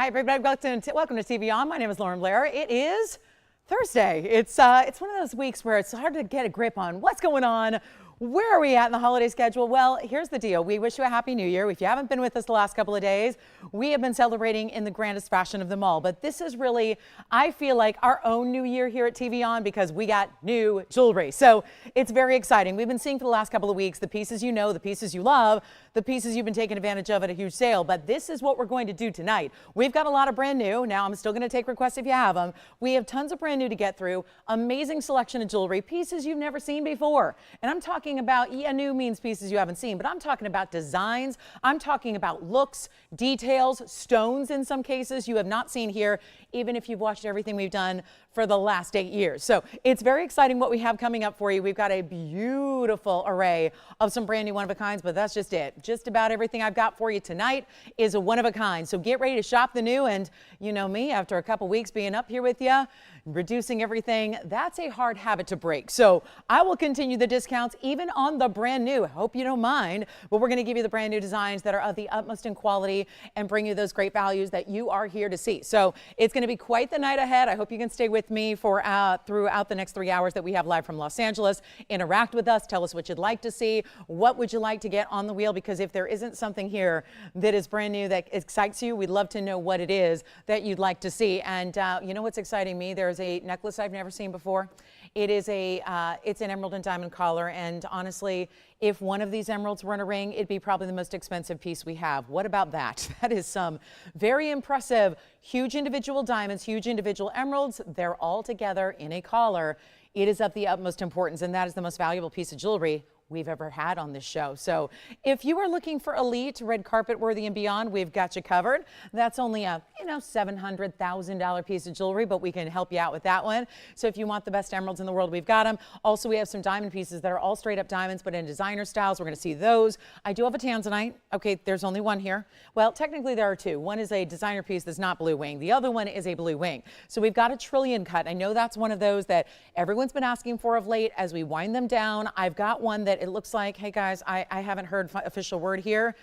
Hi, everybody. Welcome to TVON. My name is Blair. It is Thursday. It's one of those weeks where it's hard to get a grip on what's going on. Where are we at in the holiday schedule? Well, here's the deal. We wish you a happy new year. If you haven't been with us the last couple of days, we have been celebrating in the grandest fashion of them all. But this is really, I feel like, our own new year here at TVON because we got new jewelry. So it's very exciting. We've been seeing for the last couple of weeks the pieces you know, the pieces you love, the pieces you've been taking advantage of at a huge sale. But this is what we're going to do tonight. We've got a lot of brand new. Now, I'm still going to take requests if you have them. We have tons of brand new to get through. Amazing selection of jewelry, pieces you've never seen before. And I'm talking about, yeah, new means pieces you haven't seen, but I'm talking about designs. I'm talking about looks, details, stones in some cases you have not seen here, even if you've watched everything we've done for the last 8 years. So it's very exciting what we have coming up for you. We've got a beautiful array of some brand new one-of-a-kinds, but that's just it. Just about everything I've got for you tonight is a one-of-a-kind. So get ready to shop the new, and you know me, after a couple weeks being up here with you, reducing everything, that's a hard habit to break. So I will continue the discounts even on the brand new. I hope you don't mind, but we're going to give you the brand new designs that are of the utmost in quality and bring you those great values that you are here to see. So it's going to be quite the night ahead. I hope you can stay with me for throughout the next 3 hours that we have live from Los Angeles. Interact with us. Tell us what you'd like to see. What would you like to get on the wheel? Because if there isn't something here that is brand new that excites you, we'd love to know what it is that you'd like to see. And you know what's exciting me? There's a necklace I've never seen before. It is it's an emerald and diamond collar, and honestly, if one of these emeralds were in a ring, it'd be probably the most expensive piece we have. What about that? That is some very impressive, huge individual diamonds, huge individual emeralds. They're all together in a collar. It is of the utmost importance, and that is the most valuable piece of jewelry we've ever had on this show. So if you are looking for elite, red carpet worthy and beyond, we've got you covered. That's only a, $700,000 piece of jewelry, but we can help you out with that one. So if you want the best emeralds in the world, we've got them. Also, we have some diamond pieces that are all straight up diamonds, but in designer styles. We're going to see those. I do have a Tanzanite. Okay, there's only one here. Well, technically there are two. One is a designer piece that's not blue wing. The other one is a blue wing. So we've got a trillion cut. I know that's one of those that everyone's been asking for of late. As we wind them down, I've got one that it looks like, hey guys, I haven't heard official word here,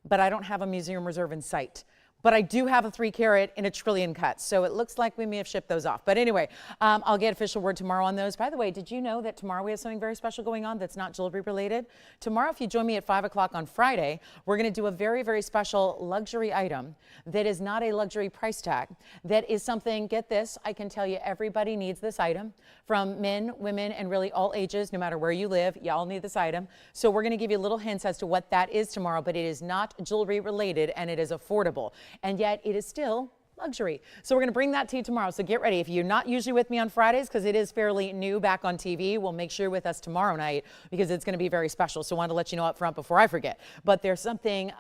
but I don't have a museum reserve in sight. But I do have a 3 carat in a trillion cut. So it looks like we may have shipped those off. But anyway, I'll get official word tomorrow on those. By the way, did you know that tomorrow we have something very special going on that's not jewelry related? Tomorrow, if you join me at 5 o'clock on Friday, we're going to do a very, very special luxury item that is not a luxury price tag. That is something, get this, I can tell you everybody needs this item, from men, women, and really all ages, no matter where you live. Y'all need this item. So we're going to give you little hints as to what that is tomorrow, but it is not jewelry related and it is affordable. And yet it is still luxury. So we're going to bring that to you tomorrow. So get ready. If you're not usually with me on Fridays, because it is fairly new back on TV, we'll make sure you're with us tomorrow night because it's going to be very special. So I wanted to let you know up front before I forget. But there's something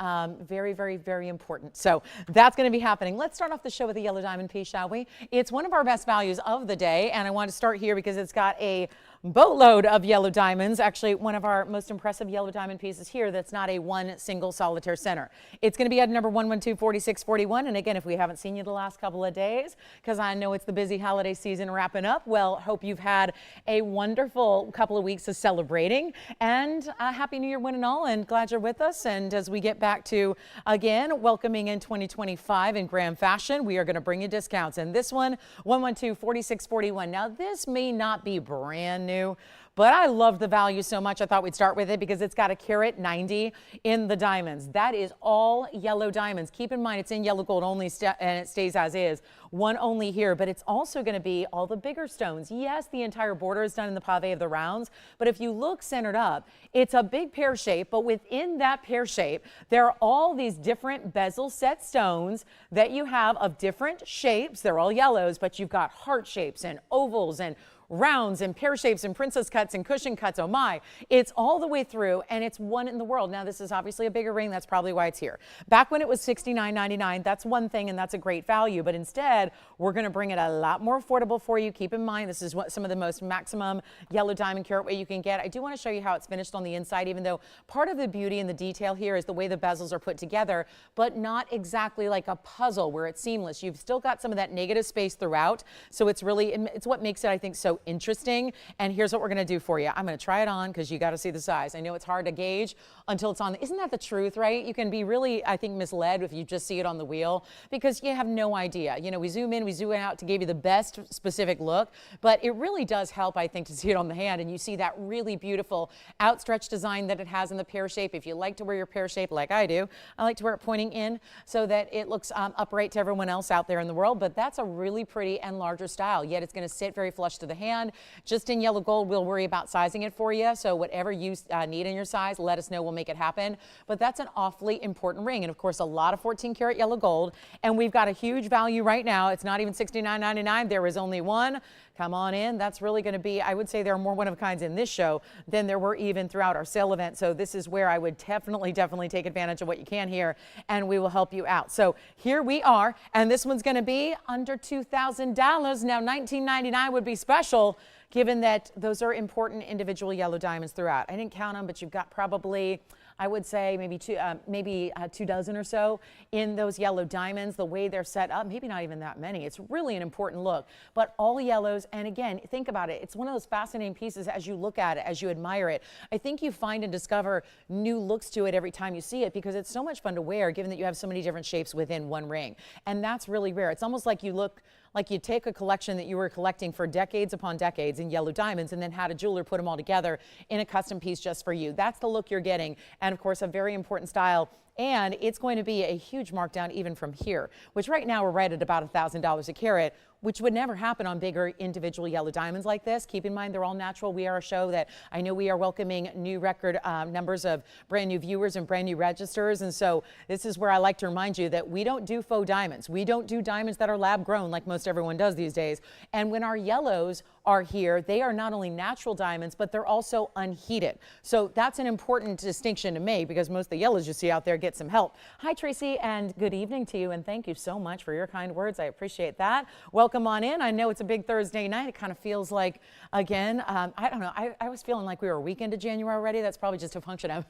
very, very, very important. So that's going to be happening. Let's start off the show with a yellow diamond piece, shall we? It's one of our best values of the day. And I want to start here because it's got a boatload of yellow diamonds. Actually, one of our most impressive yellow diamond pieces here that's not a one single solitaire center. It's going to be at number 1124641. And again, if we haven't seen you the last couple of days, because I know it's the busy holiday season wrapping up, well, hope you've had a wonderful couple of weeks of celebrating, and Happy New Year one and all, and glad you're with us. And as we get back to, again, welcoming in 2025 in grand fashion, we are going to bring you discounts. And this one, 1124641. Now, this may not be brand new, but I love the value so much I thought we'd start with it because it's got a carat 90 in the diamonds. That is all yellow diamonds. Keep in mind it's in yellow gold only and it stays as is. One only here, but it's also going to be all the bigger stones. Yes, the entire border is done in the pave of the rounds, but if you look centered up, it's a big pear shape, but within that pear shape, there are all these different bezel set stones that you have of different shapes. They're all yellows, but you've got heart shapes and ovals and rounds and pear shapes and princess cuts and cushion cuts. Oh my, it's all the way through, and it's one in the world. Now, this is obviously a bigger ring. That's probably why it's here. Back when it was $69.99, that's one thing, and that's a great value. But instead, we're going to bring it a lot more affordable for you. Keep in mind, this is what some of the most maximum yellow diamond carat weight you can get. I do want to show you how it's finished on the inside, even though part of the beauty and the detail here is the way the bezels are put together, but not exactly like a puzzle where it's seamless. You've still got some of that negative space throughout. So it's really, it's what makes it, I think, so so interesting. And here's what we're going to do for you. I'm going to try it on because you got to see the size. I know it's hard to gauge until it's on. Isn't that the truth, right? You can be really, I think, misled if you just see it on the wheel because you have no idea. You know, we zoom in, we zoom out to give you the best specific look, but it really does help, I think, to see it on the hand, and you see that really beautiful outstretched design that it has in the pear shape. If you like to wear your pear shape like I do, I like to wear it pointing in so that it looks upright to everyone else out there in the world, but that's a really pretty and larger style, yet it's going to sit very flush to the hand. Just in yellow gold, we'll worry about sizing it for you, so whatever you need in your size, let us know, we'll make it happen. But that's an awfully important ring, and of course a lot of 14 karat yellow gold, and we've got a huge value right now. It's not even $69.99. There is only one. Come on in. That's really going to be, I would say there are more one-of-a-kinds in this show than there were even throughout our sale event. So this is where I would definitely take advantage of what you can here, and we will help you out. So here we are, and this one's going to be under $2,000. Now $19.99 would be special, given that those are important individual yellow diamonds throughout. I didn't count them, but you've got probably, I would say maybe two dozen or so in those yellow diamonds. The way they're set up, maybe not even that many. It's really an important look, but all yellows. And again, think about it. It's one of those fascinating pieces as you look at it, as you admire it. I think you find and discover new looks to it every time you see it because it's so much fun to wear, given that you have so many different shapes within one ring. And that's really rare. It's almost like you look like you take a collection that you were collecting for decades upon decades in yellow diamonds and then had a jeweler put them all together in a custom piece just for you. That's the look you're getting. And of course, a very important style. And it's going to be a huge markdown even from here, which right now we're right at about $1,000 a carat, which would never happen on bigger individual yellow diamonds like this. Keep in mind, they're all natural. We are a show that I know we are welcoming new record numbers of brand new viewers and brand new registers. And so this is where I like to remind you that we don't do faux diamonds. We don't do diamonds that are lab grown like most everyone does these days. And when our yellows are here, they are not only natural diamonds, but they're also unheated. So that's an important distinction to make because most of the yellows you see out there get some help. Hi, Tracy, and good evening to you. And thank you so much for your kind words. I appreciate that. Welcome on in. I know it's a big Thursday night. It kind of feels like, again, I don't know. I was feeling like we were a week into January already. That's probably just a function of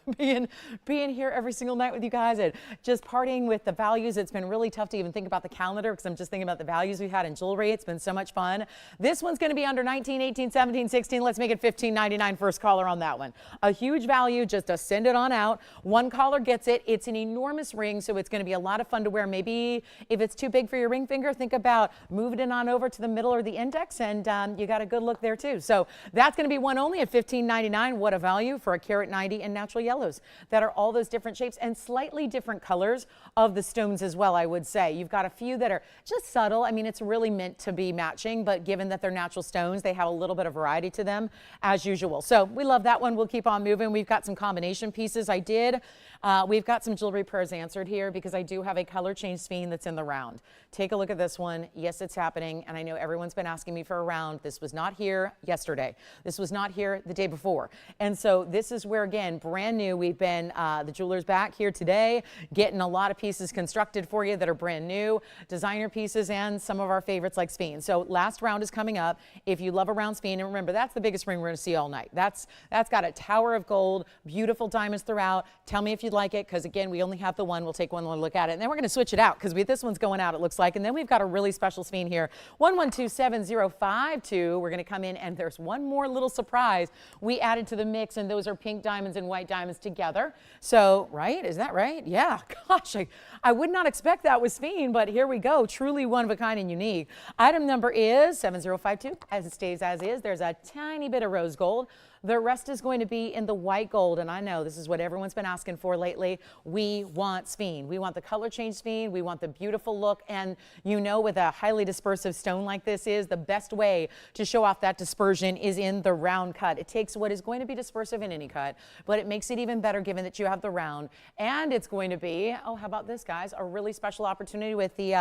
being here every single night with you guys and just partying with the values. It's been really tough to even think about the calendar because I'm just thinking about the values we've had in jewelry. It's been so much fun. This one's going to be under 19, 18, 17, 16. Let's make it $15.99 first caller on that one. A huge value, just to send it on out. One caller gets it. It's an enormous ring, so it's going to be a lot of fun to wear. Maybe if it's too big for your ring finger, think about moving it on over to the middle or the index, and you got a good look there too. So that's going to be one only at $15.99. What a value for a carat 90 in natural yellows that are all those different shapes and slightly different colors of the stones as well, I would say. You've got a few that are just subtle. I mean, it's really meant to be matching, but given that they're natural stones, they have a little bit of variety to them as usual. So we love that one. We'll keep on moving. We've got some combination pieces. We've got some jewelry prayers answered here because I do have a color change sphene that's in the round. Take a look at this one. Yes, it's happening. And I know everyone's been asking me for a round. This was not here yesterday. This was not here the day before. And so this is where, again, brand new. We've been, the jeweler's back here today, getting a lot of pieces constructed for you that are brand new, designer pieces, and some of our favorites like sphene. So last round is coming up. If you love a round sphene, and remember, that's the biggest ring we're going to see all night. That's got a tower of gold, beautiful diamonds throughout. Tell me if you'd like it, because again, we only have the one. We'll take one look at it, and then we're going to switch it out because this one's going out, it looks like. And then we've got a really special sphene here, 1127-052. We're going to come in, and there's one more little surprise we added to the mix, and those are pink diamonds and white diamonds together. So, right? Is that right? Yeah. Gosh, I would not expect that with sphene, but here we go. Truly one of a kind and unique. Item number is 7052, as it stays as is. There's a tiny bit of rose gold. The rest is going to be in the white gold, and I know this is what everyone's been asking for lately. We want sphene. We want the color change sphene. We want the beautiful look, and you know, with a highly dispersive stone like this is, the best way to show off that dispersion is in the round cut. It takes what is going to be dispersive in any cut, but it makes it even better given that you have the round, and it's going to be, oh, how about this, guys, a really special opportunity with the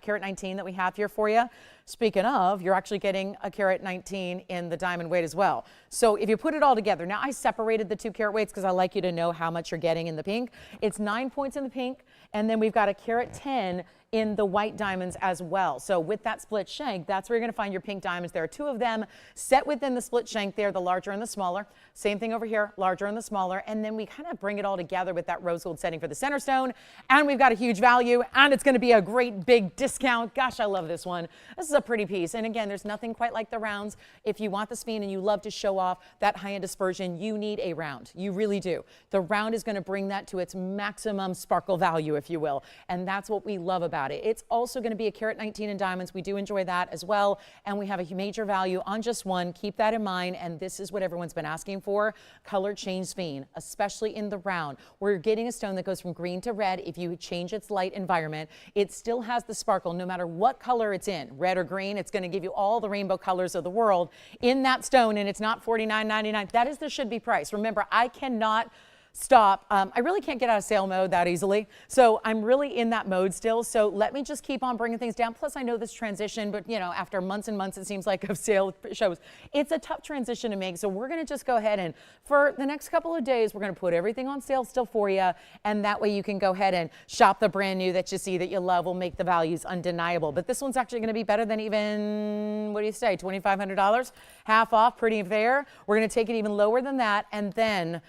carat 19 that we have here for you. Speaking of, you're actually getting a carat 19 in the diamond weight as well. So if you put it all together, now I separated the 2 carat weights because I like you to know how much you're getting in the pink. It's 9 points in the pink, and then we've got a carat 10 in the white diamonds as well. So with that split shank, that's where you're going to find your pink diamonds. There are two of them set within the split shank there, the larger and the smaller. Same thing over here, larger and the smaller. And then we kind of bring it all together with that rose gold setting for the center stone. And we've got a huge value, and it's going to be a great big discount. Gosh, I love this one. This is a pretty piece. And again, there's nothing quite like the rounds. If you want the sphene and you love to show off that high-end dispersion, you need a round. You really do. The round is going to bring that to its maximum sparkle value, if you will. And that's what we love about it. It's also going to be a carat 19 in diamonds. We do enjoy that as well. And we have a major value on just one. Keep that in mind. And this is what everyone's been asking for. Color change sphene, especially in the round. We're getting a stone that goes from green to red. If you change its light environment, it still has the sparkle no matter what color it's in, red or green. It's going to give you all the rainbow colors of the world in that stone, and it's not $49.99. That is the should-be price. Remember, I cannot stop. I really can't get out of sale mode that easily. So I'm really in that mode still. So let me just keep on bringing things down. Plus I know this transition, but you know, after months and months, it seems like of sale shows, it's a tough transition to make. So we're going to just go ahead and for the next couple of days, we're going to put everything on sale still for you. And that way you can go ahead and shop the brand new that you see that you love. Will make the values undeniable. But this one's actually going to be better than even, what do you say, $2,500? Half off, pretty fair. We're going to take it even lower than that. And then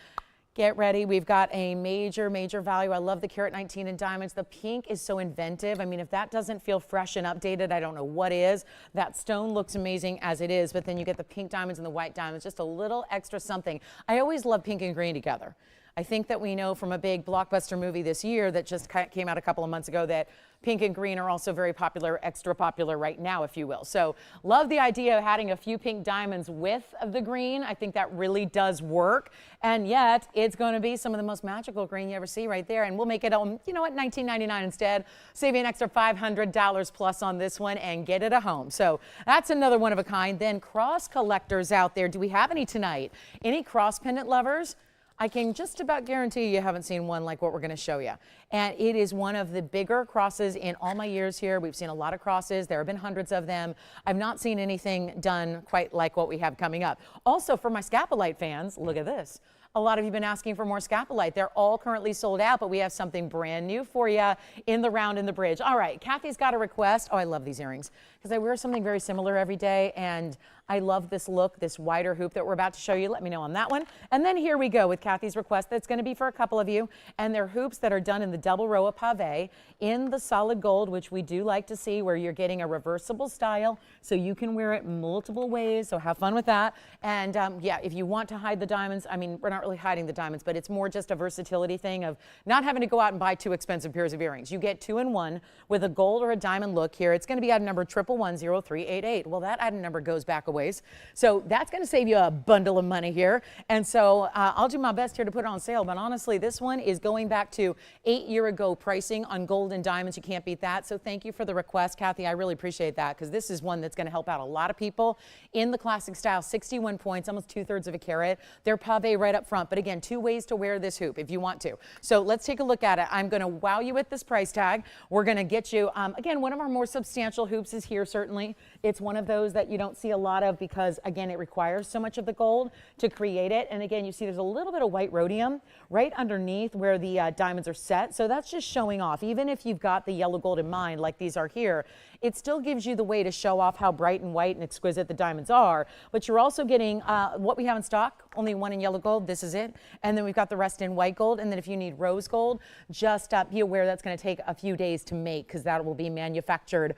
get ready. We've got a major, major value. I love the carat 19 in diamonds. The pink is so inventive. I mean, if that doesn't feel fresh and updated, I don't know what is. That stone looks amazing as it is, but then you get the pink diamonds and the white diamonds, just a little extra something. I always love pink and green together. I think that we know from a big blockbuster movie this year that just came out a couple of months ago that pink and green are also very popular, extra popular right now, if you will. So love the idea of adding a few pink diamonds with the green. I think that really does work. And yet it's going to be some of the most magical green you ever see right there. And we'll make it, you know what, $19.99 instead. Save you an extra $500 plus on this one and get it a home. So that's another one of a kind. Then cross collectors out there. Do we have any tonight? Any cross pendant lovers? I can just about guarantee you haven't seen one like what we're going to show you. And it is one of the bigger crosses in all my years here. We've seen a lot of crosses. There have been hundreds of them. I've not seen anything done quite like what we have coming up. Also, for my Scapolite fans, look at this. A lot of you have been asking for more Scapolite. They're all currently sold out, but we have something brand new for you in the round and the bridge. All right, Kathy's got a request. Oh, I love these earrings because I wear something very similar every day, and I love this look, this wider hoop that we're about to show you. Let me know on that one. And then here we go with Kathy's request. That's going to be for a couple of you, and they're hoops that are done in the double row of pave in the solid gold, which we do like to see, where you're getting a reversible style, so you can wear it multiple ways. So have fun with that. And yeah, if you want to hide the diamonds, I mean, we're not really hiding the diamonds, but it's more just a versatility thing of not having to go out and buy two expensive pairs of earrings. You get 2 in 1 with a gold or a diamond look here. It's going to be item number 1110388. Well, that item number goes back a ways, so that's going to save you a bundle of money here. And so I'll do my best here to put it on sale, but honestly, this one is going back to 8-year-ago pricing on gold and diamonds. You can't beat that. So thank you for the request, Kathy. I really appreciate that, because this is one that's going to help out a lot of people in the classic style. 61 points, almost 2/3 of a carat. They're pave right up front, but again, 2 ways to wear this hoop if you want to. So let's take a look at it. I'm going to wow you with this price tag. We're going to get you, again, one of our more substantial hoops is here, certainly. It's one of those that you don't see a lot of because, again, it requires so much of the gold to create it. And again, you see there's a little bit of white rhodium right underneath where the diamonds are set. So that's just showing off. Even if you've got the yellow gold in mind, like these are here, it still gives you the way to show off how bright and white and exquisite the diamonds are. But you're also getting what we have in stock, only one in yellow gold. This is it. And then we've got the rest in white gold. And then if you need rose gold, just be aware that's going to take a few days to make, because that will be manufactured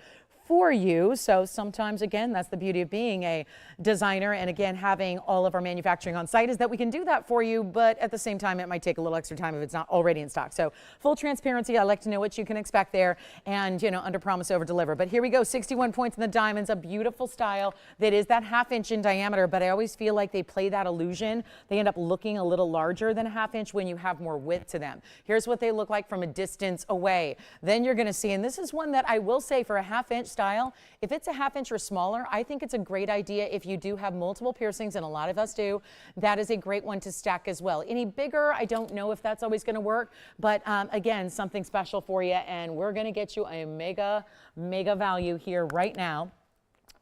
for you. So sometimes, again, that's the beauty of being a designer, and again, having all of our manufacturing on site, is that we can do that for you, but at the same time, it might take a little extra time if it's not already in stock. So full transparency, I like to know what you can expect there, and, you know, under promise, over deliver. But here we go, 61 points in the diamonds, a beautiful style that is that 1/2 inch in diameter, but I always feel like they play that illusion. They end up looking a little larger than a 1/2 inch when you have more width to them. Here's what they look like from a distance away. Then you're going to see, and this is one that I will say for a 1/2 inch style, if it's a 1/2 inch or smaller, I think it's a great idea if you do have multiple piercings, and a lot of us do. That is a great one to stack as well. Any bigger, I don't know if that's always going to work, but again, something special for you, and we're going to get you a mega value here right now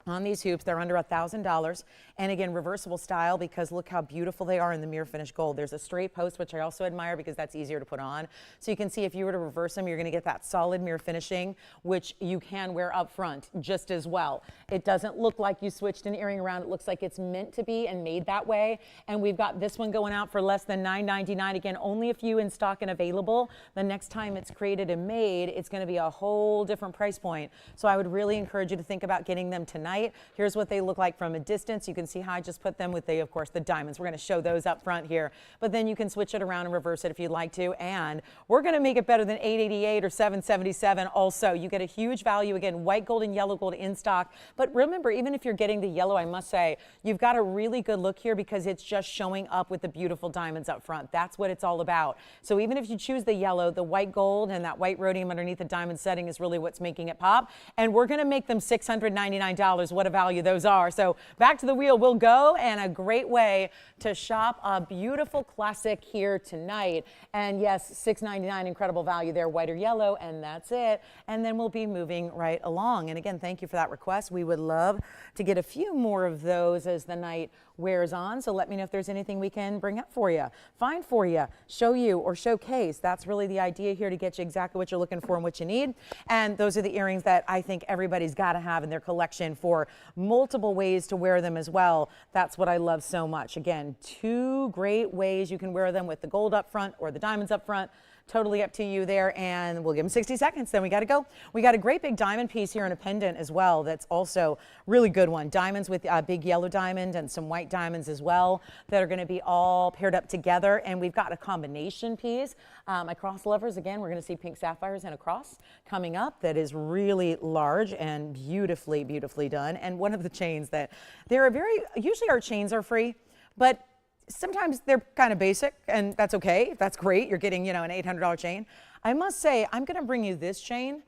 on these hoops. They're under $1,000, And again, reversible style, because look how beautiful they are in the mirror finish gold. There's a straight post, which I also admire because that's easier to put on. So you can see if you were to reverse them, you're going to get that solid mirror finishing, which you can wear up front just as well. It doesn't look like you switched an earring around. It looks like it's meant to be and made that way. And we've got this one going out for less than $9.99. Again, only a few in stock and available. The next time it's created and made, it's going to be a whole different price point. So I would really encourage you to think about getting them tonight. Here's what they look like from a distance. You can see how I just put them with the, of course, the diamonds. We're going to show those up front here, but then you can switch it around and reverse it if you'd like to. And we're going to make it better than $888 or $777. Also, you get a huge value. Again, white gold and yellow gold in stock. But remember, even if you're getting the yellow, I must say, you've got a really good look here because it's just showing up with the beautiful diamonds up front. That's what it's all about. So even if you choose the yellow, the white gold and that white rhodium underneath the diamond setting is really what's making it pop. And we're going to make them $699. What a value those are. So back to the wheel we'll go, and a great way to shop a beautiful classic here tonight. And yes, $699, incredible value there, white or yellow, and that's it. And then we'll be moving right along. And again, thank you for that request. We would love to get a few more of those as the night wears on. So let me know if there's anything we can bring up for you, find for you, show you, or showcase. That's really the idea here, to get you exactly what you're looking for and what you need. And those are the earrings that I think everybody's got to have in their collection for multiple ways to wear them as well. That's what I love so much. Again, two great ways you can wear them, with the gold up front or the diamonds up front. Totally up to you there, and we'll give them 60 seconds, then we got to go. We got a great big diamond piece here in a pendant as well. That's also really good one. Diamonds with a big yellow diamond and some white diamonds as well that are going to be all paired up together. And we've got a combination piece. My cross lovers, again, we're going to see pink sapphires and a cross coming up that is really large and beautifully, beautifully done. And one of the chains that usually our chains are free, but sometimes they're kind of basic, and that's okay. That's great. You're getting, an $800 chain. I must say, I'm going to bring you this chain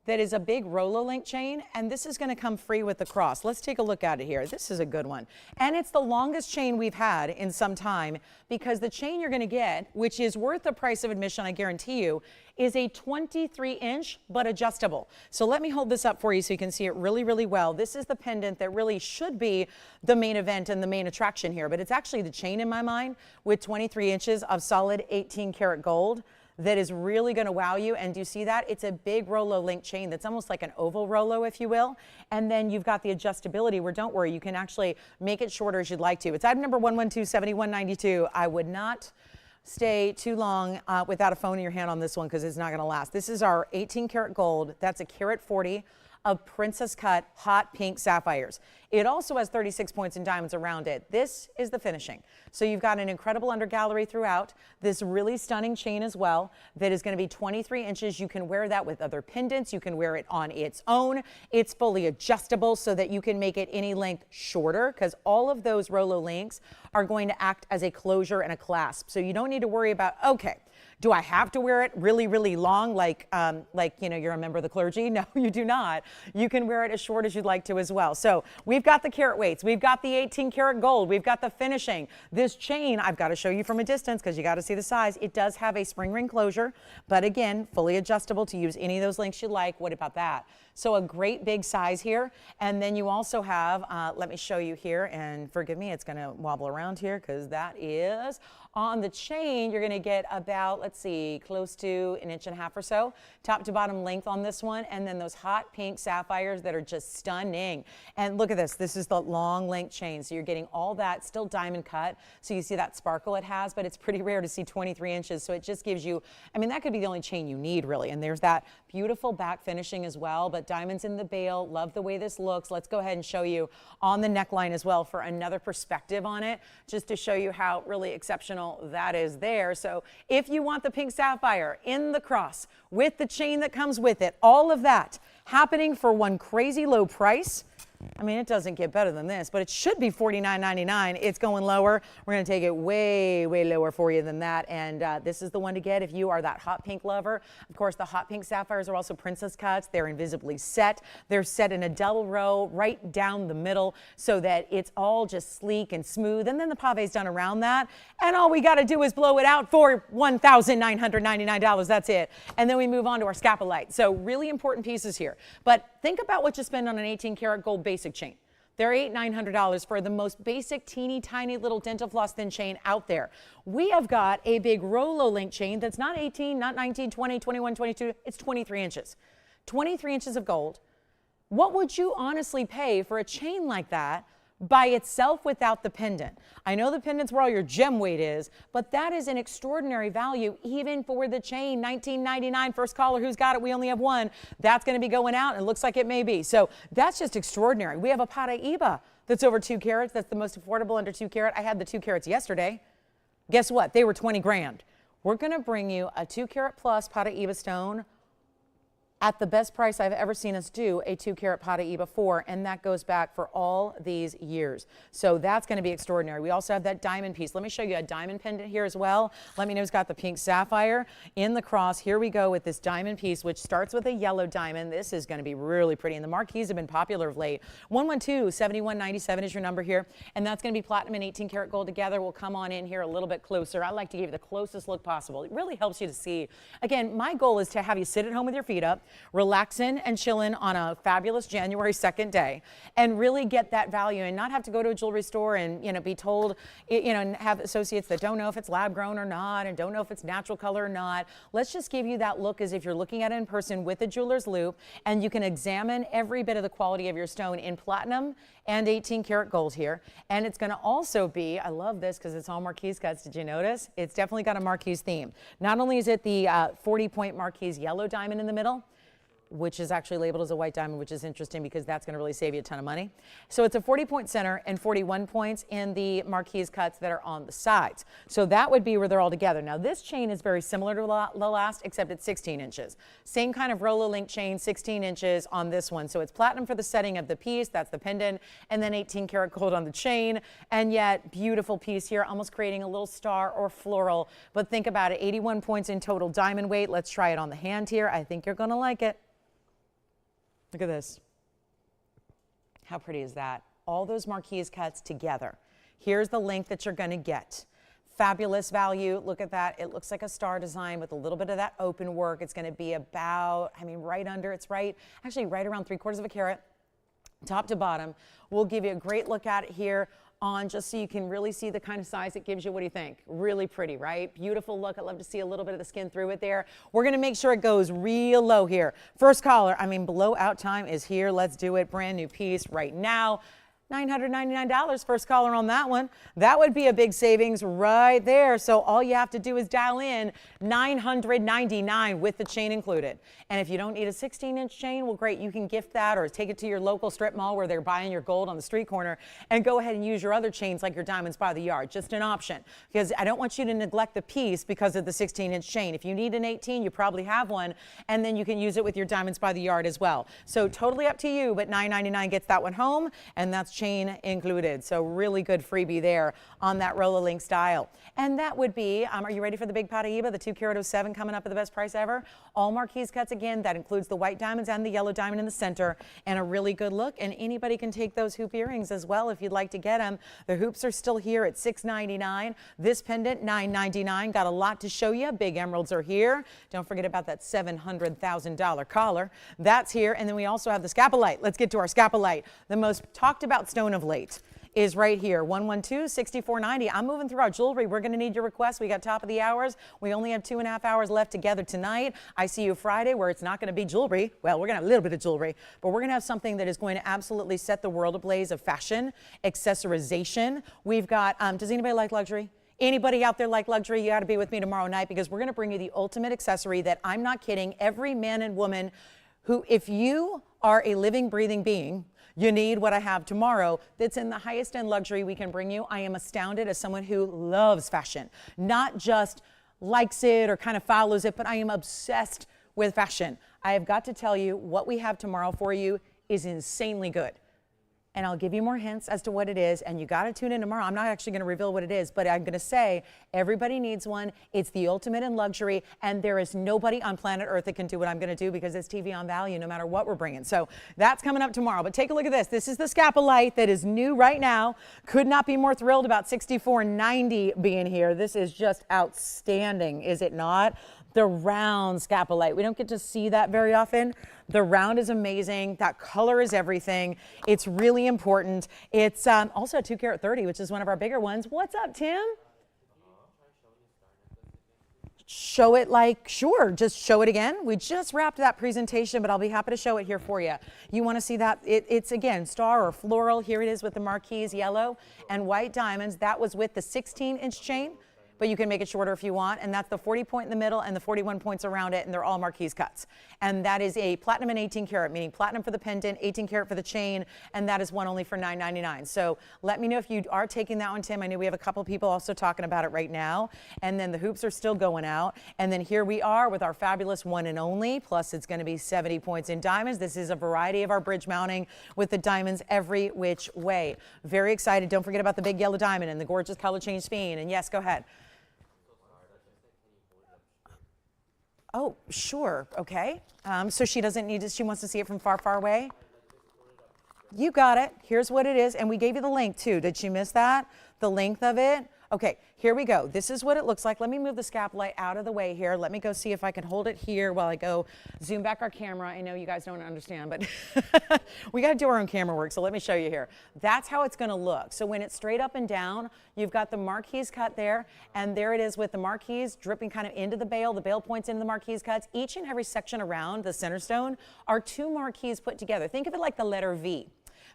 that is a big Rolo link chain, and this is going to come free with the cross. Let's take a look at it here. This is a good one. And it's the longest chain we've had in some time, because the chain you're going to get, which is worth the price of admission, I guarantee you, is a 23-inch, but adjustable. So let me hold this up for you so you can see it really, really well. This is the pendant that really should be the main event and the main attraction here, but it's actually the chain in my mind with 23 inches of solid 18 karat gold that is really going to wow you. And do you see that? It's a big Rolo link chain that's almost like an oval Rolo, if you will. And then you've got the adjustability where, don't worry, you can actually make it shorter as you'd like to. It's item number 1127192. I would not stay too long without a phone in your hand on this one, because it's not going to last. This is our 18 karat gold. That's a carat 40 of princess cut hot pink sapphires. It also has 36 points in diamonds around it. This is the finishing. So you've got an incredible under gallery throughout, this really stunning chain as well that is going to be 23 inches. You can wear that with other pendants. You can wear it on its own. It's fully adjustable so that you can make it any length shorter, because all of those Rolo links are going to act as a closure and a clasp. So you don't need to worry about, okay, do I have to wear it really, really long, like you're a member of the clergy? No, you do not. You can wear it as short as you'd like to as well. So we've got the carat weights. We've got the 18 karat gold. We've got the finishing. This chain, I've got to show you from a distance because you got to see the size. It does have a spring ring closure, but again, fully adjustable to use any of those lengths you like. What about that? So a great big size here. And then you also have, let me show you here, and forgive me, it's going to wobble around here because that is on the chain. You're going to get about, let's see, close to 1.5 inches or so, top to bottom length on this one. And then those hot pink sapphires that are just stunning. And look at this. This is the long length chain. So you're getting all that still diamond cut. So you see that sparkle it has, but it's pretty rare to see 23 inches. So it just gives you, I mean, that could be the only chain you need really. And there's that beautiful back finishing as well, but diamonds in the bail. Love the way this looks. Let's go ahead and show you on the neckline as well for another perspective on it, just to show you how really exceptional that is there. So if you want the pink sapphire in the cross with the chain that comes with it, all of that happening for one crazy low price. I mean, it doesn't get better than this, but it should be $49.99. It's going lower. We're going to take it way, way lower for you than that. And this is the one to get if you are that hot pink lover. Of course, the hot pink sapphires are also princess cuts. They're invisibly set. They're set in a double row right down the middle so that it's all just sleek and smooth. And then the pave's done around that. And all we got to do is blow it out for $1,999. That's it. And then we move on to our Scapolite. So really important pieces here. But think about what you spend on an 18 karat gold basic chain. They're $800-900 for the most basic, teeny tiny little dental floss thin chain out there. We have got a big Rolo link chain that's not 18, not 19, 20, 21, 22. It's 23 inches. 23 inches of gold. What would you honestly pay for a chain like that by itself without the pendant? I know the pendant's where all your gem weight is, but that is an extraordinary value even for the chain. $19.99. First caller, who's got it? We only have one. That's going to be going out, and it looks like it may be. So that's just extraordinary. We have a Paraiba that's over 2 carats. That's the most affordable under 2 carat. I had the 2 carats yesterday. Guess what? They were 20 grand. We're going to bring you a 2 carat plus Paraiba stone at the best price I've ever seen us do a 2 carat Paraiba for, and that goes back for all these years. So that's going to be extraordinary. We also have that diamond piece. Let me show you a diamond pendant here as well. Let me know who's got the pink sapphire in the cross. Here we go with this diamond piece, which starts with a yellow diamond. This is going to be really pretty, and the Marquise have been popular of late. 112-7197 is your number here, and that's going to be platinum and 18 karat gold together. We'll come on in here a little bit closer. I like to give you the closest look possible. It really helps you to see. Again, my goal is to have you sit at home with your feet up, relaxing and chilling on a fabulous January 2nd day, and really get that value and not have to go to a jewelry store and, you know, be told, you know, and have associates that don't know if it's lab grown or not and don't know if it's natural color or not. Let's just give you that look as if you're looking at it in person with a jeweler's loupe, and you can examine every bit of the quality of your stone in platinum and 18 karat gold here. And it's going to also be, I love this because it's all Marquise cuts. Did you notice? It's definitely got a Marquise theme. Not only is it the 40-point Marquise yellow diamond in the middle, which is actually labeled as a white diamond, which is interesting because that's going to really save you a ton of money. So it's a 40-point center and 41 points in the Marquise cuts that are on the sides. So that would be where they're all together. Now this chain is very similar to the last, except it's 16 inches. Same kind of Rolo link chain, 16 inches on this one. So it's platinum for the setting of the piece, that's the pendant, and then 18 karat gold on the chain. And yet beautiful piece here, almost creating a little star or floral. But think about it, 81 points in total diamond weight. Let's try it on the hand here. I think you're going to like it. Look at this. How pretty is that? All those Marquise cuts together. Here's the length that you're going to get. Fabulous value. Look at that. It looks like a star design with a little bit of that open work. It's going to be about, I mean, right under, it's actually right around 3/4 of a carat, top to bottom. We'll give you a great look at it here on just so you can really see the kind of size it gives you. What do you think? Really pretty, right? Beautiful look. I'd love to see a little bit of the skin through it there. We're going to make sure it goes real low here. First caller, I mean, blowout time is here. Let's do it. Brand new piece right now. $999, first caller on that one. That would be a big savings right there. So all you have to do is dial in $999 with the chain included. And if you don't need a 16-inch chain, well, great, you can gift that or take it to your local strip mall where they're buying your gold on the street corner and go ahead and use your other chains like your diamonds by the yard. Just an option, because I don't want you to neglect the piece because of the 16-inch chain. If you need an 18, you probably have one, and then you can use it with your diamonds by the yard as well. So totally up to you, but $999 gets that one home, and that's chain included. So really good freebie there on that Rolo Link style. And that would be, are you ready for the big Paraiba, the 2 carat 07 coming up at the best price ever? All Marquise cuts again. That includes the white diamonds and the yellow diamond in the center, and a really good look. And anybody can take those hoop earrings as well if you'd like to get them. The hoops are still here at $699. This pendant, $999. Got a lot to show you. Big emeralds are here. Don't forget about that $700,000 collar. That's here. And then we also have the Scapolite. Let's get to our Scapolite. The most talked about stone of late is right here, 112-6490. I'm moving through our jewelry. We're going to need your requests. We got top of the hours. We only have 2.5 hours left together tonight. I see you Friday, where it's not going to be jewelry. Well, we're going to have a little bit of jewelry, but we're going to have something that is going to absolutely set the world ablaze of fashion, accessorization. We've got, does anybody like luxury? Anybody out there like luxury? You got to be with me tomorrow night, because we're going to bring you the ultimate accessory that, I'm not kidding, every man and woman who, if you are a living, breathing being, you need what I have tomorrow that's in the highest end luxury we can bring you. I am astounded as someone who loves fashion, not just likes it or kind of follows it, but I am obsessed with fashion. I have got to tell you, what we have tomorrow for you is insanely good. And I'll give you more hints as to what it is, and you got to tune in tomorrow. I'm not actually going to reveal what it is, but I'm going to say everybody needs one. It's the ultimate in luxury, and there is nobody on planet Earth that can do what I'm going to do, because it's TVON value no matter what we're bringing. So that's coming up tomorrow. But take a look at this. This is the Scapolite that is new right now. Could not be more thrilled about $64.90 being here. This is just outstanding, is it not? The round Scapolite. We don't get to see that very often, The round is amazing. That color is everything. It's really important. It's also a 2 carat 30, which is one of our bigger ones. What's up, Tim? Show it like, sure, just show it again. We just wrapped that presentation, but I'll be happy to show it here for you. You want to see that? It's again, star or floral. Here it is with the Marquise yellow and white diamonds. That was with the 16-inch chain, but you can make it shorter if you want. And that's the 40 point in the middle and the 41 points around it, and they're all Marquise cuts. And that is a platinum and 18 karat, meaning platinum for the pendant, 18 karat for the chain, and that is one only for $9.99. So let me know if you are taking that one, Tim. I know we have a couple people also talking about it right now. And then the hoops are still going out. And then here we are with our fabulous one and only, plus it's going to be 70 points in diamonds. This is a variety of our bridge mounting with the diamonds every which way. Very excited. Don't forget about the big yellow diamond and the gorgeous color change sphene. And yes, go ahead. Oh, sure. Okay. So she doesn't need to, she wants to see it from far, far away. You got it. Here's what it is. And we gave you the link too. Did she miss that? The length of it? Okay, here we go. This is what it looks like. Let me move the Scapolite out of the way here. Let me go see if I can hold it here while I go zoom back our camera. I know you guys don't understand, but we got to do our own camera work, so let me show you here. That's how it's going to look. So when it's straight up and down, you've got the Marquise cut there, and there it is with the Marquise dripping kind of into the bail points into the Marquise cuts. Each and every section around the center stone are 2 Marquise put together. Think of it like the letter V.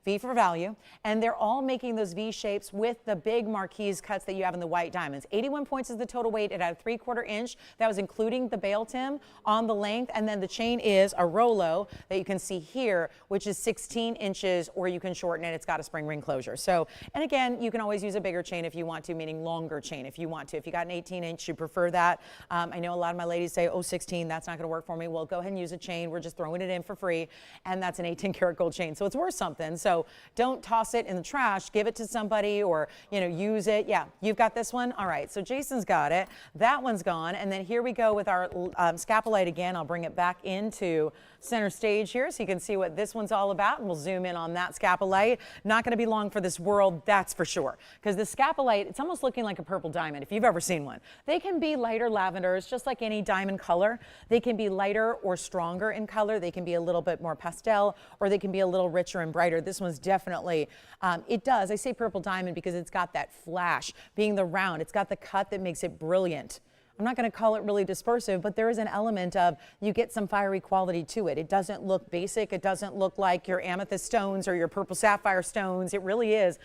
V for value, and they're all making those V shapes with the big Marquise cuts that you have in the white diamonds. 81 points is the total weight. It had a 3/4 inch. That was including the bail, Tim, on the length, and then the chain is a Rolo that you can see here, which is 16 inches, or you can shorten it. It's got a spring ring closure. So, and again, you can always use a bigger chain if you want to, meaning longer chain if you want to. If you got an 18 inch, you prefer that. I know a lot of my ladies say, oh, 16, that's not going to work for me. Well, go ahead and use a chain. We're just throwing it in for free, and that's an 18 karat gold chain, so it's worth something. So don't toss it in the trash. Give it to somebody, or use it. Yeah, you've got this one. All right, so Jason's got it. That one's gone. And then here we go with our Scapolite again. I'll bring it back into center stage here so you can see what this one's all about, and we'll zoom in on that Scapolite. Not going to be long for this world, that's for sure, because the Scapolite, it's almost looking like a purple diamond if you've ever seen one. They can be lighter lavenders, just like any diamond color. They can be lighter or stronger in color. They can be a little bit more pastel, or they can be a little richer and brighter. This one's definitely, it does. I say purple diamond because it's got that flash, being the round. It's got the cut that makes it brilliant. I'm not going to call it really dispersive, but there is an element of, you get some fiery quality to it. It doesn't look basic. It doesn't look like your amethyst stones or your purple sapphire stones. It really is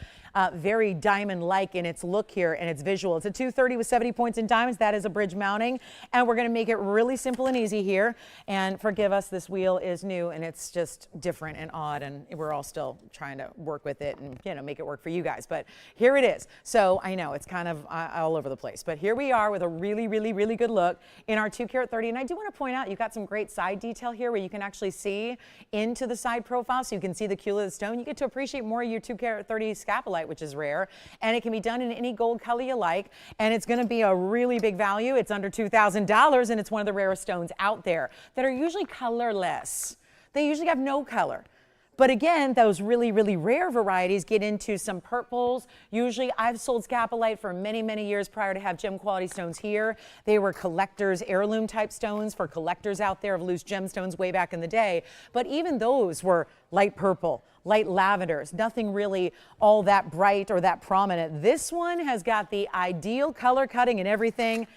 very diamond-like in its look here and its visual. It's a 230 with 70 points in diamonds. That is a bridge mounting, and we're going to make it really simple and easy here. And forgive us, this wheel is new and it's just different and odd, and we're all still trying to work with it and make it work for you guys. But here it is. So I know it's kind of all over the place, but here we are with a really good look in our 2 carat 30. And I do want to point out, you've got some great side detail here where you can actually see into the side profile, so you can see the cule of the stone. You get to appreciate more of your 2 carat 30 Scapolite, which is rare, and it can be done in any gold color you like, and it's going to be a really big value. It's under $2,000, and it's one of the rarest stones out there that are usually colorless. They usually have no color. But again, those really rare varieties get into some purples. Usually, I've sold Scapolite for many years prior to have gem quality stones here. They were collectors, heirloom type stones for collectors out there of loose gemstones way back in the day. But even those were light purple, light lavenders, nothing really all that bright or that prominent. This one has got the ideal color cutting and everything.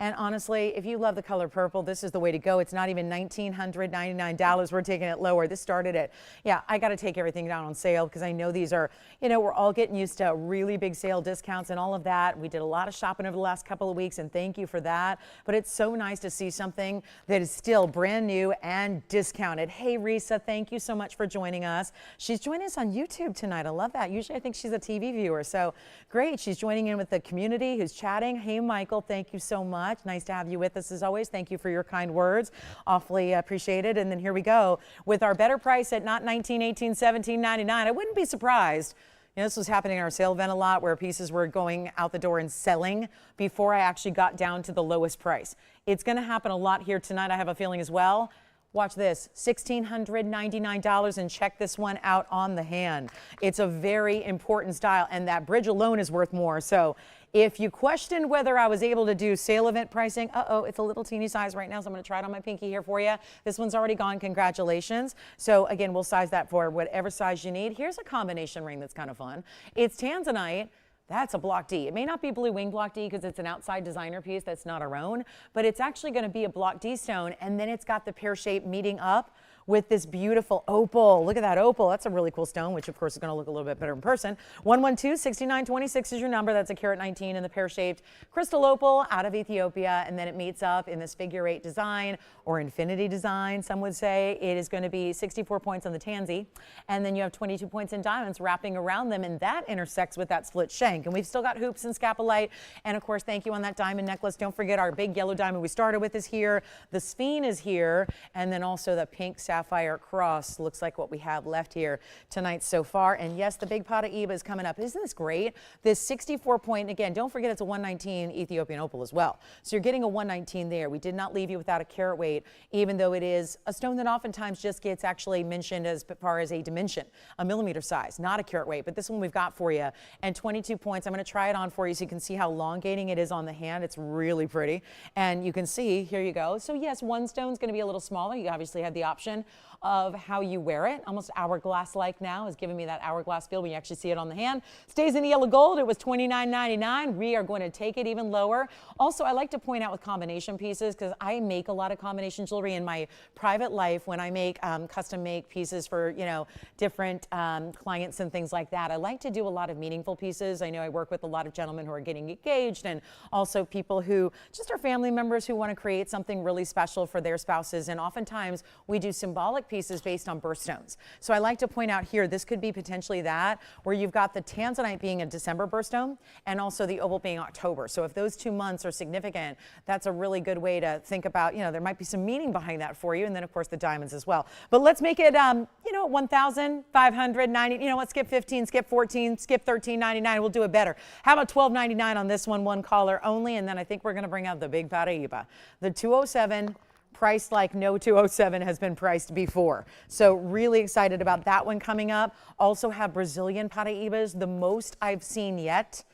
And honestly, if you love the color purple, this is the way to go. It's not even $1,999. We're taking it lower. This started at, yeah, I got to take everything down on sale because I know these are, we're all getting used to really big sale discounts and all of that. We did a lot of shopping over the last couple of weeks, and thank you for that. But it's so nice to see something that is still brand new and discounted. Hey, Risa, thank you so much for joining us. She's joining us on YouTube tonight. I love that. Usually I think she's a TV viewer. So great. She's joining in with the community who's chatting. Hey, Michael, thank you so much. Nice to have you with us as always. Thank you for your kind words. Awfully appreciated. And then here we go with our better price at not $19, $18, $17, $99. I wouldn't be surprised. This was happening in our sale event a lot, where pieces were going out the door and selling before I actually got down to the lowest price. It's going to happen a lot here tonight, I have a feeling as well. Watch this, $1,699, and check this one out on the hand. It's a very important style, and that bridge alone is worth more. So If you questioned whether I was able to do sale event pricing, it's a little teeny size right now, so I'm going to try it on my pinky here for you. This one's already gone. Congratulations. So again, we'll size that for whatever size you need. Here's a combination ring that's kind of fun. It's Tanzanite. That's a block D. It may not be blue wing block D because it's an outside designer piece that's not our own, but it's actually going to be a block D stone, and then it's got the pear shape meeting up with this beautiful opal. Look at that opal. That's a really cool stone, which of course is going to look a little bit better in person. 112-6926 is your number. That's a carat 19 in the pear-shaped crystal opal out of Ethiopia, and then it meets up in this figure 8 design or infinity design, some would say. It is going to be 64 points on the tansy, and then you have 22 points in diamonds wrapping around them, and that intersects with that split shank. And we've still got hoops and scapolite, and of course, thank you on that diamond necklace. Don't forget our big yellow diamond we started with is here. The sphene is here, and then also the pink sapphire cross looks like what we have left here tonight so far. And yes, the big Paraiba is coming up. Isn't this great? This 64 point, again, don't forget it's a 119 Ethiopian opal as well. So you're getting a 119 there. We did not leave you without a carat weight, even though it is a stone that oftentimes just gets actually mentioned as far as a dimension, a millimeter size, not a carat weight. But this one we've got for you. And 22 points. I'm going to try it on for you so you can see how elongating it is on the hand. It's really pretty. And you can see, here you go. So yes, one stone's going to be a little smaller. You obviously have the option of how you wear it. Almost hourglass-like now is giving me that hourglass feel when you actually see it on the hand. Stays in the yellow gold. It was $29.99. We are going to take it even lower. Also, I like to point out with combination pieces, because I make a lot of combination jewelry in my private life when I make custom make pieces for, you know, different clients and things like that. I like to do a lot of meaningful pieces. I know I work with a lot of gentlemen who are getting engaged, and also people who just are family members who want to create something really special for their spouses. And oftentimes we do symbolic pieces based on birthstones. So I like to point out here, this could be potentially that, where you've got the Tanzanite being a December birthstone and also the opal being October. So if those 2 months are significant, that's a really good way to think about, you know, there might be some meaning behind that for you. And then of course the diamonds as well. But let's make it, you know, 1,590, you know what, skip 15, skip 14, skip 13.99. We'll do it better. How about 12.99 on this one caller only? And then I think we're going to bring out the big Paraiba. The 207, priced like no 207 has been priced before. So really excited about that one coming up. Also have Brazilian Paraibas, the most I've seen yet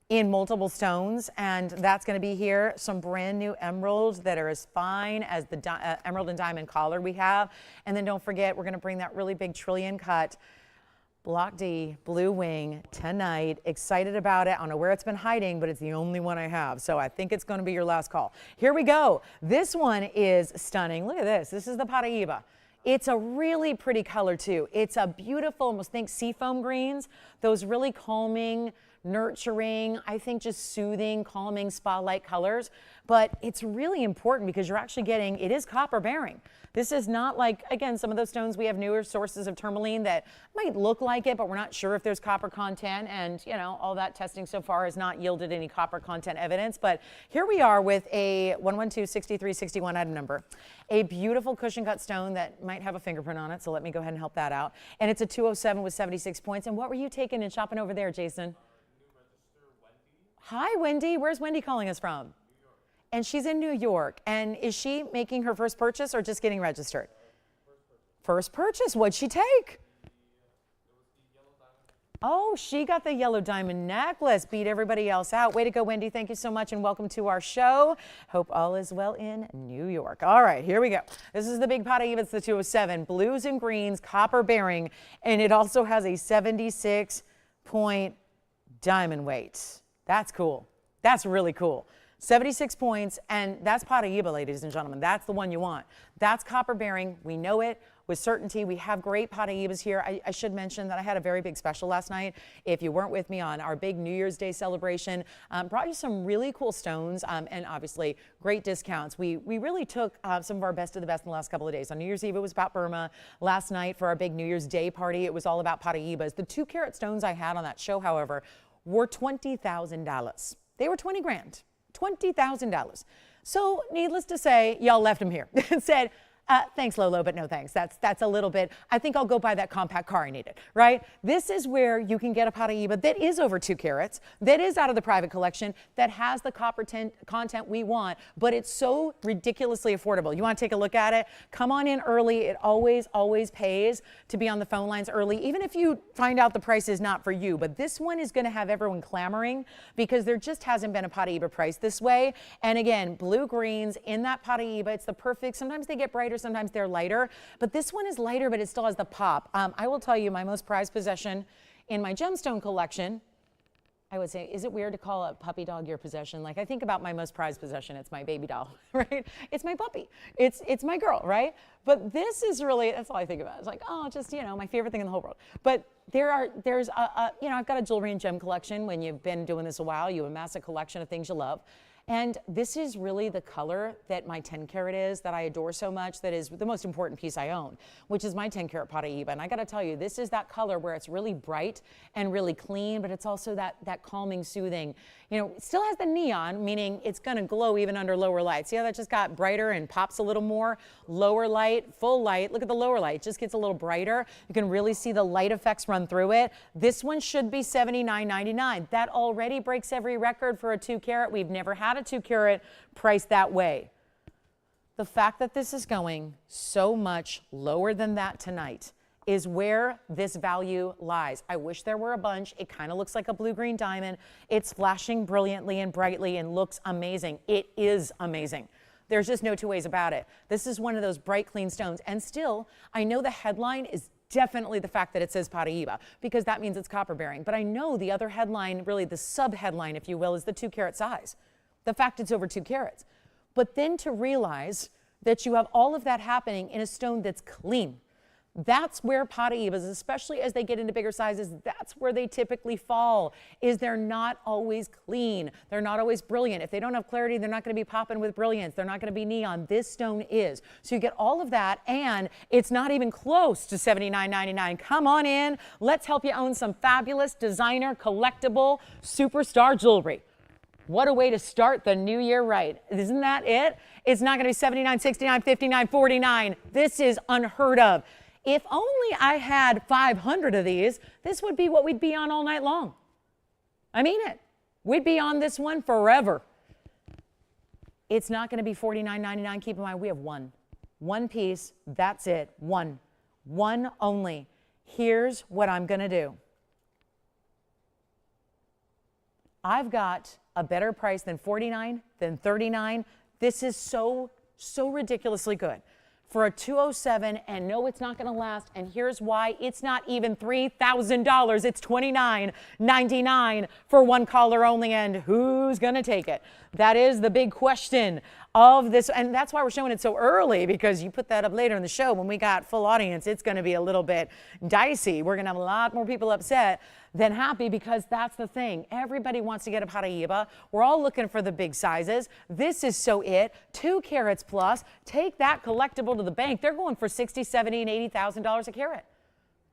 in multiple stones, and that's going to be here. Some brand new emeralds that are as fine as the emerald and diamond collar we have. And then don't forget, we're going to bring that really big trillion cut Block D, blue wing, tonight. Excited about it. I don't know where it's been hiding, but it's the only one I have. So I think it's going to be your last call. Here we go. This one is stunning. Look at this. This is the Paraiba. It's a really pretty color too. It's a beautiful, almost think seafoam greens, those really calming, nurturing, I think just soothing, calming, spa-like colors. But it's really important because you're actually getting, it is copper bearing. This is not like, again, some of those stones we have newer sources of tourmaline that might look like it, but we're not sure if there's copper content. And, you know, all that testing so far has not yielded any copper content evidence. But here we are with a 112-6361 item number. A beautiful cushion cut stone that might have a fingerprint on it. So let me go ahead and help that out. And it's a 207 with 76 points. And what were you taking and shopping over there, Jason? Hi, Wendy. Where's Wendy calling us from? And she's in New York. And is she making her first purchase or just getting registered? First purchase. What'd she take? Oh, she got the yellow diamond necklace. Beat everybody else out. Way to go, Wendy. Thank you so much and welcome to our show. Hope all is well in New York. All right, here we go. This is the big Paraiba. It's the 207. Blues and greens, copper bearing. And it also has a 76-point diamond weight. That's cool. That's really cool. 76 points, and that's Paraiba, ladies and gentlemen. That's the one you want. That's copper bearing. We know it with certainty. We have great Paraibas here. I should mention that I had a very big special last night. If you weren't with me on our big New Year's Day celebration, brought you some really cool stones and obviously great discounts. We really took some of our best of the best in the last couple of days. On New Year's Eve, it was about Burma. Last night for our big New Year's Day party, it was all about Paraibas. The 2-carat stones I had on that show, however, were $20,000. They were 20 grand. $20,000. So needless to say, y'all left them here and said, Thanks, Lolo, but no thanks. That's a little bit, I think I'll go buy that compact car I needed, right? This is where you can get a Paraiba that is over 2 carats, that is out of the private collection, that has the copper content we want, but it's so ridiculously affordable. You want to take a look at it? Come on in early. It always, always pays to be on the phone lines early, even if you find out the price is not for you. But this one is going to have everyone clamoring because there just hasn't been a Paraiba price this way. And again, blue greens in that Paraiba, it's the perfect, sometimes they get brighter, sometimes they're lighter, but this one is lighter, but it still has the pop. I will tell you my most prized possession in my gemstone collection, I would say, is it weird to call a puppy dog your possession? Like, I think about my most prized possession, it's my baby doll, right? It's my puppy, it's my girl, right? But this is really, that's all I think about. It's like, oh, just, you know, my favorite thing in the whole world. But there's you know, I've got a jewelry and gem collection. When you've been doing this a while, you amass a collection of things you love. And this is really the color that my 10 carat is, that I adore so much, that is the most important piece I own, which is my 10 carat Paraiba. And I got to tell you, this is that color where it's really bright and really clean, but it's also that calming, soothing. You know, it still has the neon, meaning it's going to glow even under lower light. See how that just got brighter and pops a little more? Lower light, full light. Look at the lower light. It just gets a little brighter. You can really see the light effects run through it. This one should be $79.99. That already breaks every record for a 2 carat. We've never had a 2 carat priced that way. The fact that this is going so much lower than that tonight is where this value lies. I wish there were a bunch. It kind of looks like a blue-green diamond. It's flashing brilliantly and brightly and looks amazing. It is amazing. There's just no two ways about it. This is one of those bright, clean stones. And still, I know the headline is definitely the fact that it says Paraiba, because that means it's copper bearing. But I know the other headline, really the sub-headline, if you will, is the 2 carat size. The fact it's over 2 carats. But then to realize that you have all of that happening in a stone that's clean. That's where Paraibas, especially as they get into bigger sizes, that's where they typically fall, is they're not always clean. They're not always brilliant. If they don't have clarity, they're not going to be popping with brilliance. They're not going to be neon. This stone is. So you get all of that, and it's not even close to $79.99. Come on in. Let's help you own some fabulous designer, collectible, superstar jewelry. What a way to start the new year right. Isn't that it? It's not going to be $79, $69, $59, $49. This is unheard of. If only I had 500 of these, this would be what we'd be on all night long. I mean it. We'd be on this one forever. It's not going to be $49.99. Keep in mind, we have one. One piece. That's it. One. One only. Here's what I'm going to do. I've got a better price than $49, than $39. This is so ridiculously good for a 207, and no, it's not going to last. And here's why. It's not even $3,000. It's $29.99 for one caller only. And who's going to take it? That is the big question of this. And that's why we're showing it so early, because you put that up later in the show when we got full audience, it's going to be a little bit dicey. We're going to have a lot more people upset than happy, because that's the thing. Everybody wants to get a Paraiba. We're all looking for the big sizes. This is so it. 2 carats plus. Take that collectible to the bank. They're going for $60, $70, and $80,000 a carat.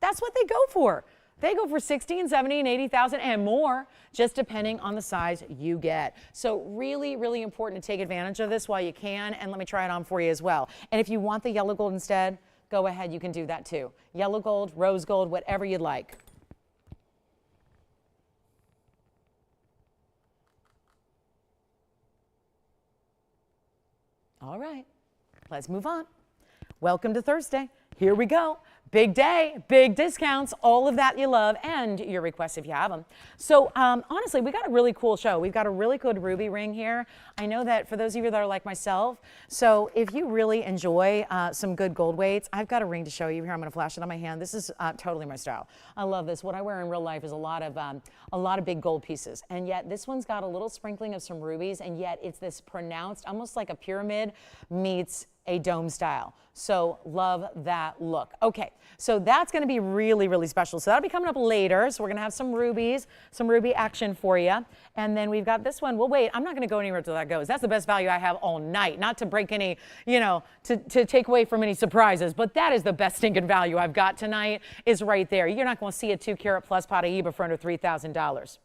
That's what they go for. They go for $60 and $70 and $80,000 and more, just depending on the size you get. So really, really important to take advantage of this while you can. And let me try it on for you as well. And if you want the yellow gold instead, go ahead. You can do that too. Yellow gold, rose gold, whatever you'd like. All right, let's move on. Welcome to Thursday. Here we go. Big day, big discounts, all of that you love, and your requests if you have them. So honestly, we got a really cool show. We've got a really good ruby ring here. I know that for those of you that are like myself, so if you really enjoy some good gold weights, I've got a ring to show you here. I'm going to flash it on my hand. This is totally my style. I love this. What I wear in real life is a lot of big gold pieces, and yet this one's got a little sprinkling of some rubies, and yet it's this pronounced, almost like a pyramid meets a dome style. So love that look. Okay, so that's going to be really, really special. So that'll be coming up later. So we're going to have some rubies, some ruby action for you. And then we've got this one. Well, wait, I'm not going to go anywhere until that goes. That's the best value I have all night. Not to break any, you know, to take away from any surprises, but that is the best stinking value I've got tonight, is right there. You're not going to see a 2 carat plus Paraiba for under $3,000.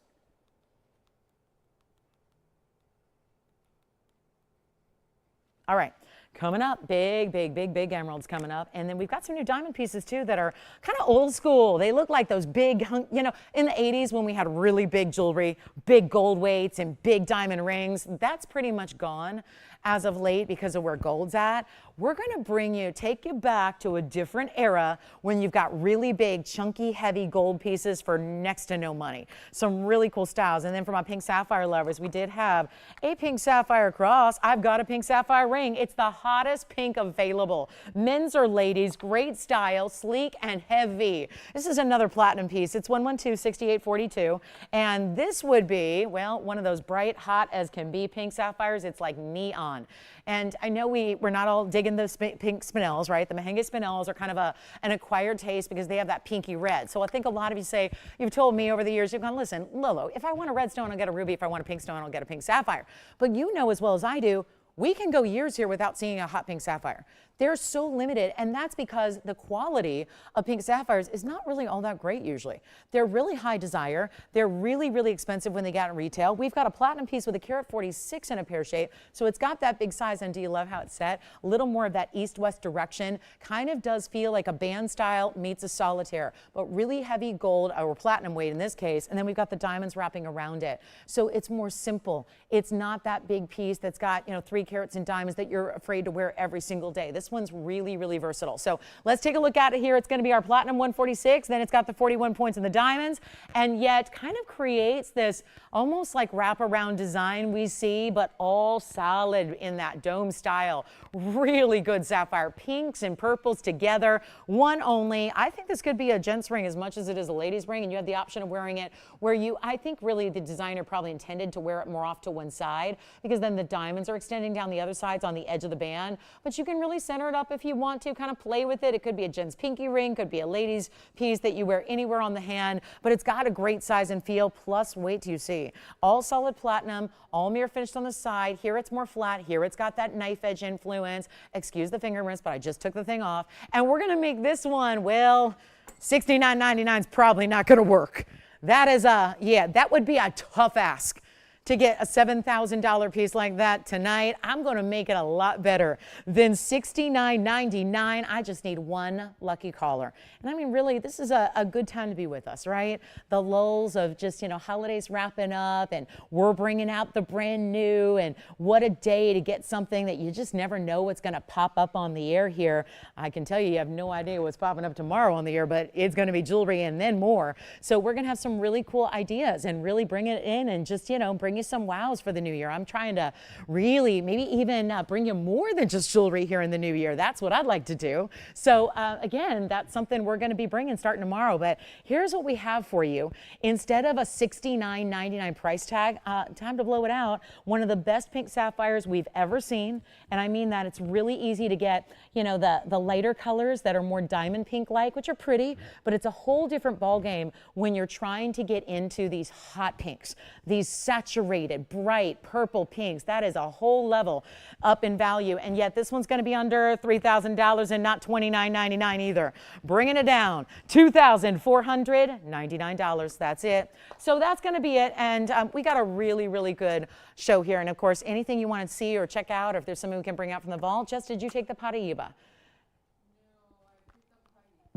All right. Coming up, big, big, big, big emeralds coming up. And then we've got some new diamond pieces too that are kind of old school. They look like those big, you know, in the 80s when we had really big jewelry, big gold weights and big diamond rings. That's pretty much gone as of late because of where gold's at. We're going to take you back to a different era when you've got really big, chunky, heavy gold pieces for next to no money. Some really cool styles. And then for my pink sapphire lovers, we did have a pink sapphire cross. I've got a pink sapphire ring. It's the hottest pink available. Men's or ladies, great style, sleek and heavy. This is another platinum piece. It's 112-6842. And this would be, well, one of those bright, hot as can be pink sapphires. It's like neon. And I know we're not all digging those pink spinels, right? The Mahenge spinels are kind of an acquired taste because they have that pinky red. So I think a lot of you say, you've told me over the years, you've gone, listen, Lolo, if I want a red stone, I'll get a ruby. If I want a pink stone, I'll get a pink sapphire. But you know as well as I do, we can go years here without seeing a hot pink sapphire. They're so limited, and that's because the quality of pink sapphires is not really all that great usually. They're really high desire. They're really, really expensive when they get in retail. We've got a platinum piece with a carat 46 in a pear shape, so it's got that big size, and do you love how it's set? A little more of that east-west direction. Kind of does feel like a band style meets a solitaire, but really heavy gold, or platinum weight in this case, and then we've got the diamonds wrapping around it. So it's more simple. It's not that big piece that's got, you know, 3 carats in diamonds that you're afraid to wear every single day. This one's really, really versatile. So let's take a look at it here. It's going to be our platinum 146. Then it's got the 41 points in the diamonds, and yet kind of creates this almost like wraparound design we see, but all solid in that dome style. Really good sapphire pinks and purples together. One only. I think this could be a gent's ring as much as it is a lady's ring, and you have the option of wearing it where I think really the designer probably intended to wear it more off to one side because then the diamonds are extending down the other sides on the edge of the band, but you can really center it up if you want to, kind of play with it. It could be a gent's pinky ring, could be a lady's piece that you wear anywhere on the hand, but it's got a great size and feel, plus wait till you see. All solid platinum, all mirror finished on the side. Here it's more flat, here it's got that knife edge influence. Excuse the finger rinse, but I just took the thing off. And we're gonna make this one, well, $69.99 is probably not gonna work. That is that would be a tough ask. To get a $7,000 piece like that tonight, I'm going to make it a lot better than $69.99. I just need one lucky caller. And I mean, really, this is a good time to be with us, right? The lulls of just, you know, holidays wrapping up, and we're bringing out the brand new, and what a day to get something that you just never know what's going to pop up on the air here. I can tell you have no idea what's popping up tomorrow on the air, but it's going to be jewelry and then more. So we're going to have some really cool ideas and really bring it in and just, you know, bring you some wows for the new year. I'm trying to really maybe even bring you more than just jewelry here in the new year. That's what I'd like to do. So again, that's something we're going to be bringing starting tomorrow. But here's what we have for you. Instead of a $69.99 price tag, time to blow it out. One of the best pink sapphires we've ever seen. And I mean that it's really easy to get, you know, the lighter colors that are more diamond pink like, which are pretty, but it's a whole different ball game when you're trying to get into these hot pinks, these saturated, bright purple pinks. That is a whole level up in value, and yet this one's going to be under $3,000 and not $29.99 either. Bringing it down, $2,499. That's it. So that's going to be it, and we got a really, really good show here. And of course, anything you want to see or check out, or if there's something we can bring out from the vault. Jess, did you take the Paraiba?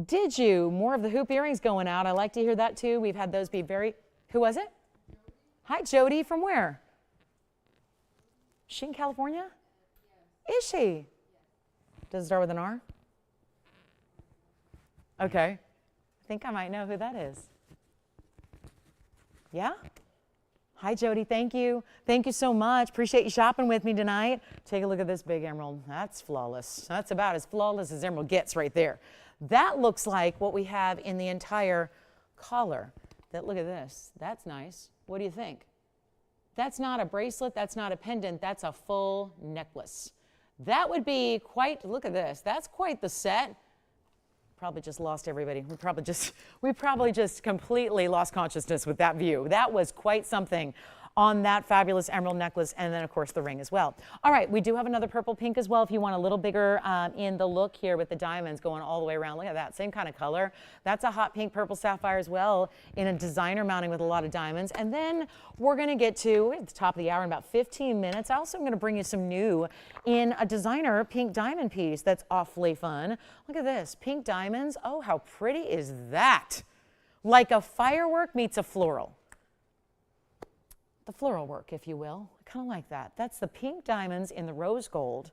Did you? More of the hoop earrings going out. I like to hear that too. We've had those be very, who was it? Hi, Jody. From where? She in California? Yes. Is she? Yes. Does it start with an R? Okay. I think I might know who that is. Yeah? Hi, Jody. Thank you. Thank you so much. Appreciate you shopping with me tonight. Take a look at this big emerald. That's flawless. That's about as flawless as emerald gets right there. That looks like what we have in the entire collar. Look at this. That's nice. What do you think? That's not a bracelet. That's not a pendant. That's a full necklace. That would be quite, look at this. That's quite the set. Probably just lost everybody. We probably just completely lost consciousness with that view. That was quite something on that fabulous emerald necklace, and then of course the ring as well. All right, we do have another purple pink as well if you want a little bigger in the look here with the diamonds going all the way around. Look at that, same kind of color. That's a hot pink purple sapphire as well in a designer mounting with a lot of diamonds. And then we're going to get to, at the top of the hour in about 15 minutes, I also am going to bring you some new in a designer pink diamond piece that's awfully fun. Look at this, pink diamonds. Oh, how pretty is that? Like a firework meets a floral. The floral work, if you will. I kind of like that. That's the pink diamonds in the rose gold,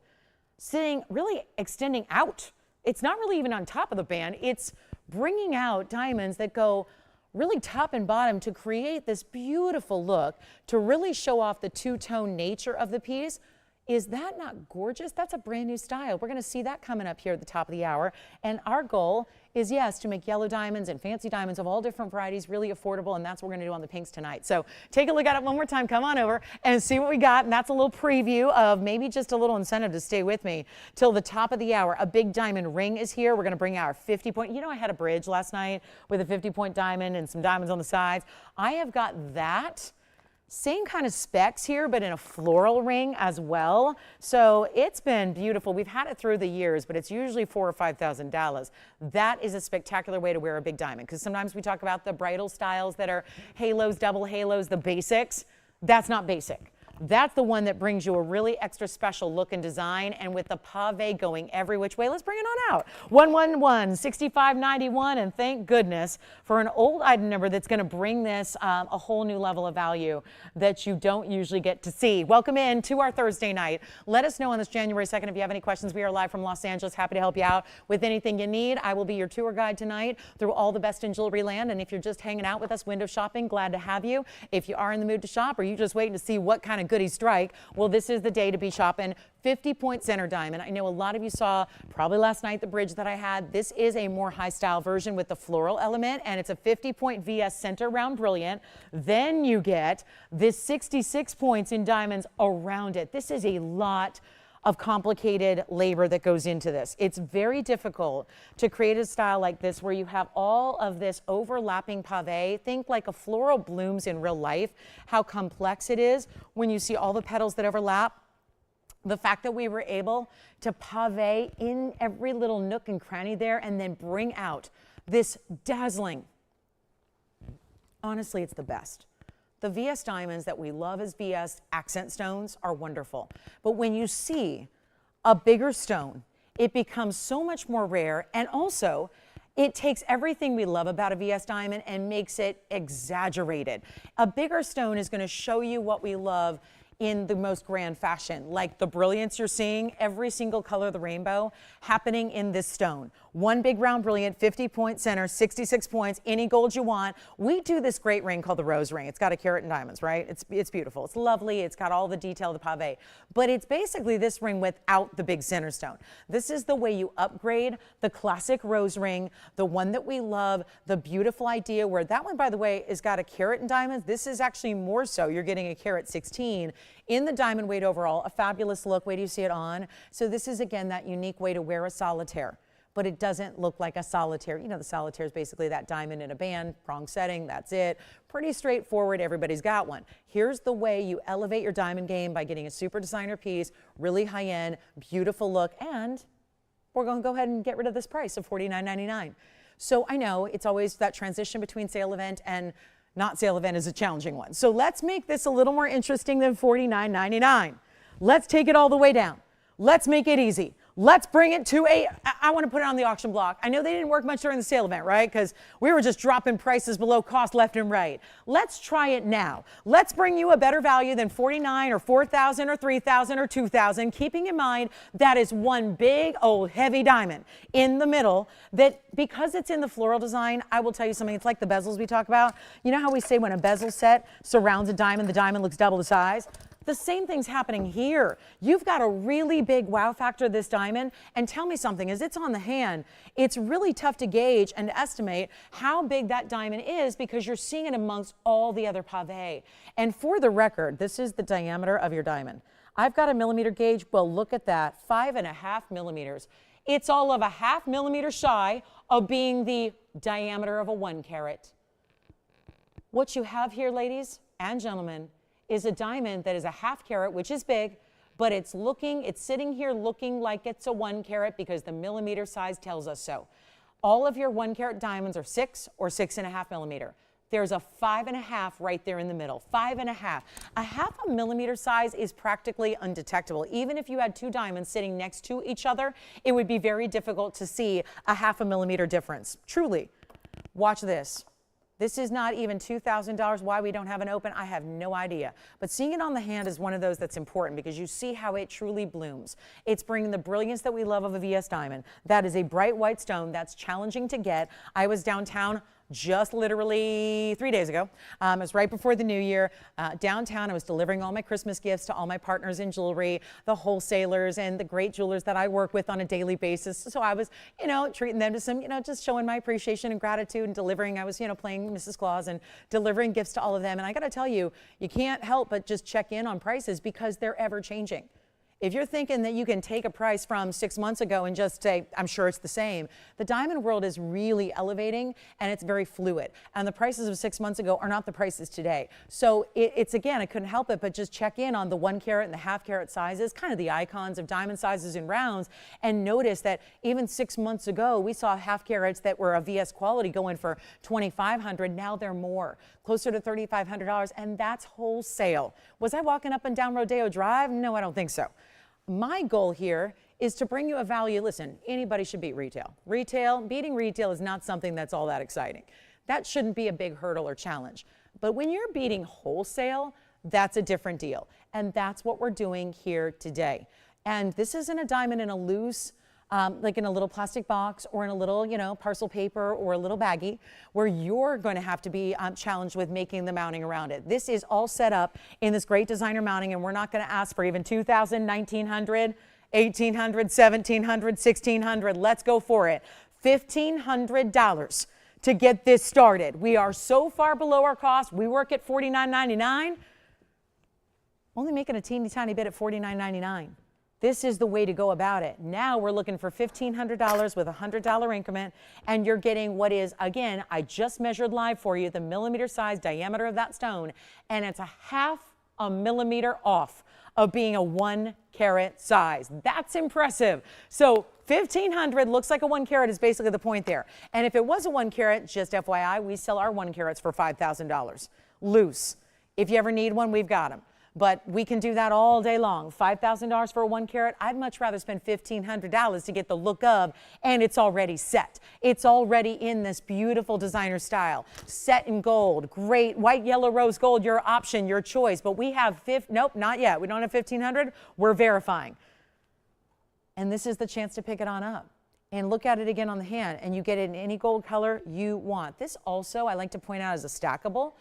sitting, really extending out. It's not really even on top of the band. It's bringing out diamonds that go really top and bottom to create this beautiful look, to really show off the two-tone nature of the piece. Is that not gorgeous? That's a brand new style. We're going to see that coming up here at the top of the hour. And our goal is, yes, to make yellow diamonds and fancy diamonds of all different varieties really affordable, and that's what we're going to do on the pinks tonight. So take a look at it one more time. Come on over and see what we got. And that's a little preview of maybe just a little incentive to stay with me till the top of the hour. A big diamond ring is here. We're going to bring our 50-point. You know, I had a bridge last night with a 50-point diamond and some diamonds on the sides. I have got that. Same kind of specs here, but in a floral ring as well. So it's been beautiful. We've had it through the years, but it's usually $4,000 or $5,000. That is a spectacular way to wear a big diamond, because sometimes we talk about the bridal styles that are halos, double halos, the basics. That's not basic. That's the one that brings you a really extra special look and design, and with the pave going every which way. Let's bring it on out. 111-6591, and thank goodness for an old item number that's going to bring this a whole new level of value that you don't usually get to see. Welcome in to our Thursday night. Let us know on this January 2nd if you have any questions. We are live from Los Angeles. Happy to help you out with anything you need. I will be your tour guide tonight through all the best in jewelry land, and if you're just hanging out with us window shopping, glad to have you. If you are in the mood to shop, or you just waiting to see what kind of goodies strike, well, this is the day to be shopping. 50-point center diamond. I know a lot of you saw probably last night the bridge that I had. This is a more high style version with the floral element, and it's a 50-point VS center round brilliant. Then you get this 66 points in diamonds around it. This is a lot of complicated labor that goes into this. It's very difficult to create a style like this where you have all of this overlapping pave. Think like a floral blooms in real life, how complex it is when you see all the petals that overlap. The fact that we were able to pave in every little nook and cranny there and then bring out this dazzling, honestly, it's the best. The VS diamonds that we love as VS accent stones are wonderful. But when you see a bigger stone, it becomes so much more rare, and also it takes everything we love about a VS diamond and makes it exaggerated. A bigger stone is going to show you what we love in the most grand fashion, like the brilliance you're seeing, every single color of the rainbow happening in this stone. One big round brilliant, 50-point center, 66 points, any gold you want. We do this great ring called the rose ring. It's got a carat and diamonds, right? It's beautiful. It's lovely. It's got all the detail of the pave, but it's basically this ring without the big center stone. This is the way you upgrade the classic rose ring, the one that we love, the beautiful idea where that one, by the way, has got a carat and diamonds. This is actually more so. You're getting a carat 16 in the diamond weight overall, a fabulous look. Wait till you see it on. So this is, again, that unique way to wear a solitaire, but it doesn't look like a solitaire. You know, the solitaire is basically that diamond in a band, prong setting, that's it. Pretty straightforward, everybody's got one. Here's the way you elevate your diamond game by getting a super designer piece, really high-end, beautiful look, and we're going to go ahead and get rid of this price of $49.99. So I know it's always that transition between sale event and not sale event is a challenging one. So let's make this a little more interesting than $49.99. Let's take it all the way down. Let's make it easy. Let's bring it to I want to put it on the auction block. I know they didn't work much during the sale event, right? Because we were just dropping prices below cost left and right. Let's try it now. Let's bring you a better value than $49 or $4,000 or $3,000 or $2,000, keeping in mind that is one big old heavy diamond in the middle that, because it's in the floral design, I will tell you something, it's like the bezels we talk about. You know how we say when a bezel set surrounds a diamond, the diamond looks double the size? The same thing's happening here. You've got a really big wow factor this diamond, and tell me something, as it's on the hand, it's really tough to gauge and to estimate how big that diamond is because you're seeing it amongst all the other pave. And for the record, this is the diameter of your diamond. I've got a millimeter gauge. Well, look at that, 5.5 millimeters. It's all of a ½ millimeter shy of being the diameter of a 1 carat. What you have here, ladies and gentlemen, is a diamond that is a ½ carat, which is big, but it's sitting here looking like it's a 1 carat because the millimeter size tells us so. All of your 1 carat diamonds are 6 or 6.5 millimeter. There's a 5.5 right there in the middle, 5.5. A ½ millimeter size is practically undetectable. Even if you had 2 diamonds sitting next to each other, it would be very difficult to see a ½ millimeter difference, truly. Watch this. This is not even $2,000. Why we don't have an open, I have no idea. But seeing it on the hand is one of those that's important because you see how it truly blooms. It's bringing the brilliance that we love of a VS diamond. That is a bright white stone that's challenging to get. I was downtown just literally 3 days ago. It was right before the new year. Downtown, I was delivering all my Christmas gifts to all my partners in jewelry, the wholesalers and the great jewelers that I work with on a daily basis. So I was, treating them to some, just showing my appreciation and gratitude and delivering. I was, playing Mrs. Claus and delivering gifts to all of them. And I got to tell you, you can't help but just check in on prices because they're ever changing. If you're thinking that you can take a price from 6 months ago and just say, I'm sure it's the same, the diamond world is really elevating and it's very fluid. And the prices of 6 months ago are not the prices today. So it's again, I couldn't help it, but just check in on the 1 carat and the ½ carat sizes, kind of the icons of diamond sizes in rounds, and notice that even 6 months ago, we saw ½ carats that were a VS quality going for $2,500. Now they're more, closer to $3,500, and that's wholesale. Was I walking up and down Rodeo Drive? No, I don't think so. My goal here is to bring you a value. Listen, anybody should beat retail. Beating retail is not something that's all that exciting. That shouldn't be a big hurdle or challenge. But when you're beating wholesale, that's a different deal. And that's what we're doing here today. And this isn't a diamond in a loose, like in a little plastic box or in a little, parcel paper or a little baggie where you're going to have to be challenged with making the mounting around it. This is all set up in this great designer mounting, and we're not going to ask for even $2,000, $1,900, $1,800, $1,700, $1,600. Let's go for it. $1,500 to get this started. We are so far below our cost. We work at $49.99. Only making a teeny tiny bit at $49.99. This is the way to go about it. Now we're looking for $1,500 with a $100 increment, and you're getting what is, again, I just measured live for you, the millimeter size diameter of that stone, and it's a ½ millimeter off of being a 1 carat size. That's impressive. So 1,500 looks like a 1 carat is basically the point there. And if it was a 1 carat, just FYI, we sell our 1 carats for $5,000 loose. If you ever need one, we've got them. But we can do that all day long. $5,000 for a 1 carat. I'd much rather spend $1,500 to get the look of, and it's already set. It's already in this beautiful designer style. Set in gold, great white, yellow, rose gold, your option, your choice. But we have, nope, not yet. We don't have 1,500. We're verifying. And this is the chance to pick it on up. And look at it again on the hand, and you get it in any gold color you want. This also, I like to point out, is a stackable.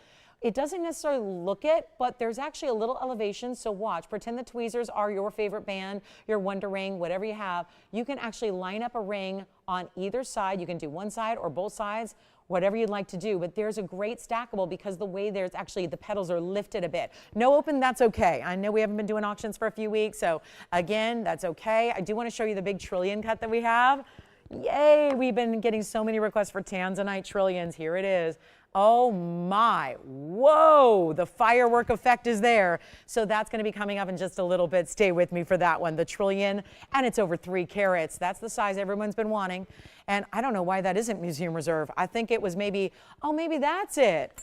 It doesn't necessarily look it, but there's actually a little elevation, so watch. Pretend the tweezers are your favorite band, your Wonder Ring, whatever you have. You can actually line up a ring on either side. You can do one side or both sides, whatever you'd like to do, but there's a great stackable because the way there's actually the petals are lifted a bit. No open, that's okay. I know we haven't been doing auctions for a few weeks, so again, that's okay. I do want to show you the big trillion cut that we have. Yay, we've been getting so many requests for Tanzanite trillions. Here it is. Oh my, whoa, the firework effect is there. So that's going to be coming up in just a little bit. Stay with me for that one, the trillion, and it's over 3 carats. That's the size everyone's been wanting. And I don't know why that isn't Museum Reserve. I think it was maybe, oh, maybe that's it.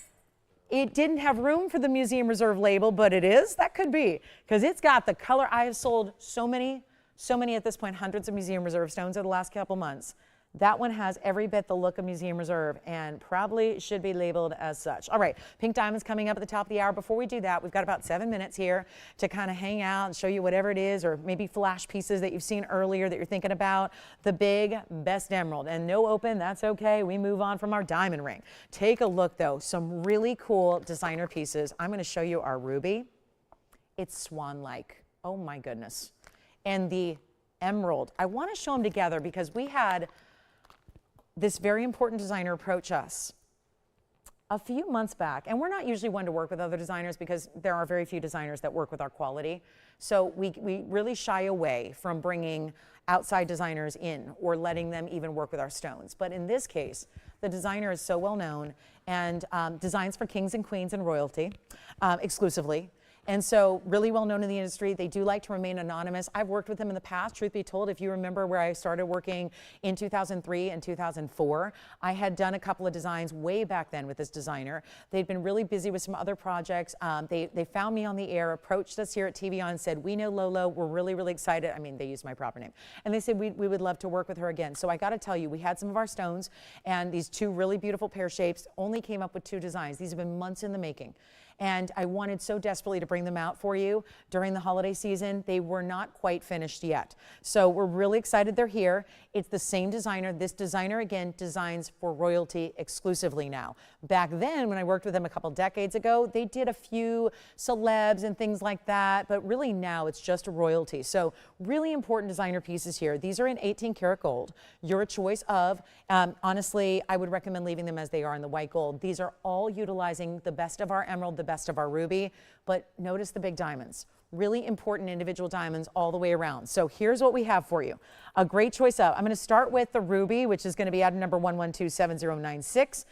It didn't have room for the Museum Reserve label, but it is. That could be, because it's got the color. I have sold so many at this point, hundreds of Museum Reserve stones over the last couple months. That one has every bit the look of Museum Reserve and probably should be labeled as such. All right, pink diamonds coming up at the top of the hour. Before we do that, we've got about 7 minutes here to kind of hang out and show you whatever it is, or maybe flash pieces that you've seen earlier that you're thinking about. The big best emerald, and no open, that's okay. We move on from our diamond ring. Take a look though, some really cool designer pieces. I'm going to show you our ruby. It's swan-like. Oh my goodness. And the emerald. I want to show them together because we had this very important designer approach us a few months back, and we're not usually one to work with other designers because there are very few designers that work with our quality. So we really shy away from bringing outside designers in or letting them even work with our stones. But in this case, the designer is so well known and designs for kings and queens and royalty exclusively. And so really well known in the industry. They do like to remain anonymous. I've worked with them in the past, truth be told. If you remember where I started working in 2003 and 2004, I had done a couple of designs way back then with this designer. They'd been really busy with some other projects. They found me on the air, approached us here at TVON and said, we know Lolo, we're really, really excited. I mean, they used my proper name. And they said, we would love to work with her again. So I got to tell you, we had some of our stones, and these two really beautiful pear shapes only came up with 2 designs. These have been months in the making. And I wanted so desperately to bring them out for you during the holiday season. They were not quite finished yet. So we're really excited they're here. It's the same designer. This designer, again, designs for royalty exclusively now. Back then, when I worked with them a couple decades ago, they did a few celebs and things like that, but really now it's just royalty. So really important designer pieces here. These are in 18 karat gold. Your choice of, honestly, I would recommend leaving them as they are in the white gold. These are all utilizing the best of our emerald, the best of our ruby, but notice the big diamonds. Really important individual diamonds all the way around. So here's what we have for you. A great choice of, I'm going to start with the ruby, which is going to be item number 1127096.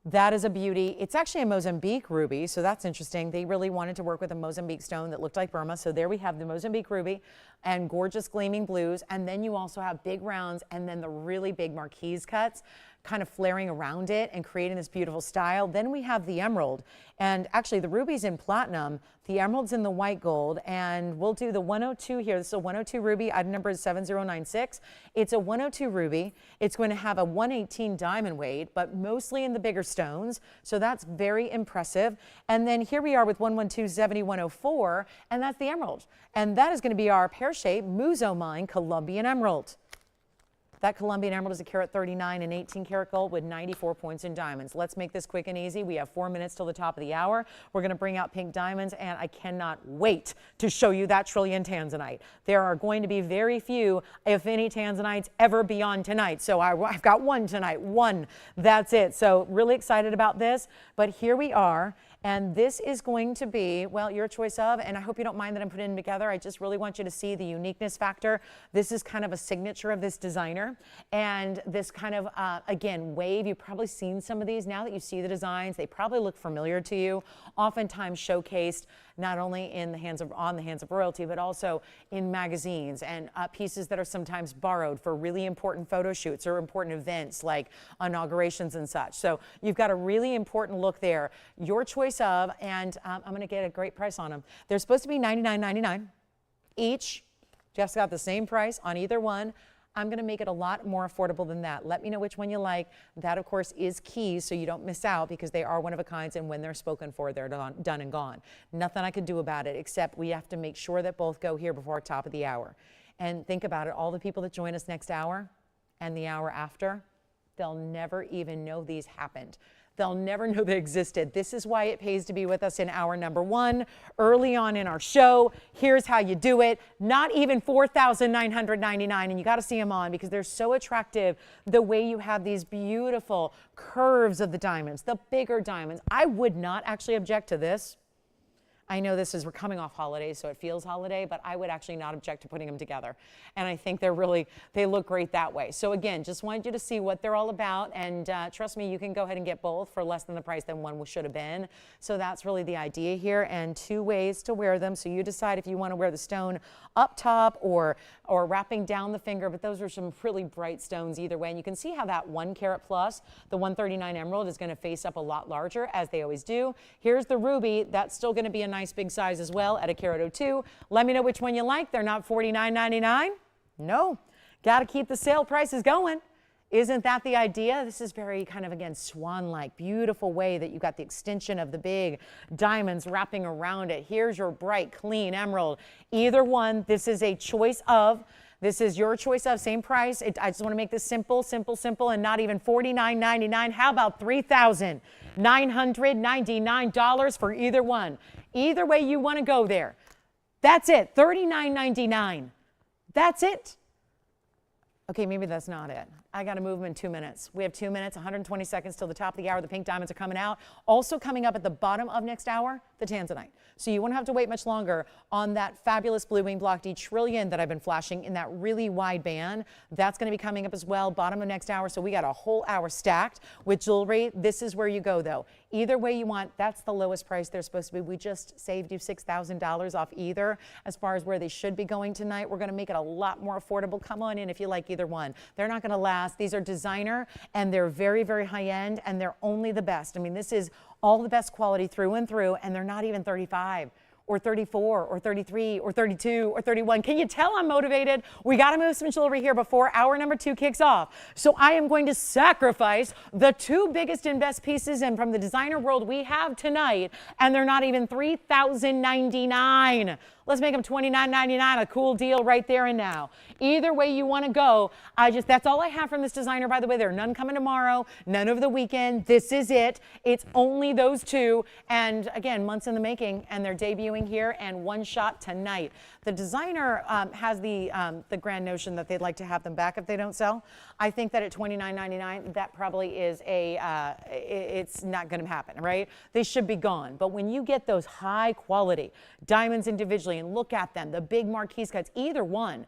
That is a beauty. It's actually a Mozambique ruby, so that's interesting. They really wanted to work with a Mozambique stone that looked like Burma. So there we have the Mozambique ruby and gorgeous gleaming blues. And then you also have big rounds and then the really big Marquise cuts kind of flaring around it and creating this beautiful style. Then we have the emerald, and actually the ruby's in platinum, the emerald's in the white gold, and we'll do the 102 here. This is a 102 ruby, item number is 7096. It's a 102 ruby. It's going to have a 118 diamond weight, but mostly in the bigger stones, so that's very impressive. And then here we are with 1127104, and that's the emerald. And that is going to be our pear-shaped Muzomine Colombian emerald. That Colombian emerald is a carat 39 and 18 karat gold with 94 points in diamonds. Let's make this quick and easy. We have 4 minutes till the top of the hour. We're going to bring out pink diamonds, and I cannot wait to show you that trillion Tanzanite. There are going to be very few, if any, Tanzanites ever beyond tonight. So I've got one tonight, one. That's it. So really excited about this. But here we are. And this is going to be, well, your choice of, and I hope you don't mind that I'm putting them together. I just really want you to see the uniqueness factor. This is kind of a signature of this designer. And this kind of, again, wave, you've probably seen some of these. Now that you see the designs, they probably look familiar to you. Oftentimes showcased not only in the hands of, on the hands of royalty, but also in magazines and pieces that are sometimes borrowed for really important photo shoots or important events like inaugurations and such. So you've got a really important look there. Your choice of, and I'm going to get a great price on them. They're supposed to be $99.99 each. Jeff's got the same price on either one. I'm going to make it a lot more affordable than that. Let me know which one you like. That, of course, is key so you don't miss out because they are one of a kind, and when they're spoken for, they're done and gone. Nothing I can do about it except we have to make sure that both go here before top of the hour. And think about it, all the people that join us next hour and the hour after, they'll never even know these happened. They'll never know they existed. This is why it pays to be with us in hour number 1, early on in our show. Here's how you do it. Not even $4,999, and you got to see them on because they're so attractive. The way you have these beautiful curves of the diamonds, the bigger diamonds. I would not actually object to this. I know this is, we're coming off holidays, so it feels holiday, but I would actually not object to putting them together. And I think they're really, they look great that way. So again, just wanted you to see what they're all about. And trust me, you can go ahead and get both for less than the price than one should have been. So that's really the idea here. And 2 ways to wear them. So you decide if you want to wear the stone up top or wrapping down the finger, but those are some really bright stones either way. And you can see how that 1 carat plus, the 139 emerald, is going to face up a lot larger as they always do. Here's the ruby. That's still going to be a nice big size as well at a carat 02. Let me know which one you like. They're not $49.99. No, got to keep the sale prices going. Isn't that the idea? This is very kind of, again, swan-like, beautiful way that you got the extension of the big diamonds wrapping around it. Here's your bright, clean emerald. Either one, this is a choice of. This is your choice of, same price. I just want to make this simple, simple, simple, and not even $49.99. How about $3,999 for either one? Either way you want to go there. That's it, $39.99. That's it. Okay, maybe that's not it. I got to move them in 2 minutes. We have 2 minutes, 120 seconds till the top of the hour. The pink diamonds are coming out. Also coming up at the bottom of next hour, the Tanzanite. So you won't have to wait much longer on that fabulous blue wing block D trillion that I've been flashing in that really wide band. That's going to be coming up as well, bottom of next hour. So we got a whole hour stacked with jewelry. This is where you go though. Either way you want, that's the lowest price they're supposed to be. We just saved you $6,000 off either as far as where they should be going tonight. We're going to make it a lot more affordable. Come on in if you like either one. They're not going to last. These are designer and they're very, very high end and they're only the best. I mean, this is all the best quality through and through, and they're not even 35 or 34 or 33 or 32 or 31. Can you tell I'm motivated? We got to move some jewelry here before hour number 2 kicks off. So I am going to sacrifice the 2 biggest and best pieces and from the designer world we have tonight, and they're not even $3,099. Let's make them $29.99, a cool deal right there and now. Either way you want to go, that's all I have from this designer, by the way. There are none coming tomorrow, none over the weekend. This is it. It's only those 2. And again, months in the making, and they're debuting here and one shot tonight. The designer has the grand notion that they'd like to have them back if they don't sell. I think that at $29.99, that probably is it's not going to happen, right? They should be gone. But when you get those high quality diamonds individually, and look at them, the big Marquise cuts, either one.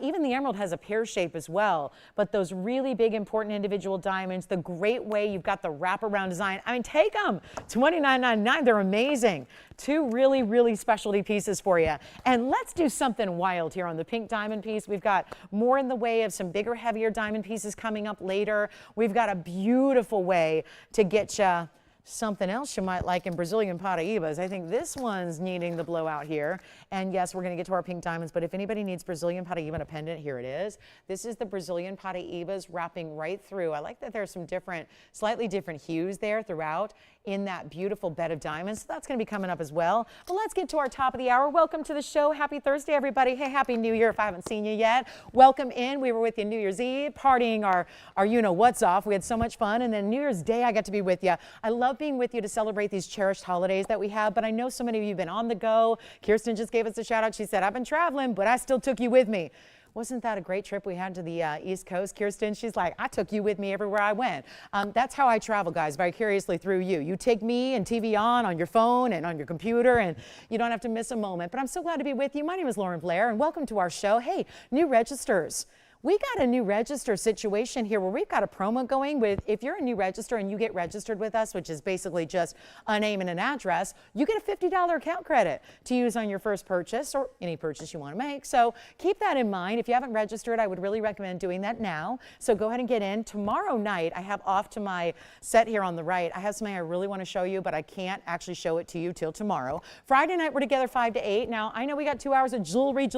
Even the emerald has a pear shape as well, but those really big, important individual diamonds, the great way you've got the wraparound design. I mean, take them, $29.99, they're amazing. 2 really, really specialty pieces for you. And let's do something wild here on the pink diamond piece. We've got more in the way of some bigger, heavier diamond pieces coming up later. We've got a beautiful way to get you something else you might like in Brazilian Paraibas. I think this one's needing the blowout here. And yes, we're going to get to our pink diamonds, but if anybody needs Brazilian Paraiba and a pendant, here it is. This is the Brazilian Paraibas wrapping right through. I like that there's some different, slightly different hues there throughout in that beautiful bed of diamonds. So that's going to be coming up as well. But let's get to our top of the hour. Welcome to the show. Happy Thursday, everybody. Hey, Happy New Year if I haven't seen you yet. Welcome in. We were with you New Year's Eve, partying our you-know-what's off. We had so much fun. And then New Year's Day, I got to be with you. I love being with you to celebrate these cherished holidays that we have, but I know so many of you have been on the go. Kirsten just gave us a shout out. She said, I've been traveling, but I still took you with me. Wasn't that a great trip we had to the East Coast, Kirsten? She's like, I took you with me everywhere I went. That's how I travel, guys, vicariously through you. You take me and TVON on your phone and on your computer, and you don't have to miss a moment. But I'm so glad to be with you. My name is Lauren Blair, and welcome to our show. Hey, new registers. We got a new register situation here where we've got a promo going with, if you're a new register and you get registered with us, which is basically just a name and an address, you get a $50 account credit to use on your first purchase or any purchase you want to make. So keep that in mind. If you haven't registered, I would really recommend doing that now. So go ahead and get in. Tomorrow night, I have off to my set here on the right, I have something I really want to show you, but I can't actually show it to you till tomorrow. Friday night, we're together 5 to 8. Now, I know we got 2 hours of jewelry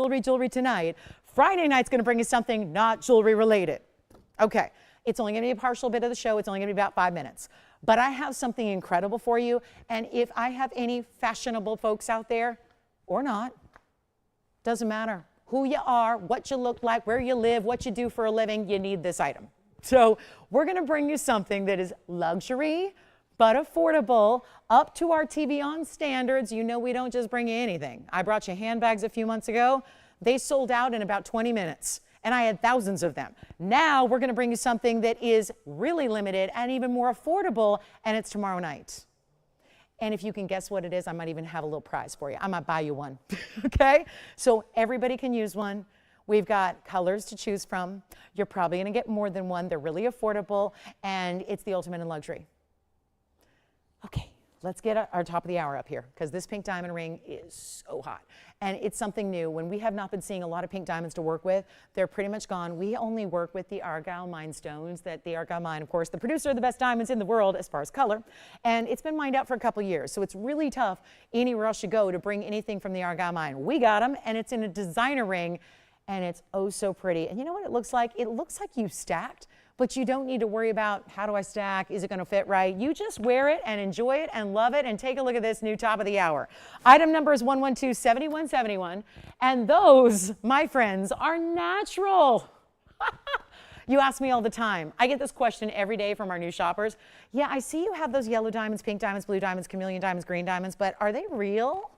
tonight. Friday night's going to bring you something not jewelry related. Okay, it's only going to be a partial bit of the show. It's only going to be about 5 minutes. But I have something incredible for you. And if I have any fashionable folks out there or not, doesn't matter who you are, what you look like, where you live, what you do for a living, you need this item. So we're going to bring you something that is luxury, but affordable, up to our TVON standards. You know we don't just bring you anything. I brought you handbags a few months ago. They sold out in about 20 minutes, and I had thousands of them. Now we're going to bring you something that is really limited and even more affordable, and it's tomorrow night. And if you can guess what it is, I might even have a little prize for you. I might buy you one, okay? So everybody can use one. We've got colors to choose from. You're probably going to get more than one. They're really affordable, and it's the ultimate in luxury. Okay. Let's get our top of the hour up here because this pink diamond ring is so hot. And it's something new. When we have not been seeing a lot of pink diamonds to work with, they're pretty much gone. We only work with the Argyle mine stones that the Argyle mine, of course, the producer of the best diamonds in the world as far as color. And it's been mined out for a couple years. So it's really tough anywhere else you go to bring anything from the Argyle mine. We got them, and it's in a designer ring, and it's oh so pretty. And you know what it looks like? It looks like you stacked, but you don't need to worry about how do I stack, is it going to fit right? You just wear it and enjoy it and love it, and take a look at this new top of the hour. Item number is 112-7171, and those, my friends, are natural. You ask me all the time. I get this question every day from our new shoppers. Yeah, I see you have those yellow diamonds, pink diamonds, blue diamonds, chameleon diamonds, green diamonds, but are they real?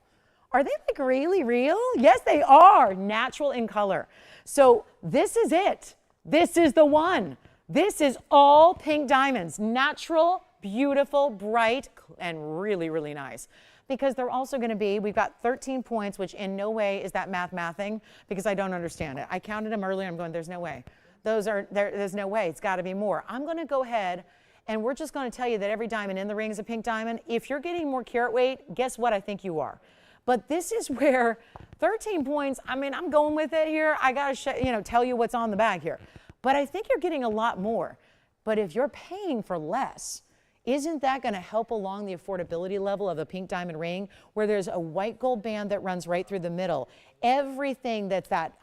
Are they like really real? Yes, they are. Natural in color. So this is it. This is the one. This is all pink diamonds, natural, beautiful, bright, and really, really nice. Because they're also going to be, we've got 13 points, which in no way is that mathing, because I don't understand it. I counted them earlier. I'm going, there's no way. There's no way. It's got to be more. I'm going to go ahead, and we're just going to tell you that every diamond in the ring is a pink diamond. If you're getting more carat weight, guess what? I think you are. But this is where 13 points, I mean, I'm going with it here. I got to tell you what's on the bag here. But I think you're getting a lot more. But if you're paying for less, isn't that going to help along the affordability level of a pink diamond ring, where there's a white gold band that runs right through the middle? Everything that's like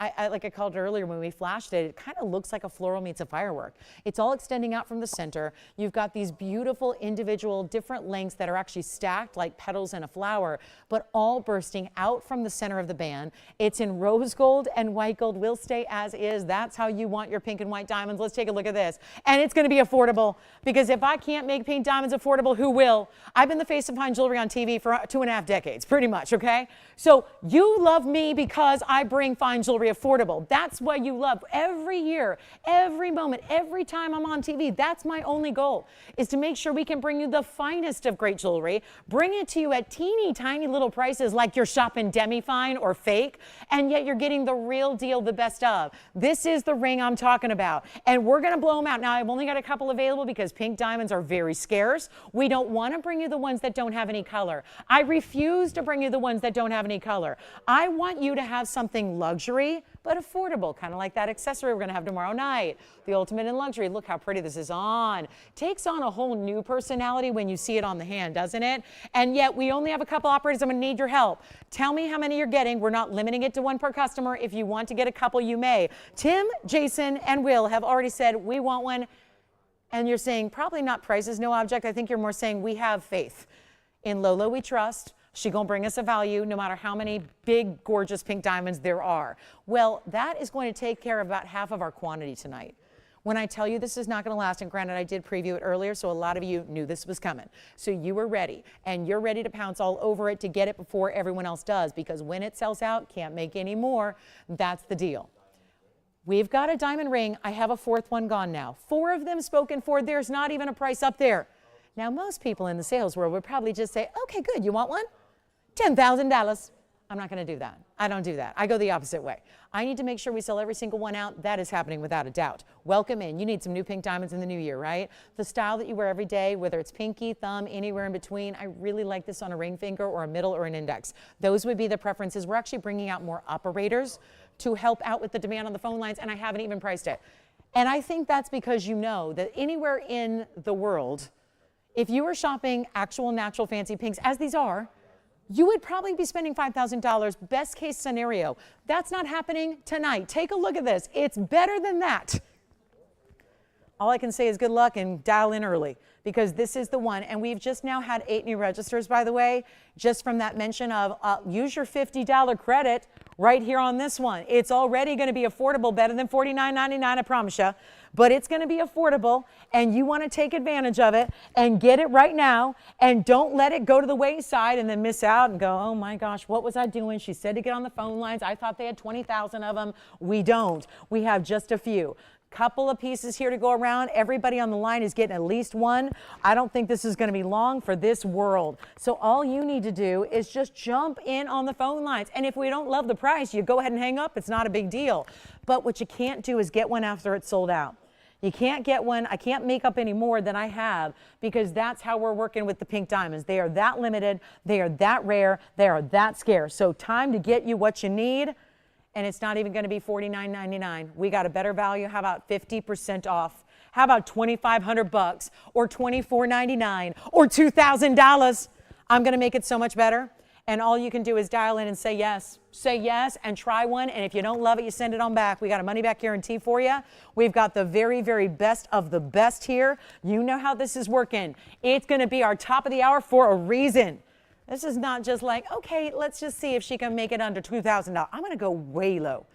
I called it earlier when we flashed it, it kind of looks like a floral meets a firework. It's all extending out from the center. You've got these beautiful individual different lengths that are actually stacked like petals in a flower, but all bursting out from the center of the band. It's in rose gold, and white gold will stay as is. That's how you want your pink and white diamonds. Let's take a look at this. And it's going to be affordable, because if I can't make pink diamonds affordable, who will? I've been the face of fine jewelry on TV for 2.5 decades, pretty much, okay? So you love me because I bring fine jewelry affordable. That's what you love. Every year, every moment, every time I'm on TV, that's my only goal, is to make sure we can bring you the finest of great jewelry, bring it to you at teeny tiny little prices like you're shopping demi-fine or fake, and yet you're getting the real deal, the best of. This is the ring I'm talking about, and we're going to blow them out. Now, I've only got a couple available because pink diamonds are very scarce. We don't want to bring you the ones that don't have any color. I refuse to bring you the ones that don't have any color. I want you to have something luxury but affordable, kind of like that accessory we're going to have tomorrow night, the ultimate in luxury. Look how pretty this is on. Takes on a whole new personality when you see it on the hand, doesn't it? And yet we only have a couple operators. I'm going to need your help. Tell me how many you're getting. We're not limiting it to one per customer. If you want to get a couple, you may. Tim, Jason, and Will have already said we want one. And you're saying probably not price is no object. I think you're more saying we have faith. In Lola we trust. She gonna bring us a value no matter how many big, gorgeous pink diamonds there are. Well, that is going to take care of about half of our quantity tonight. When I tell you this is not gonna last, and granted I did preview it earlier, so a lot of you knew this was coming. So you were ready, and you're ready to pounce all over it to get it before everyone else does, because when it sells out, can't make any more. That's the deal. We've got a diamond ring. I have a fourth one gone now. 4 of them spoken for. There's not even a price up there. Now, most people in the sales world would probably just say, okay, good, you want one? $10,000. I'm not going to do that. I don't do that. I go the opposite way. I need to make sure we sell every single one out. That is happening without a doubt. Welcome in. You need some new pink diamonds in the new year, right? The style that you wear every day, whether it's pinky, thumb, anywhere in between. I really like this on a ring finger or a middle or an index. Those would be the preferences. We're actually bringing out more operators to help out with the demand on the phone lines, and I haven't even priced it. And I think that's because you know that anywhere in the world, if you were shopping actual natural fancy pinks, as these are, you would probably be spending $5,000, best case scenario. That's not happening tonight. Take a look at this. It's better than that. All I can say is good luck and dial in early, because this is the one. And we've just now had 8 new registers, by the way, just from that mention of use your $50 credit right here on this one. It's already going to be affordable, better than $49.99, I promise you. But it's going to be affordable, and you want to take advantage of it and get it right now, and don't let it go to the wayside and then miss out and go, oh my gosh, what was I doing? She said to get on the phone lines. I thought they had 20,000 of them. We don't. We have just a few. Couple of pieces here to go around. Everybody on the line is getting at least one. I don't think this is going to be long for this world. So all you need to do is just jump in on the phone lines. And if we don't love the price, you go ahead and hang up. It's not a big deal. But what you can't do is get one after it's sold out. You can't get one. I can't make up any more than I have, because that's how we're working with the pink diamonds. They are that limited. They are that rare. They are that scarce. So time to get you what you need. And it's not even going to be $49.99. We got a better value. How about 50% off? How about $2,500 or $24.99 or $2,000? I'm going to make it so much better. And all you can do is dial in and say yes. Say yes and try one. And if you don't love it, you send it on back. We got a money back guarantee for you. We've got the very, very best of the best here. You know how this is working. It's going to be our top of the hour for a reason. This is not just like, okay, let's just see if she can make it under $2,000. I'm going to go way low.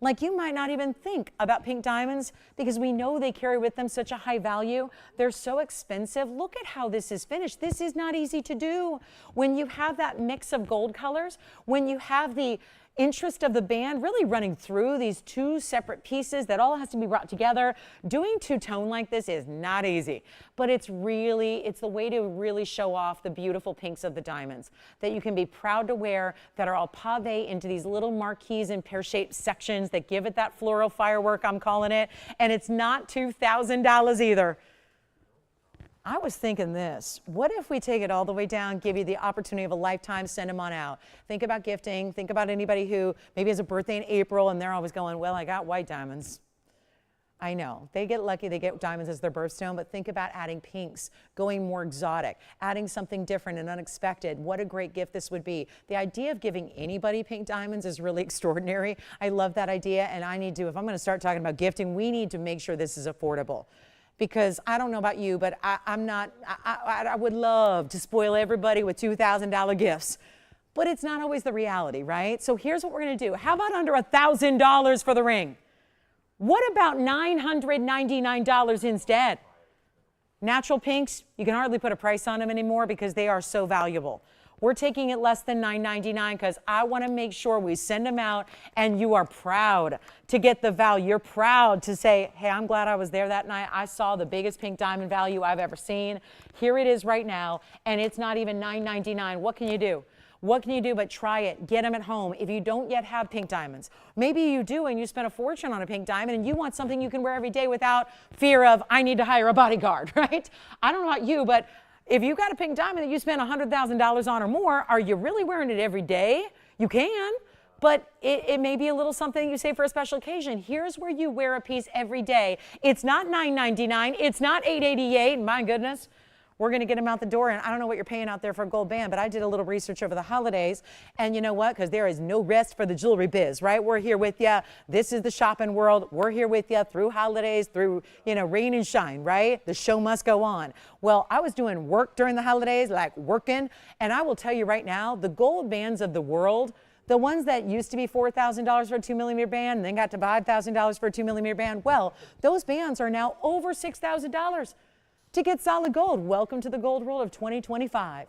Like, you might not even think about pink diamonds, because we know they carry with them such a high value. They're so expensive. Look at how this is finished. This is not easy to do. When you have that mix of gold colors, when you have the interest of the band really running through these two separate pieces that all has to be brought together. Doing two-tone like this is not easy, but it's the way to really show off the beautiful pinks of the diamonds that you can be proud to wear, that are all pave into these little Marquise and pear-shaped sections that give it that floral firework, I'm calling it, and it's not $2,000 either. I was thinking this, what if we take it all the way down, give you the opportunity of a lifetime, send them on out. Think about gifting, think about anybody who maybe has a birthday in April and they're always going, well, I got white diamonds. I know, they get lucky, they get diamonds as their birthstone, but think about adding pinks, going more exotic, adding something different and unexpected. What a great gift this would be. The idea of giving anybody pink diamonds is really extraordinary. I love that idea, and if I'm gonna start talking about gifting, we need to make sure this is affordable. Because I don't know about you, but I would love to spoil everybody with $2,000 gifts. But it's not always the reality, right? So here's what we're gonna do. How about under $1,000 for the ring? What about $999 instead? Natural pinks, you can hardly put a price on them anymore because they are so valuable. We're taking it less than $999 because I want to make sure we send them out and you are proud to get the value. You're proud to say, hey, I'm glad I was there that night. I saw the biggest pink diamond value I've ever seen. Here it is right now, and it's not even $999. What can you do? What can you do but try it? Get them at home. If you don't yet have pink diamonds, maybe you do and you spent a fortune on a pink diamond and you want something you can wear every day without fear of, I need to hire a bodyguard, right? I don't know about you, but if you got a pink diamond that you spent $100,000 on or more, are you really wearing it every day? You can, but it may be a little something you say for a special occasion. Here's where you wear a piece every day. It's not $999, it's not $888, my goodness. We're going to get them out the door, and I don't know what you're paying out there for a gold band, but I did a little research over the holidays, and you know what? Because there is no rest for the jewelry biz, right? We're here with you. This is the shopping world. We're here with you through holidays, through, rain and shine, right? The show must go on. Well, I was doing work during the holidays, like working, and I will tell you right now, the gold bands of the world, the ones that used to be $4,000 for a 2mm band and then got to $5,000 for a 2mm band, well, those bands are now over $6,000. To get solid gold. Welcome to the gold world of 2025.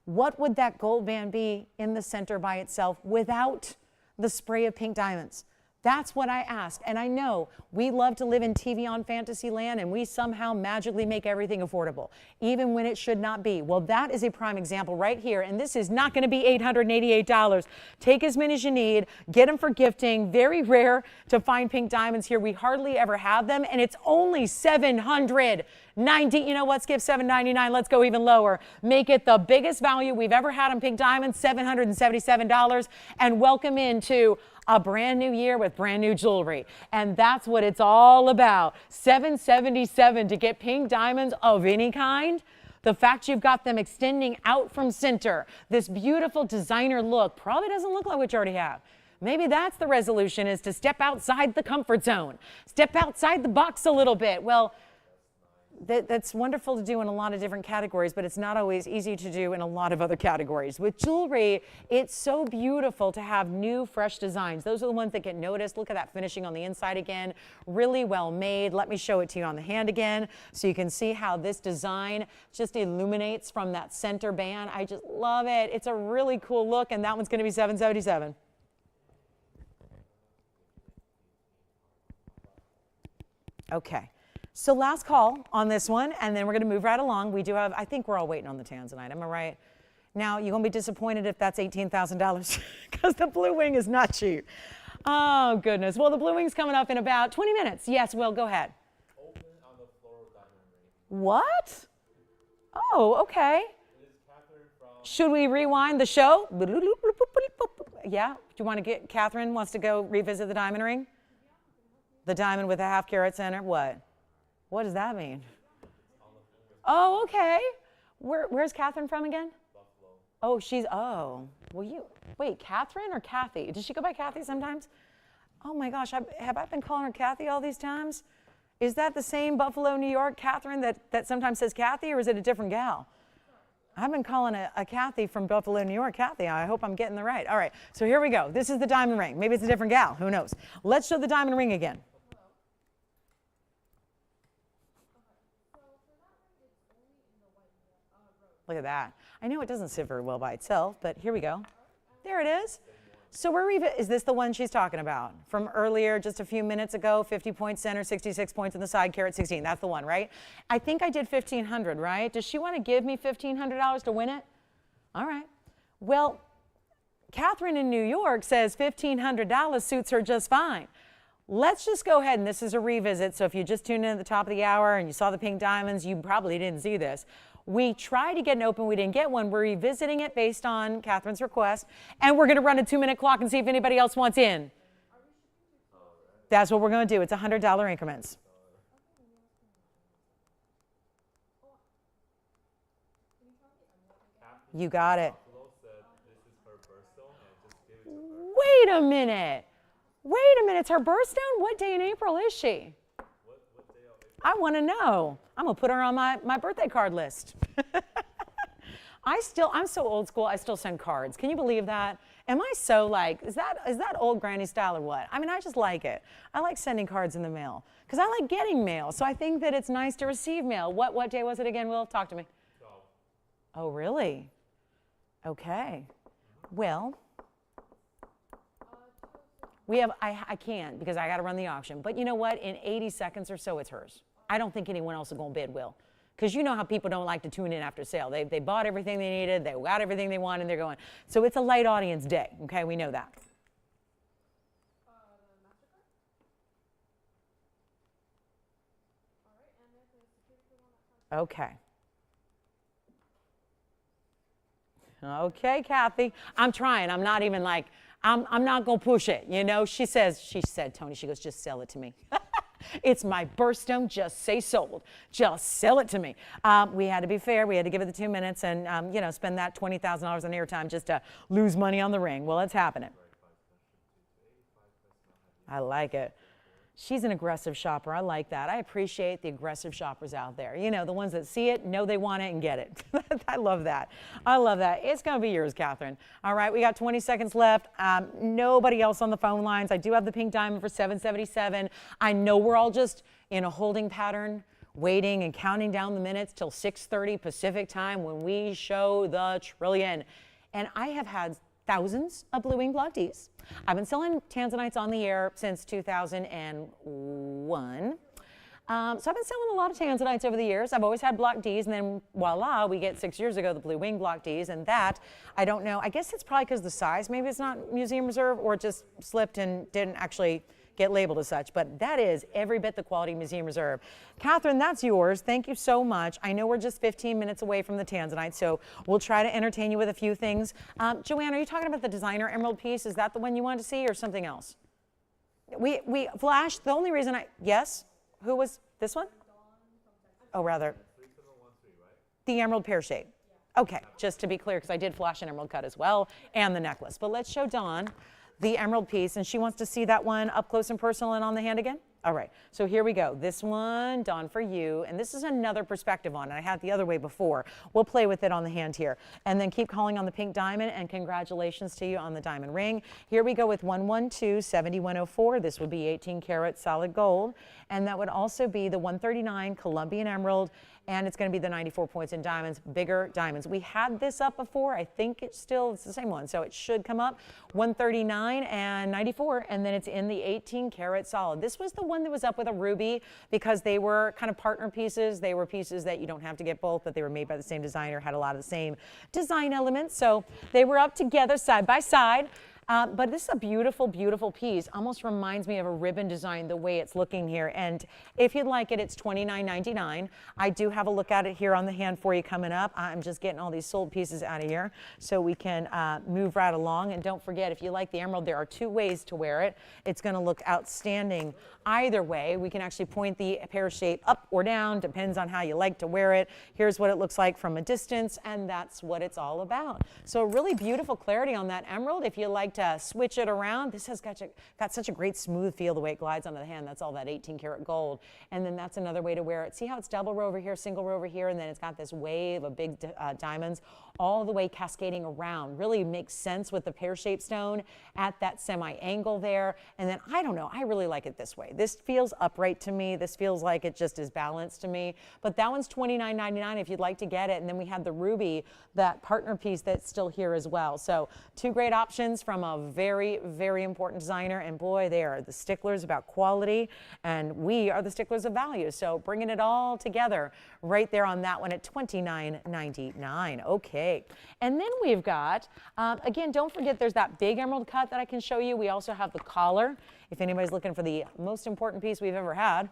What would that gold band be in the center by itself without the spray of pink diamonds? That's what I ask. And I know we love to live in TVON fantasy land and we somehow magically make everything affordable, even when it should not be. Well, that is a prime example right here. And this is not going to be $888. Take as many as you need. Get them for gifting. Very rare to find pink diamonds here. We hardly ever have them. And it's only $790. You know what? Skip $799. Let's go even lower. Make it the biggest value we've ever had on pink diamonds, $777. And welcome into a brand new year with brand new jewelry. And that's what it's all about. $777 to get pink diamonds of any kind. The fact you've got them extending out from center, this beautiful designer look, probably doesn't look like what you already have. Maybe that's the resolution, is to step outside the comfort zone. Step outside the box a little bit. Well, that's wonderful to do in a lot of different categories, but it's not always easy to do in a lot of other categories. With jewelry, it's so beautiful to have new, fresh designs. Those are the ones that get noticed. Look at that finishing on the inside again. Really well made. Let me show it to you on the hand again so you can see how this design just illuminates from that center band. I just love it. It's a really cool look, and that one's going to be $777. Okay. So last call on this one, and then we're going to move right along. We do have, I think we're all waiting on the Tanzanite. Am I right? Now, you're going to be disappointed if that's $18,000 because the blue wing is not cheap. Oh, goodness. Well, the blue wing's coming up in about 20 minutes. Yes, Will, go ahead. Open on the Floral diamond ring. What? Oh, okay. It is Catherine from... Should we rewind the show? Yeah? Do you want to get, Catherine wants to go revisit the diamond ring? The diamond with a half carat center? What? What does that mean? Oh, okay. Where's Catherine from again? Buffalo. Oh, well, wait, Catherine or Kathy? Does she go by Kathy sometimes? Oh my gosh, have I been calling her Kathy all these times? Is that the same Buffalo, New York Catherine that sometimes says Kathy, or is it a different gal? I've been calling a Kathy from Buffalo, New York, Kathy. I hope I'm getting the right. All right, so here we go. This is the diamond ring. Maybe it's a different gal, who knows? Let's show the diamond ring again. Look at that. I know it doesn't sit very well by itself, but here we go. There it is. So is this the one she's talking about? From earlier, just a few minutes ago, 50 points center, 66 points on the side, carat 16. That's the one, right? I think I did 1,500, right? Does she want to give me $1,500 to win it? All right. Well, Catherine in New York says $1,500 suits her just fine. Let's just go ahead, and this is a revisit, so if you just tuned in at the top of the hour and you saw the pink diamonds, you probably didn't see this. We tried to get an open, we didn't get one. We're revisiting it based on Catherine's request, and we're gonna run a 2-minute clock and see if anybody else wants in. That's what we're gonna do. It's $100 increments. You got it. Wait a minute. Wait a minute. It's her birthstone? What day in April is she? I want to know. I'm going to put her on my birthday card list. I'm so old school, I still send cards. Can you believe that? Am I so like, is that old granny style or what? I mean, I just like it. I like sending cards in the mail because I like getting mail. So I think that it's nice to receive mail. What day was it again, Will? Talk to me. Oh, really? Okay. Well, I can't because I got to run the auction. But you know what? In 80 seconds or so, it's hers. I don't think anyone else is going to bid, Will. Because you know how people don't like to tune in after sale. They bought everything they needed, they got everything they wanted, and they're going. So it's a light audience day, okay? We know that. Okay. Okay, Kathy. I'm trying. I'm not even like, I'm not going to push it. You know, she said, Tony, she goes, just sell it to me. It's my birthstone. Just say sold. Just sell it to me. We had to be fair. We had to give it the 2 minutes and, you know, spend that $20,000 on airtime just to lose money on the ring. Well, it's happening. I like it. She's an aggressive shopper. I like that. I appreciate the aggressive shoppers out there. You know, the ones that see it, know they want it, and get it. I love that. I love that. It's going to be yours, Catherine. All right, we got 20 seconds left. Nobody else on the phone lines. I do have the pink diamond for $777. I know we're all just in a holding pattern, waiting and counting down the minutes till 6:30 Pacific time when we show the trillion. And I have had thousands of blue wing block Ds. I've been selling Tanzanites on the air since 2001. So I've been selling a lot of Tanzanites over the years. I've always had block Ds, and then voila, we get 6 years ago the blue wing block Ds, and that, I don't know, I guess it's probably because the size, maybe it's not museum reserve, or it just slipped and didn't actually get labeled as such, but that is every bit the quality museum reserve. Catherine, that's yours. Thank you so much. I know we're just 15 minutes away from the Tanzanite, so we'll try to entertain you with a few things. Joanne, are you talking about the designer emerald piece? Is that the one you wanted to see or something else? We flashed, the only reason yes? Who was this one? Oh, rather. The emerald pear shape. Okay, just to be clear, because I did flash an emerald cut as well, and the necklace. But let's show Dawn the emerald piece, and she wants to see that one up close and personal and on the hand again? All right, so here we go. This one, Dawn, for you, and this is another perspective on it. I had it the other way before. We'll play with it on the hand here. And then keep calling on the pink diamond, and congratulations to you on the diamond ring. Here we go with 112-7104. This would be 18 karat solid gold, and that would also be the 139 Colombian emerald, and it's going to be the 94 points in diamonds, bigger diamonds. We had this up before. I think it's the same one, so it should come up. 139 and 94, and then it's in the 18 karat solid. This was the one that was up with a ruby because they were kind of partner pieces. They were pieces that you don't have to get both, but they were made by the same designer, had a lot of the same design elements. So they were up together side by side. But this is a beautiful, beautiful piece. Almost reminds me of a ribbon design the way it's looking here. And if you'd like it, it's $29.99. I do have a look at it here on the hand for you coming up. I'm just getting all these sold pieces out of here so we can move right along. And don't forget, if you like the emerald, there are 2 ways to wear it. It's going to look outstanding either way. We can actually point the pear shape up or down, depends on how you like to wear it. Here's what it looks like from a distance, and that's what it's all about. So really beautiful clarity on that emerald. If you like to switch it around, this has got such a great smooth feel the way it glides onto the hand. That's all that 18 karat gold. And then that's another way to wear it. See how it's double row over here, single row over here, and then it's got this wave of big diamonds all the way cascading around. Really makes sense with the pear-shaped stone at that semi-angle there. And then, I don't know, I really like it this way. This feels upright to me. This feels like it just is balanced to me. But that one's $29.99 if you'd like to get it. And then we have the ruby, that partner piece that's still here as well. So 2 great options from Burma, very, very important designer. And boy, they are the sticklers about quality, and we are the sticklers of value. So bringing it all together right there on that one at $29.99. Okay. And then we've got, again, don't forget there's that big emerald cut that I can show you. We also have the collar. If anybody's looking for the most important piece we've ever had,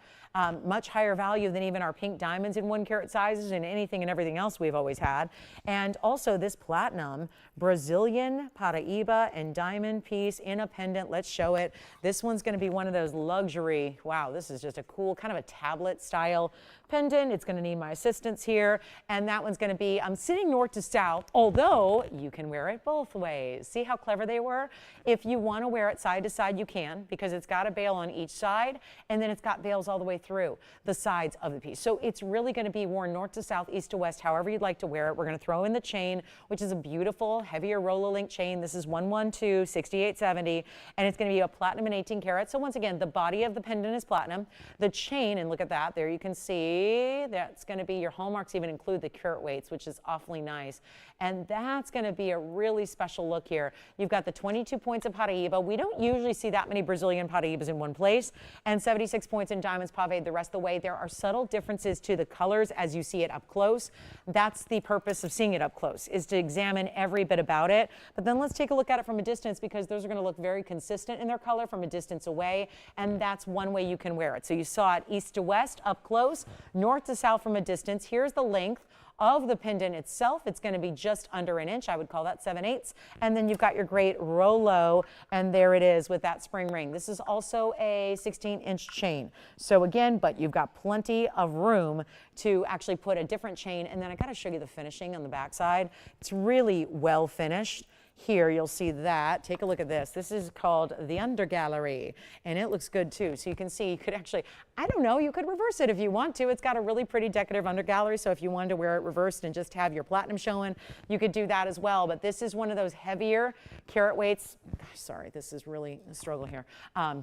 much higher value than even our pink diamonds in 1 carat sizes and anything and everything else we've always had. And also this platinum Brazilian Paraiba and diamond piece in a pendant. Let's show it. This one's going to be one of those luxury, wow, this is just a cool kind of a tablet style pendant. It's going to need my assistance here. And that one's going to be, I'm sitting north to south, although you can wear it both ways. See how clever they were? If you want to wear it side to side, you can, because it's got a bail on each side, and then it's got bails all the way through the sides of the piece. So it's really going to be worn north to south, east to west, however you'd like to wear it. We're going to throw in the chain, which is a beautiful, heavier roller link chain. This is 112, 6870, and it's going to be a platinum and 18 karat. So once again, the body of the pendant is platinum. The chain, and look at that, there you can see, that's going to be your hallmarks, even include the carat weights, which is awfully nice. And that's going to be a really special look here. You've got the 22 points of Paraiba. We don't usually see that many Brazilian Paraibas in one place, and 76 points in diamonds paved the rest of the way. There are subtle differences to the colors as you see it up close. That's the purpose of seeing it up close, is to examine every bit about it. But then let's take a look at it from a distance, because those are going to look very consistent in their color from a distance away, and that's one way you can wear it. So you saw it east to west up close, north to south from a distance. Here's the length of the pendant itself. It's going to be just under an inch. I would call that 7/8. And then you've got your great Rolo, and there it is with that spring ring. This is also a 16-inch chain. So again, but you've got plenty of room to actually put a different chain. And then I got to show you the finishing on the backside. It's really well finished. Here you'll see that. Take a look at this. This is called the undergallery, and it looks good too. So you can see, you could actually, I don't know, you could reverse it if you want to. It's got a really pretty decorative undergallery, so if you wanted to wear it reversed and just have your platinum showing, you could do that as well. But this is one of those heavier carat weights. Gosh, sorry, this is really a struggle here.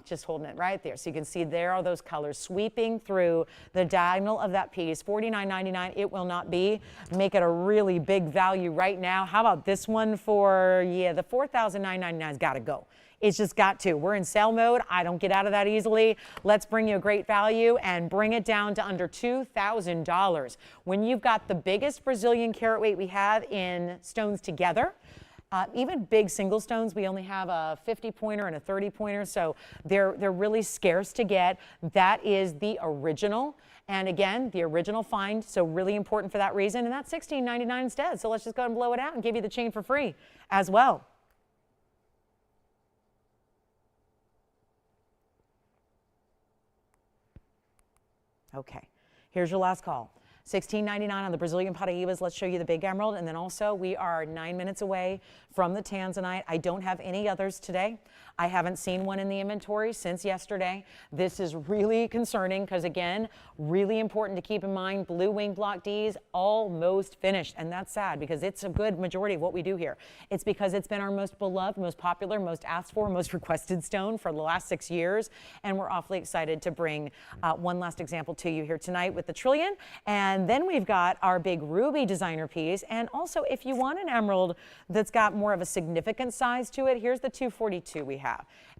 Just holding it right there. So you can see there are those colors sweeping through the diagonal of that piece. $49.99 it will not be. Make it a really big value right now. How about this one for, yeah, the $4,999 has got to go. It's just got to. We're in sale mode. I don't get out of that easily. Let's bring you a great value and bring it down to under $2,000. When you've got the biggest Brazilian carat weight we have in stones together, even big single stones, we only have a 50-pointer and a 30-pointer, so they're really scarce to get. That is the original. And again, the original find, so really important for that reason. And that's $16.99 instead. So let's just go ahead and blow it out and give you the chain for free as well. Okay, here's your last call. $16.99 on the Brazilian Paraibas. Let's show you the big emerald. And then also we are 9 minutes away from the Tanzanite. I don't have any others today. I haven't seen one in the inventory since yesterday. This is really concerning because, again, really important to keep in mind, blue wing block Ds almost finished. And that's sad because it's a good majority of what we do here. It's because it's been our most beloved, most popular, most asked for, most requested stone for the last 6 years. And we're awfully excited to bring one last example to you here tonight with the Trillion. And then we've got our big ruby designer piece. And also, if you want an emerald that's got more of a significant size to it, here's the 242 we have.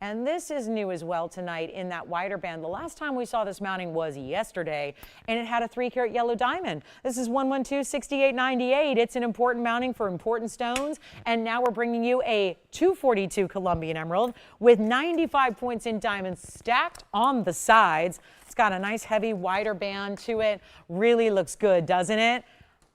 And this is new as well tonight in that wider band. The last time we saw this mounting was yesterday, and it had a 3-carat yellow diamond. This is 112, 6898. It's an important mounting for important stones. And now we're bringing you a 242 Colombian emerald with 95 points in diamonds stacked on the sides. It's got a nice heavy wider band to it. Really looks good, doesn't it?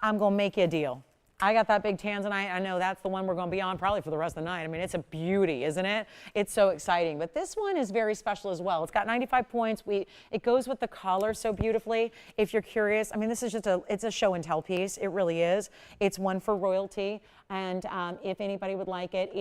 I'm going to make you a deal. I got that big Tanzanite. I know that's the one we're going to be on probably for the rest of the night. I mean, it's a beauty, isn't it? It's so exciting. But this one is very special as well. It's got 95 points. It goes with the collar so beautifully. If you're curious, I mean, this is just it's a show and tell piece. It really is. It's one for royalty. And if anybody would like it,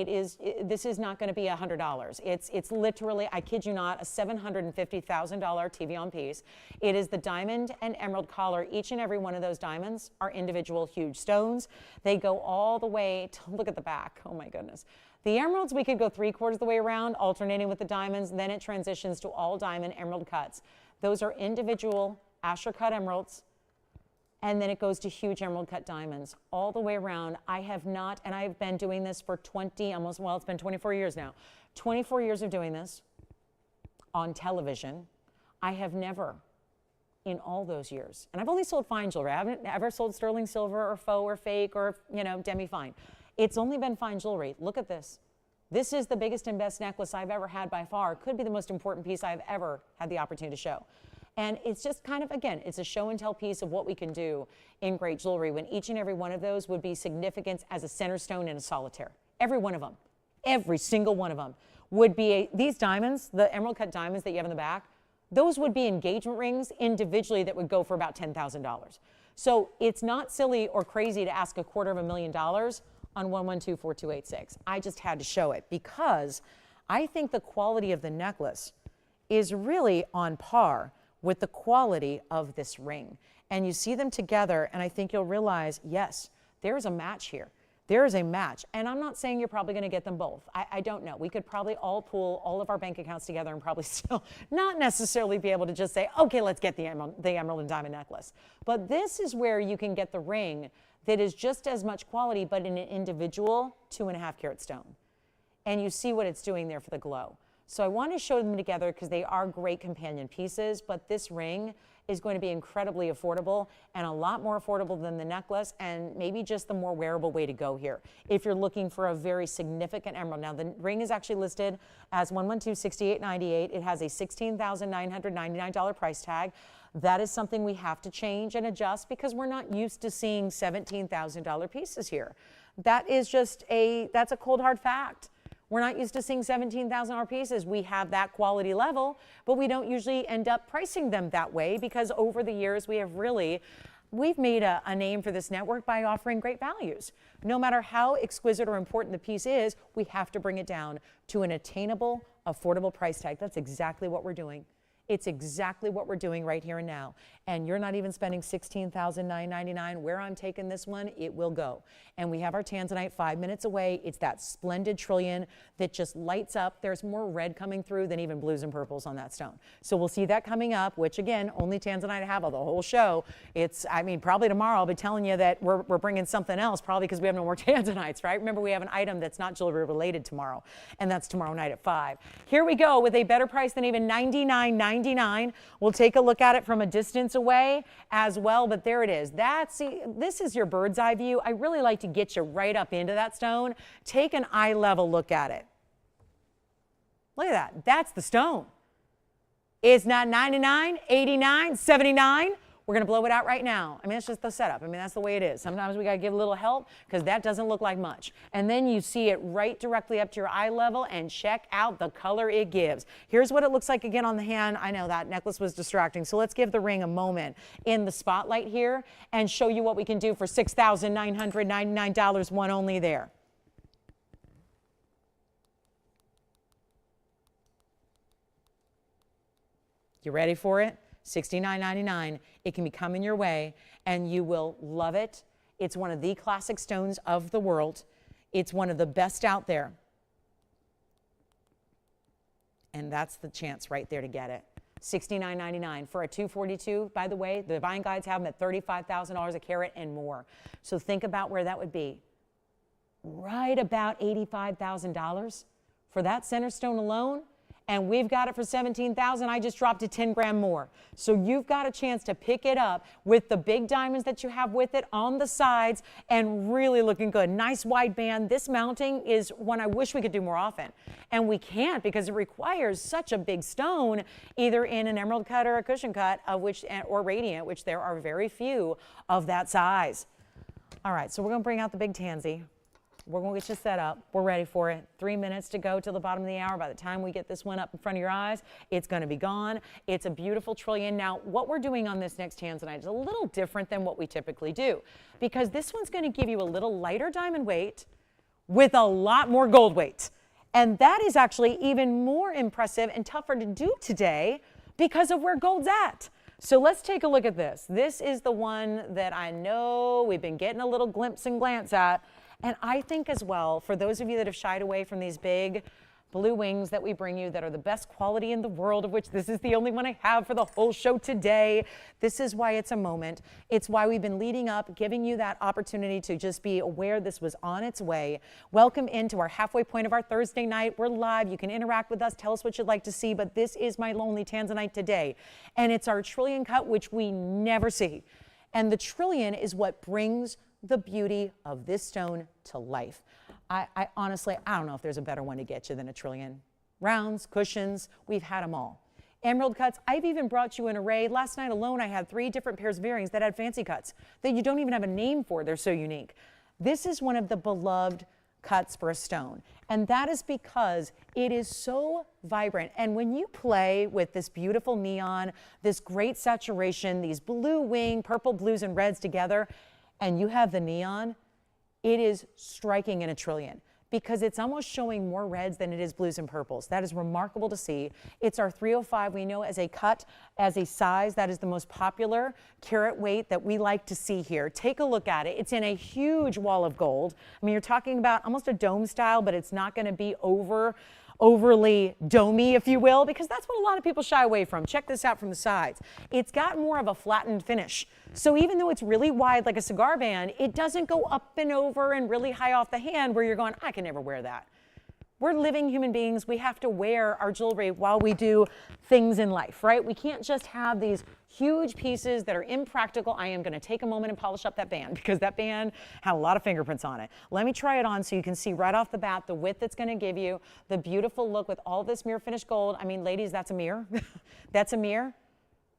this is not going to be $100. It's literally, I kid you not, a $750,000 TVON piece. It is the diamond and emerald collar. Each and every one of those diamonds are individual huge stones. They go all the way to, look at the back. Oh my goodness. The emeralds, we could go 3/4 of the way around, alternating with the diamonds. Then it transitions to all diamond emerald cuts. Those are individual Asher cut emeralds. And then it goes to huge emerald cut diamonds all the way around. I have not, and I've been doing this for 20, almost, well, it's been 24 years now. 24 years of doing this on television. I have never, in all those years, and I've only sold fine jewelry. I haven't ever sold sterling silver or faux or fake or, you know, demi-fine. It's only been fine jewelry. Look at this. This is the biggest and best necklace I've ever had by far. Could be the most important piece I've ever had the opportunity to show. And it's just kind of, again, it's a show and tell piece of what we can do in great jewelry when each and every one of those would be significant as a center stone in a solitaire. Every one of them, every single one of them would be, these diamonds, the emerald cut diamonds that you have in the back, those would be engagement rings individually that would go for about $10,000. So it's not silly or crazy to ask $250,000 on 112-4286. I just had to show it because I think the quality of the necklace is really on par with the quality of this ring. And you see them together, and I think you'll realize, yes, there is a match here. There is a match. And I'm not saying you're probably going to get them both. I don't know. We could probably all pool all of our bank accounts together and probably still not necessarily be able to just say, okay, let's get the emerald and diamond necklace. But this is where you can get the ring that is just as much quality, but in an individual 2.5 carat stone. And you see what it's doing there for the glow. So I want to show them together because they are great companion pieces, but this ring is going to be incredibly affordable and a lot more affordable than the necklace and maybe just the more wearable way to go here if you're looking for a very significant emerald. Now the ring is actually listed as $112,6898. It has a $16,999 price tag. That is something we have to change and adjust because we're not used to seeing $17,000 pieces here. That is just that's a cold hard fact. We're not used to seeing $17,000 pieces. We have that quality level, but we don't usually end up pricing them that way because over the years we've made a name for this network by offering great values. No matter how exquisite or important the piece is, we have to bring it down to an attainable, affordable price tag. That's exactly what we're doing. It's exactly what we're doing right here and now. And you're not even spending $16,999. Where I'm taking this one, it will go. And we have our Tanzanite 5 minutes away. It's that splendid trillion that just lights up. There's more red coming through than even blues and purples on that stone. So we'll see that coming up, which again, only Tanzanite have of the whole show. It's, I mean, probably tomorrow I'll be telling you that we're bringing something else, probably because we have no more Tanzanites, right? Remember, we have an item that's not jewelry related tomorrow, and that's tomorrow night at 5. Here we go with a better price than even $99.99. We'll take a look at it from a distance away as well, but there it is. This is your bird's eye view. I really like to get you right up into that stone. Take an eye level look at it. Look at that. That's the stone. It's not 99, 89, 79. We're going to blow it out right now. I mean, that's just the setup. I mean, that's the way it is. Sometimes we got to give a little help because that doesn't look like much. And then you see it right directly up to your eye level and check out the color it gives. Here's what it looks like again on the hand. I know that necklace was distracting, so let's give the ring a moment in the spotlight here and show you what we can do for $6,999, one only there. You ready for it? $69.99. It can be coming your way and you will love it. It's one of the classic stones of the world. It's one of the best out there. And that's the chance right there to get it. $69.99 for a 242. By the way, the buying guides have them at $35,000 a carat and more. So think about where that would be. Right about $85,000 for that center stone alone. And we've got it for $17,000. I just dropped it 10 grand more. So you've got a chance to pick it up with the big diamonds that you have with it on the sides and really looking good. Nice wide band. This mounting is one I wish we could do more often. And we can't because it requires such a big stone, either in an emerald cut or a cushion cut, or radiant, which there are very few of that size. All right, so we're going to bring out the big tansy. We're going to get you set up. We're ready for it. 3 minutes to go till the bottom of the hour. By the time we get this one up in front of your eyes, it's going to be gone. It's a beautiful trillion. Now, what we're doing on this next Tanzanite is a little different than what we typically do because this one's going to give you a little lighter diamond weight with a lot more gold weight. And that is actually even more impressive and tougher to do today because of where gold's at. So let's take a look at this. This is the one that I know we've been getting a little glimpse and glance at. And I think as well, for those of you that have shied away from these big blue wings that we bring you that are the best quality in the world, of which this is the only one I have for the whole show today. This is why it's a moment. It's why we've been leading up, giving you that opportunity to just be aware this was on its way. Welcome into our halfway point of our Thursday night. We're live. You can interact with us. Tell us what you'd like to see, but this is my lonely Tanzanite today. And it's our trillion cut, which we never see. And the trillion is what brings the beauty of this stone to life. I honestly, I don't know if there's a better one to get you than a trillion. Rounds, cushions, we've had them all. Emerald cuts, I've even brought you an array. Last night alone, I had 3 different pairs of earrings that had fancy cuts that you don't even have a name for. They're so unique. This is one of the beloved cuts for a stone. And that is because it is so vibrant. And when you play with this beautiful neon, this great saturation, these blue wing, purple, blues, and reds together, and you have the neon, it is striking in a trillion because it's almost showing more reds than it is blues and purples. That is remarkable to see. It's our 305 we know as a cut, as a size. That is the most popular carat weight that we like to see here. Take a look at it. It's in a huge wall of gold. I mean, you're talking about almost a dome style, but it's not going to be overly domey, if you will, because that's what a lot of people shy away from. Check this out from the sides. It's got more of a flattened finish. So even though it's really wide like a cigar band, it doesn't go up and over and really high off the hand where you're going, I can never wear that. We're living human beings. We have to wear our jewelry while we do things in life, right? We can't just have these huge pieces that are impractical. I am going to take a moment and polish up that band because that band had a lot of fingerprints on it. Let me try it on so you can see right off the bat the width it's going to give you, the beautiful look with all this mirror finished gold. I mean, ladies, that's a mirror. That's a mirror.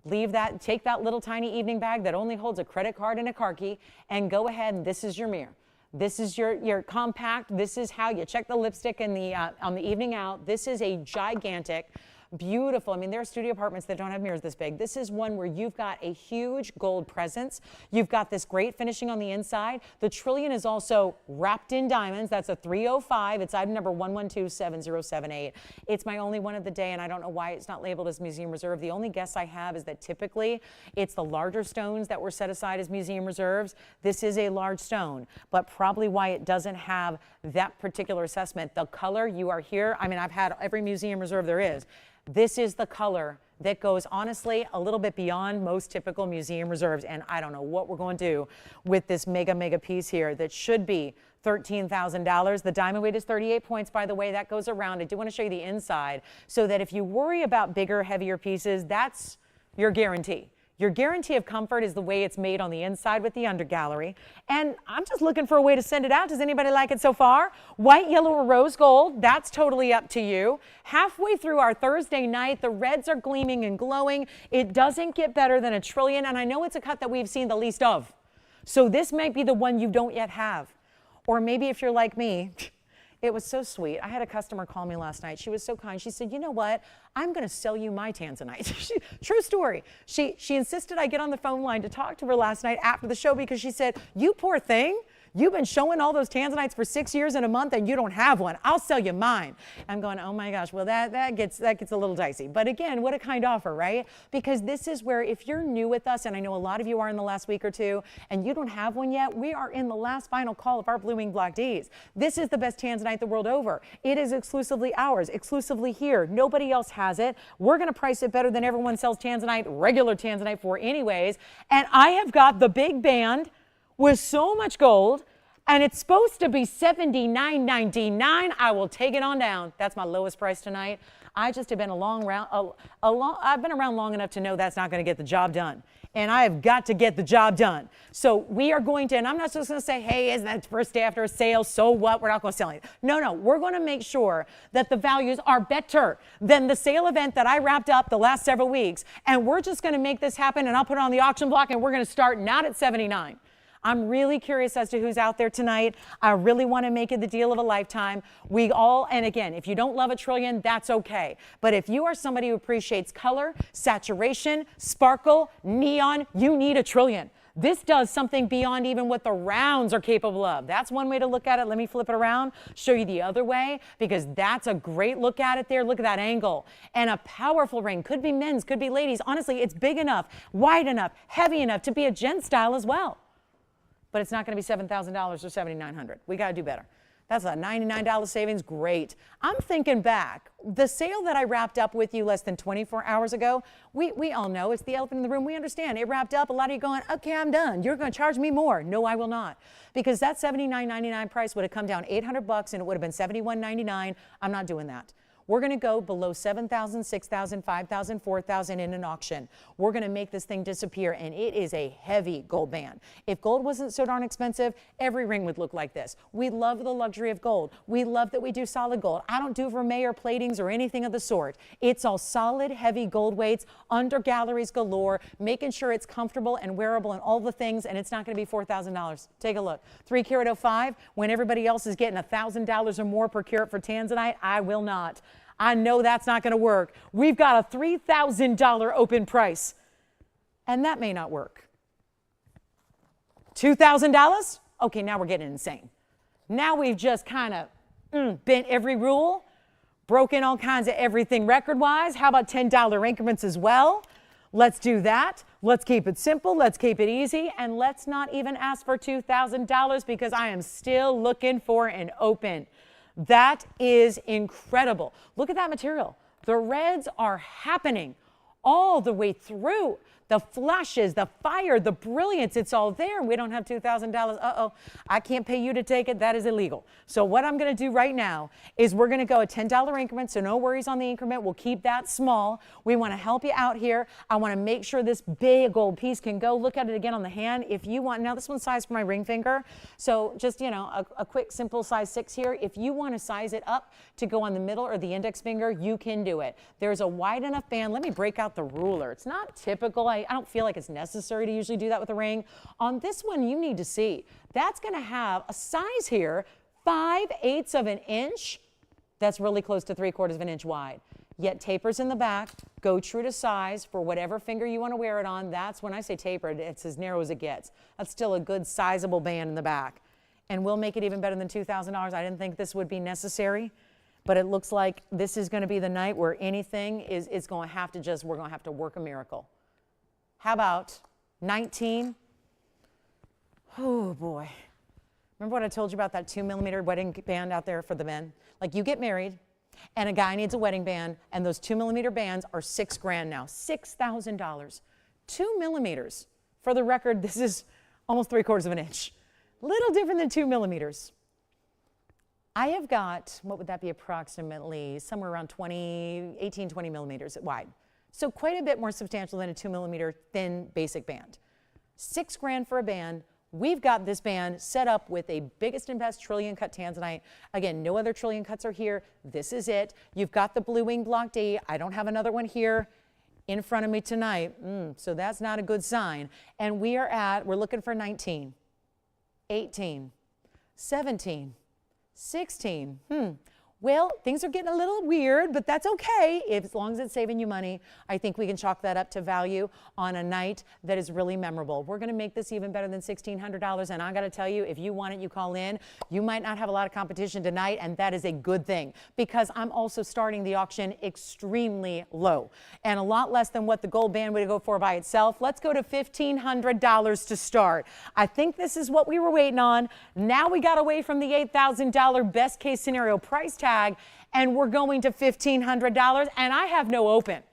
Leave that, take that little tiny evening bag that only holds a credit card and a car key and go ahead and this is your mirror. This is your compact. This is how you check the lipstick in the, on the evening out. This is a gigantic, beautiful. I mean, there are studio apartments that don't have mirrors this big. This is one where you've got a huge gold presence. You've got this great finishing on the inside. The trillion is also wrapped in diamonds. That's a 305. It's item number 112778. It's my only one of the day, and I don't know why it's not labeled as Museum Reserve. The only guess I have is that typically it's the larger stones that were set aside as Museum Reserves. This is a large stone, but probably why it doesn't have that particular assessment. The color you are here, I mean, I've had every Museum Reserve there is. This is the color that goes, honestly, a little bit beyond most typical museum reserves, and I don't know what we're going to do with this mega piece here that should be $13,000. The diamond weight is 38 points, by the way. That goes around. I do want to show you the inside so that if you worry about bigger, heavier pieces, that's your guarantee. Your guarantee of comfort is the way it's made on the inside with the undergallery. And I'm just looking for a way to send it out. Does anybody like it so far? White, yellow, or rose gold, that's totally up to you. Halfway through our Thursday night, the reds are gleaming and glowing. It doesn't get better than a trillion, and I know it's a cut that we've seen the least of. So this might be the one you don't yet have. Or maybe if you're like me, it was so sweet. I had a customer call me last night. She was so kind. She said, you know what? I'm going to sell you my Tanzanite. True story. She insisted I get on the phone line to talk to her last night after the show because she said, you poor thing. You've been showing all those Tanzanites for 6 years and a month and you don't have one. I'll sell you mine. I'm going, oh my gosh, well that gets a little dicey. But again, what a kind offer, right? Because this is where if you're new with us, and I know a lot of you are in the last week or two, and you don't have one yet, we are in the last final call of our Blue Wing Block Ds. This is the best Tanzanite the world over. It is exclusively ours, exclusively here. Nobody else has it. We're going to price it better than everyone sells Tanzanite, regular Tanzanite for anyways. And I have got the big band with so much gold, and it's supposed to be $79.99. I will take it on down. That's my lowest price tonight. I just have been I've been around long enough to know that's not going to get the job done. And I have got to get the job done. So we are going to, and I'm not just going to say, hey, isn't that first day after a sale? So what? We're not going to sell it. No, we're going to make sure that the values are better than the sale event that I wrapped up the last several weeks. And we're just going to make this happen, and I'll put it on the auction block, and we're going to start not at $79. I'm really curious as to who's out there tonight. I really want to make it the deal of a lifetime. We all, and again, if you don't love a trillion, that's okay. But if you are somebody who appreciates color, saturation, sparkle, neon, you need a trillion. This does something beyond even what the rounds are capable of. That's one way to look at it. Let me flip it around, show you the other way, because that's a great look at it there. Look at that angle. And a powerful ring. Could be men's, could be ladies. Honestly, it's big enough, wide enough, heavy enough to be a gent style as well. But it's not going to be $7,000 or $7,900. We got to do better. That's a $99 savings. Great. I'm thinking back. The sale that I wrapped up with you less than 24 hours ago, we all know it's the elephant in the room. We understand. It wrapped up. A lot of you going, okay, I'm done. You're going to charge me more. No, I will not. Because that $79.99 price would have come down $800 and it would have been $71.99. I'm not doing that. We're going to go below $7,000, $6,000, $5,000, $4,000 in an auction. We're going to make this thing disappear, and it is a heavy gold band. If gold wasn't so darn expensive, every ring would look like this. We love the luxury of gold. We love that we do solid gold. I don't do vermeil or platings or anything of the sort. It's all solid, heavy gold weights, under galleries galore, making sure it's comfortable and wearable and all the things, and it's not going to be $4,000. Take a look. 3 carat 05, when everybody else is getting $1,000 or more per carat for Tanzanite, I will not. I know that's not going to work. We've got a $3,000 open price, and that may not work. $2,000? Okay, now we're getting insane. Now we've just kind of bent every rule, broken all kinds of everything record-wise. How about $10 increments as well? Let's do that. Let's keep it simple. Let's keep it easy. And let's not even ask for $2,000 because I am still looking for an open. That is incredible. Look at that material. The reds are happening all the way through. The flashes, the fire, the brilliance, it's all there. And we don't have $2,000. Uh-oh, I can't pay you to take it. That is illegal. So what I'm going to do right now is we're going to go a $10 increment. So no worries on the increment. We'll keep that small. We want to help you out here. I want to make sure this big gold piece can go. Look at it again on the hand. If you want, now this one's sized for my ring finger. So just, you know, a quick, simple size 6 here. If you want to size it up to go on the middle or the index finger, you can do it. There's a wide enough band. Let me break out the ruler. It's not typical. I don't feel like it's necessary to usually do that with a ring. On this one, you need to see. That's going to have a size here, 5/8 of an inch. That's really close to 3/4 of an inch wide. Yet tapers in the back. Go true to size for whatever finger you want to wear it on. That's when I say tapered, it's as narrow as it gets. That's still a good sizable band in the back. And we'll make it even better than $2,000. I didn't think this would be necessary. But it looks like this is going to be the night where anything is going to have to just, we're going to have to work a miracle. How about 19? Oh boy. Remember what I told you about that 2mm wedding band out there for the men? Like you get married and a guy needs a wedding band and those 2mm bands are $6 grand now, $6,000. 2mm. For the record, this is almost 3/4 of an inch. Little different than 2mm. I have got, what would that be approximately, somewhere around 18, 20 millimeters wide. So quite a bit more substantial than a 2mm thin basic band. $6 grand for a band. We've got this band set up with a biggest and best trillion cut Tanzanite. Again, no other trillion cuts are here. This is it. You've got the blue wing block D. I don't have another one here in front of me tonight. So that's not a good sign. And we're looking for 19, 18, 17, 16. Well, things are getting a little weird, but that's okay. As long as it's saving you money, I think we can chalk that up to value on a night that is really memorable. We're going to make this even better than $1,600, and I got to tell you, if you want it, you call in. You might not have a lot of competition tonight, and that is a good thing because I'm also starting the auction extremely low and a lot less than what the gold band would go for by itself. Let's go to $1,500 to start. I think this is what we were waiting on. Now we got away from the $8,000 best case scenario price tag, and we're going to $1,500, and I have no open.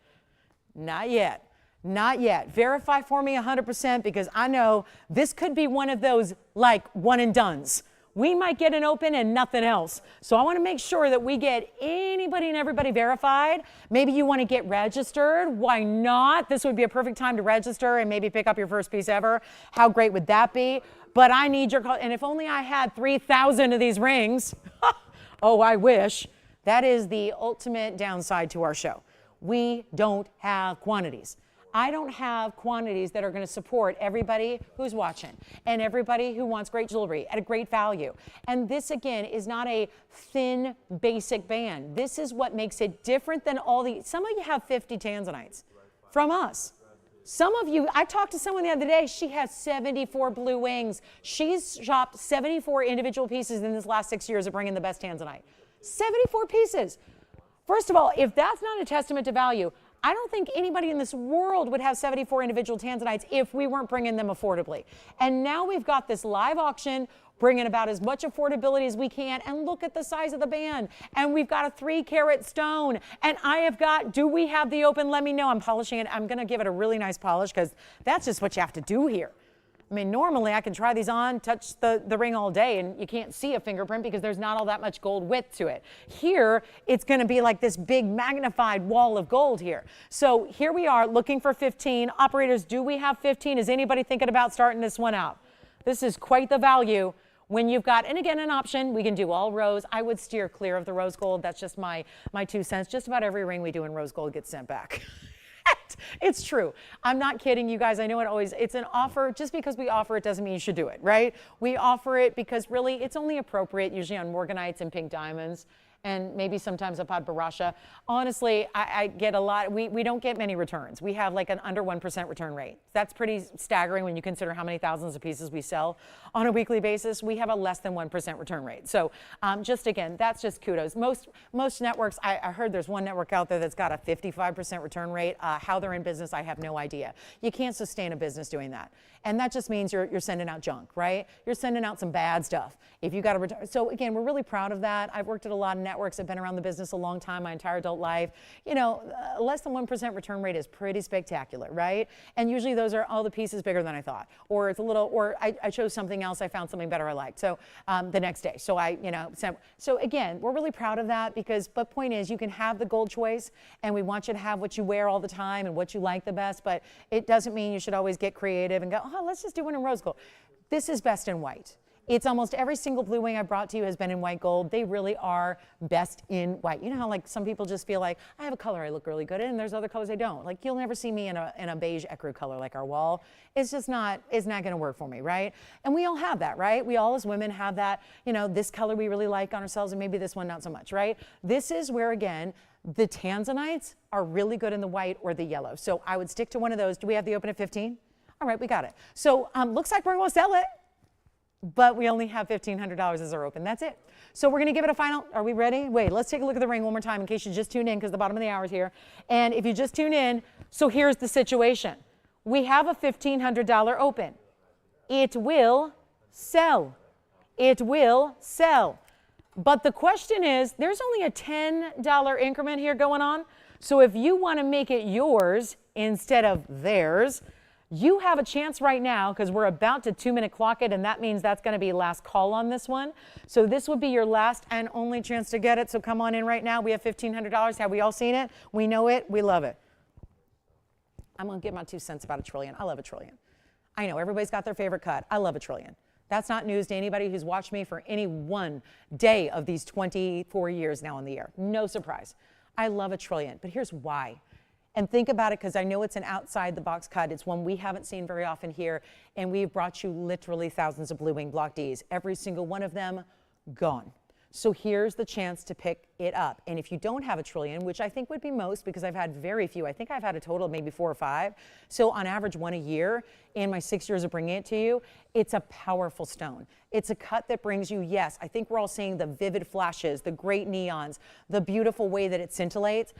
Not yet. Not yet. Verify for me 100% because I know this could be one of those like one and dones. We might get an open and nothing else. So I want to make sure that we get anybody and everybody verified. Maybe you want to get registered. Why not? This would be a perfect time to register and maybe pick up your first piece ever. How great would that be? But I need your call. And if only I had 3,000 of these rings. Oh, I wish. That is the ultimate downside to our show. We don't have quantities. I don't have quantities that are going to support everybody who's watching and everybody who wants great jewelry at a great value. And this, again, is not a thin, basic band. This is what makes it different than all the... Some of you have 50 Tanzanites from us. Some of you, I talked to someone the other day, she has 74 blue wings. She's shopped 74 individual pieces in this last 6 years of bringing the best Tanzanite. 74 pieces. First of all, if that's not a testament to value, I don't think anybody in this world would have 74 individual Tanzanites if we weren't bringing them affordably. And now we've got this live auction bringing about as much affordability as we can. And look at the size of the band. And we've got a 3-carat stone. And I have got, do we have the open? Let me know. I'm polishing it. I'm going to give it a really nice polish because that's just what you have to do here. I mean, normally I can try these on, touch the ring all day, and you can't see a fingerprint because there's not all that much gold width to it. Here, it's going to be like this big magnified wall of gold here. So here we are looking for 15. Operators, do we have 15? Is anybody thinking about starting this one out? This is quite the value when you've got, and again, an option. We can do all rose. I would steer clear of the rose gold. That's just my 2 cents. Just about every ring we do in rose gold gets sent back. It's true. I'm not kidding you guys. I know it's an offer. Just because we offer it doesn't mean you should do it, right? We offer it because really it's only appropriate usually on morganites and pink diamonds, and maybe sometimes a Paraiba. Honestly, I get a lot. We don't get many returns. We have like an under 1% return rate. That's pretty staggering when you consider how many thousands of pieces we sell on a weekly basis. We have a less than 1% return rate. So just again, that's just kudos. Most networks, I heard there's one network out there that's got a 55% return rate. How they're in business, I have no idea. You can't sustain a business doing that. And that just means you're sending out junk, right? You're sending out some bad stuff. If you got to return. So again, we're really proud of that. I've worked at a lot of networks. I've been around the business a long time, my entire adult life. You know, less than 1% return rate is pretty spectacular, right? And usually those are all the pieces bigger than I thought. Or it's a little, or I chose something else, I found something better I liked. So the next day. So so again, we're really proud of that because, but point is, you can have the gold choice and we want you to have what you wear all the time and what you like the best, but it doesn't mean you should always get creative and go, oh, let's just do one in rose gold. This is best in white. It's almost every single blue wing I brought to you has been in white gold. They really are best in white. You know how like some people just feel like, I have a color I look really good in, and there's other colors I don't. Like you'll never see me in a beige ecru color like our wall. It's just not, it's not gonna work for me, right? And we all have that, right? We all as women have that, you know, this color we really like on ourselves and maybe this one not so much, right? This is where, again, the Tanzanites are really good in the white or the yellow. So I would stick to one of those. Do we have the open at 15? All right, we got it. So looks like we're gonna sell it, but we only have $1,500 as our open. That's it. So we're going to give it a final. Are we ready? Wait, let's take a look at the ring one more time in case you just tuned in because the bottom of the hour is here. And if you just tune in, so here's the situation. We have a $1,500 open. It will sell. It will sell. But the question is, there's only a $10 increment here going on. So if you want to make it yours instead of theirs, you have a chance right now because we're about to 2-minute clock it, and that means that's going to be last call on this one. So this would be your last and only chance to get it. So come on in right now. We have $1,500. Have we all seen it? We know it. We love it. I'm going to give my 2 cents about $1 trillion. I love $1 trillion. I know everybody's got their favorite cut. I love $1 trillion. That's not news to anybody who's watched me for any one day of these 24 years now on the air. No surprise. I love $1 trillion, but here's why. And think about it because I know it's an outside the box cut. It's one we haven't seen very often here. And we've brought you literally thousands of blue wing block Ds. Every single one of them gone. So here's the chance to pick it up. And if you don't have $1 trillion, which I think would be most because I've had very few, I think I've had a total of maybe 4 or 5. So on average, one a year in my 6 years of bringing it to you, it's a powerful stone. It's a cut that brings you, yes, I think we're all seeing the vivid flashes, the great neons, the beautiful way that it scintillates.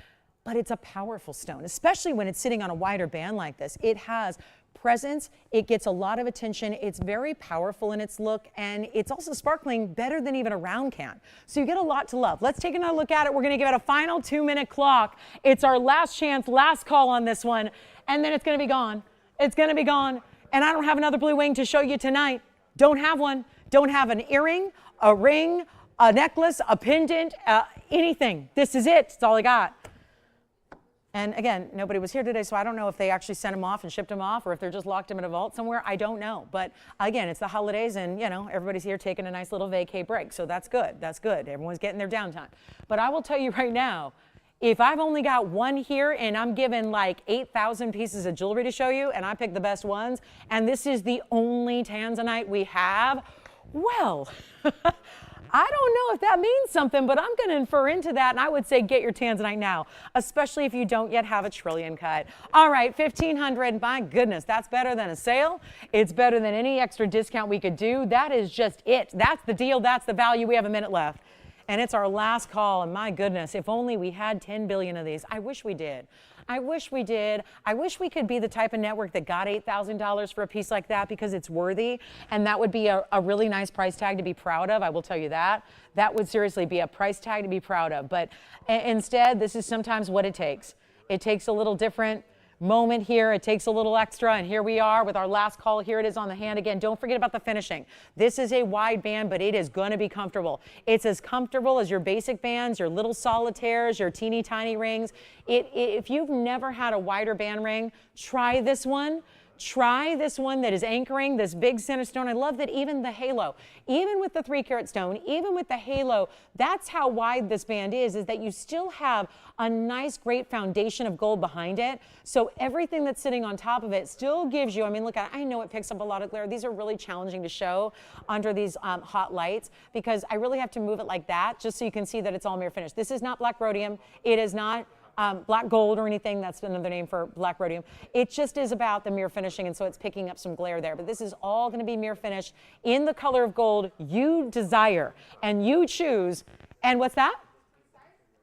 But it's a powerful stone, especially when it's sitting on a wider band like this. It has presence, it gets a lot of attention, it's very powerful in its look, and it's also sparkling better than even a round can. So you get a lot to love. Let's take another look at it. We're gonna give it a final 2-minute clock. It's our last chance, last call on this one, and then it's gonna be gone. It's gonna be gone, and I don't have another blue wing to show you tonight. Don't have one. Don't have an earring, a ring, a necklace, a pendant, anything. This is it. It's all I got. And again, nobody was here today, so I don't know if they actually sent them off and shipped them off or if they're just locked them in a vault somewhere. I don't know. But again, it's the holidays and, you know, everybody's here taking a nice little vacay break. So that's good. That's good. Everyone's getting their downtime. But I will tell you right now, if I've only got one here and I'm given like 8,000 pieces of jewelry to show you and I pick the best ones, and this is the only Tanzanite we have, well, I don't know if that means something, but I'm going to infer into that, and I would say get your Tanzanite now, especially if you don't yet have $1 trillion cut. All right, $1,500, my goodness, that's better than a sale. It's better than any extra discount we could do. That is just it. That's the deal. That's the value. We have a minute left, and it's our last call, and my goodness, if only we had 10 billion of these. I wish we did. I wish we did. I wish we could be the type of network that got $8,000 for a piece like that because it's worthy, and that would be a really nice price tag to be proud of. I will tell you that. That would seriously be a price tag to be proud of. But instead, this is sometimes what it takes. It takes a little different moment here. It takes a little extra, and here we are with our last call. Here it is on the hand again. Don't forget about the finishing. This is a wide band, but it is going to be comfortable. It's as comfortable as your basic bands, your little solitaires, your teeny tiny rings. If you've never had a wider band ring, try this one. Try this one that is anchoring this big center stone. I love that even the halo, even with the 3-carat stone, even with the halo, that's how wide this band is that you still have a nice, great foundation of gold behind it. So everything that's sitting on top of it still gives you, I mean, look, I know it picks up a lot of glare. These are really challenging to show under these hot lights because I really have to move it like that just so you can see that it's all mirror finished. This is not black rhodium. It is not black gold or anything. That's another name for black rhodium. It just is about the mirror finishing, and so it's picking up some glare there. But this is all going to be mirror finished in the color of gold you desire and you choose. And what's that?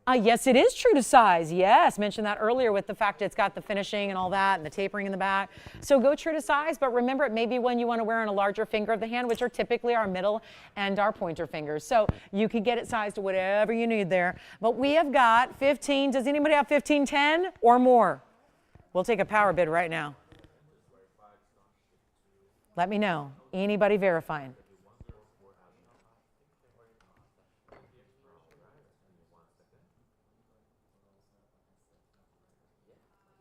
Yes, it is true to size. Yes, mentioned that earlier with the fact it's got the finishing and all that and the tapering in the back. So go true to size, but remember it may be one you want to wear on a larger finger of the hand, which are typically our middle and our pointer fingers. So you can get it sized to whatever you need there. But we have got 15. Does anybody have 15, 10 or more? We'll take a power bid right now. Let me know. Anybody verifying?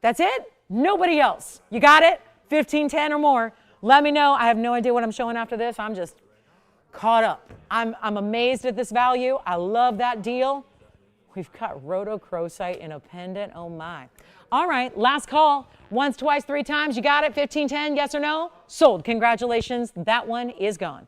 That's it? Nobody else. You got it? 15, 10 or more. Let me know. I have no idea what I'm showing after this. I'm just caught up. I'm amazed at this value. I love that deal. We've got Rhodochrosite in a pendant. Oh my. All right, last call. Once, twice, 3 times. You got it? 15, 10, yes or no? Sold. Congratulations. That one is gone.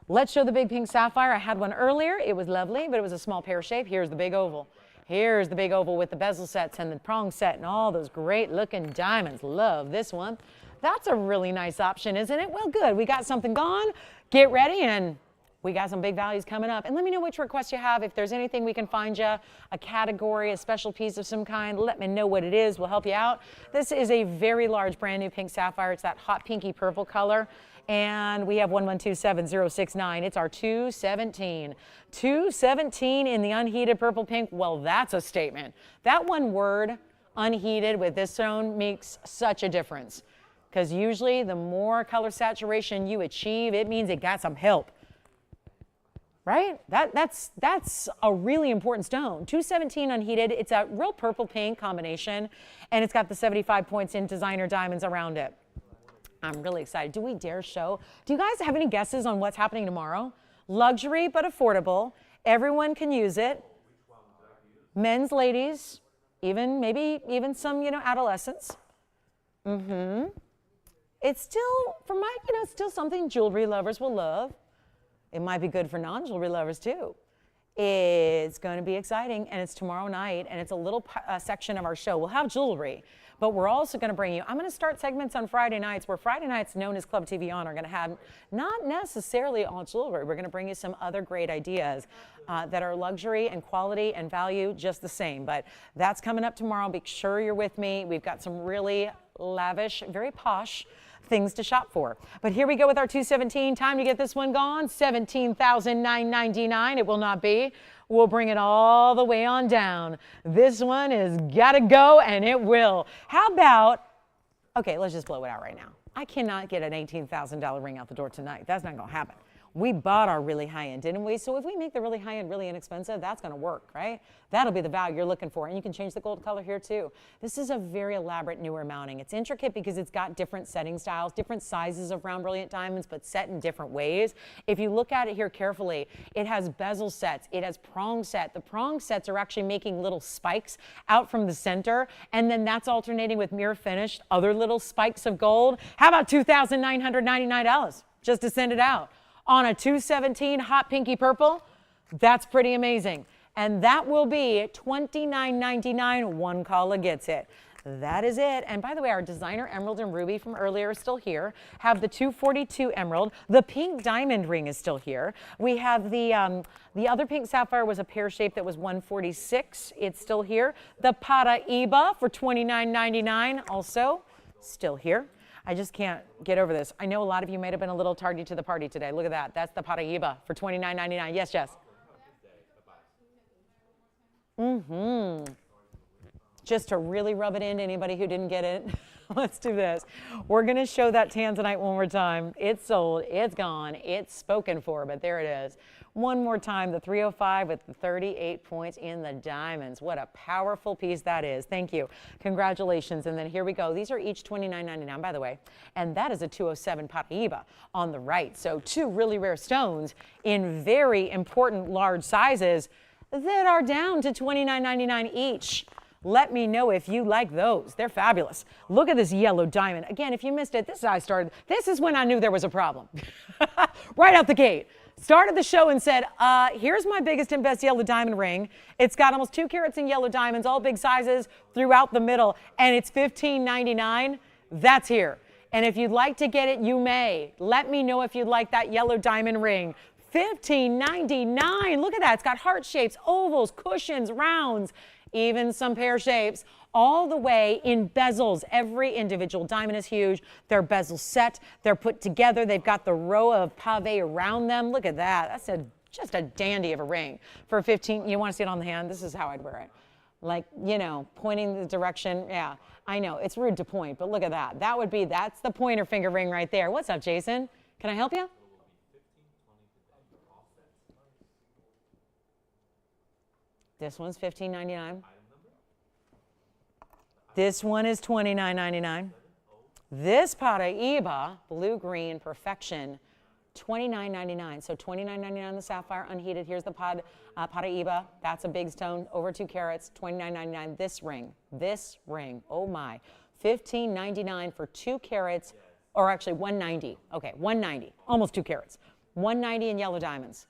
Let's show the big pink sapphire. I had one earlier. It was lovely, but it was a small pear shape. Here's the big oval. Here's the big oval with the bezel sets and the prong set and all those great looking diamonds. Love this one. That's a really nice option, isn't it? Well, good. We got something gone. Get ready, and we got some big values coming up. And let me know which request you have. If there's anything we can find you, a category, a special piece of some kind, let me know what it is. We'll help you out. This is a very large brand new pink sapphire. It's that hot pinky purple color. And we have 1127069. It's our 217. 217 in the unheated purple pink. Well, that's a statement. That one word, unheated, with this stone makes such a difference. Because usually the more color saturation you achieve, it means it got some help. Right? That's a really important stone. 217 unheated. It's a real purple pink combination. And it's got the 75 points in designer diamonds around it. I'm really excited. Do we dare show? Do you guys have any guesses on what's happening tomorrow? Luxury but affordable. Everyone can use it. Men's, ladies, maybe even some, adolescents. It's still, still something jewelry lovers will love. It might be good for non-jewelry lovers too. It's going to be exciting, and it's tomorrow night, and it's a little section of our show. We'll have jewelry, but we're also going to bring you, I'm going to start segments on Friday nights where Friday nights known as Club TVON are going to have not necessarily all jewelry. We're going to bring you some other great ideas that are luxury and quality and value just the same. But that's coming up tomorrow. Be sure you're with me. We've got some really lavish, very posh things to shop for. But here we go with our 217. Time to get this one gone. $17,999. It will not be. We'll bring it all the way on down. This one is gotta go, and it will. How about, okay, let's just blow it out right now. I cannot get an $18,000 ring out the door tonight. That's not gonna happen. We bought our really high-end, didn't we? So if we make the really high-end really inexpensive, that's going to work, right? That'll be the value you're looking for. And you can change the gold color here too. This is a very elaborate newer mounting. It's intricate because it's got different setting styles, different sizes of round brilliant diamonds, but set in different ways. If you look at it here carefully, it has bezel sets. It has prong set. The prong sets are actually making little spikes out from the center, and then that's alternating with mirror finished other little spikes of gold. How about $2,999 just to send it out? On a 217 hot pinky purple, that's pretty amazing. And that will be $29.99. One caller gets it. That is it. And by the way, our designer emerald and ruby from earlier is still here. Have the 242 emerald. The pink diamond ring is still here. We have the other pink sapphire was a pear shape that was 146. It's still here. The Paraiba for $29.99 also still here. I just can't get over this. I know a lot of you might have been a little tardy to the party today. Look at that. That's the Paraiba for $29.99. Yes, Jess. Just to really rub it in to anybody who didn't get it, let's do this. We're going to show that Tanzanite one more time. It's sold, it's gone, it's spoken for, but there it is. One more time, the 305 with the 38 points in the diamonds. What a powerful piece that is. Thank you. Congratulations. And then here we go. These are each $29.99, by the way. And that is a 207 Paraiba on the right. So two really rare stones in very important large sizes that are down to $29.99 each. Let me know if you like those. They're fabulous. Look at this yellow diamond. Again, if you missed it, this is how I started. This is when I knew there was a problem. Right out the gate. Started the show and said, here's my biggest and best yellow diamond ring. It's got almost 2 carats in yellow diamonds, all big sizes throughout the middle, and it's $15.99. That's here. And if you'd like to get it, you may. Let me know if you'd like that yellow diamond ring. $15.99. Look at that. It's got heart shapes, ovals, cushions, rounds, even some pear shapes, all the way in bezels. Every individual diamond is huge. They're bezel set. They're put together. They've got the row of pave around them. Look at that. That's just a dandy of a ring. For 15, you want to see it on the hand? This is how I'd wear it. Like, you know, pointing the direction. Yeah, I know. It's rude to point, but look at that. That's the pointer finger ring right there. What's up, Jason? Can I help you? This one's $15.99. This one is $29.99. This Paraiba, blue-green perfection, $29.99. So $29.99 the sapphire unheated. Here's the Paraiba. That's a big stone, over 2 carats, $29.99. This ring, oh my, $15.99 for 2 carats, or actually $190. Okay, $190, almost 2 carats. $190 in yellow diamonds.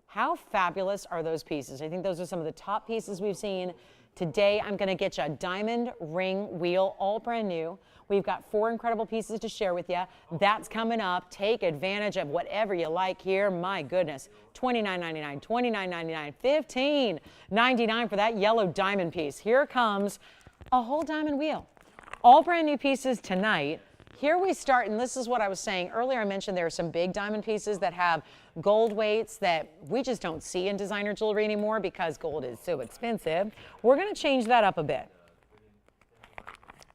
How fabulous are those pieces? I think those are some of the top pieces we've seen. Today, I'm going to get you a diamond ring wheel, all brand new. We've got 4 incredible pieces to share with you. That's coming up. Take advantage of whatever you like here. My goodness, $29.99, $29.99, $15.99 for that yellow diamond piece. Here comes a whole diamond wheel. All brand new pieces tonight. Here we start, and this is what I was saying earlier. I mentioned there are some big diamond pieces that have gold weights that we just don't see in designer jewelry anymore because gold is so expensive. We're going to change that up a bit.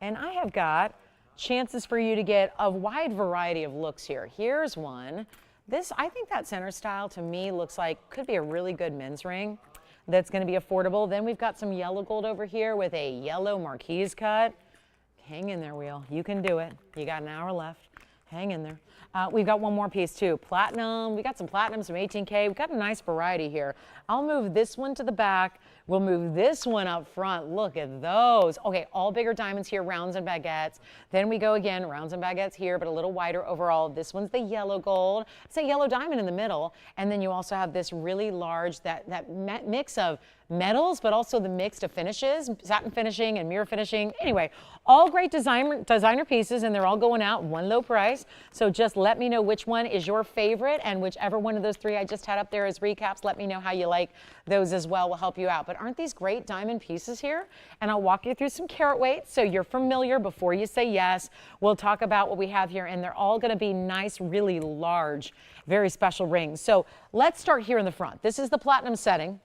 And I have got chances for you to get a wide variety of looks here. Here's one. I think that center style to me looks like could be a really good men's ring that's going to be affordable. Then we've got some yellow gold over here with a yellow Marquise cut. Hang in there, wheel. You can do it. You got an hour left. Hang in there. We've got one more piece too. Platinum. We got some platinums from 18K. We've got a nice variety here. I'll move this one to the back. We'll move this one up front. Look at those. Okay, all bigger diamonds here, rounds and baguettes. Then we go again, rounds and baguettes here, but a little wider overall. This one's the yellow gold. It's a yellow diamond in the middle. And then you also have this really large, that mix of metals, but also the mix of finishes, satin finishing and mirror finishing. Anyway, all great designer pieces, and they're all going out one low price. So just let me know which one is your favorite, and whichever one of those 3 I just had up there as recaps, let me know how you like those as well. We'll help you out. But aren't these great diamond pieces here? And I'll walk you through some carat weights so you're familiar before you say yes. We'll talk about what we have here, and they're all going to be nice, really large, very special rings. So let's start here in the front. This is the platinum setting.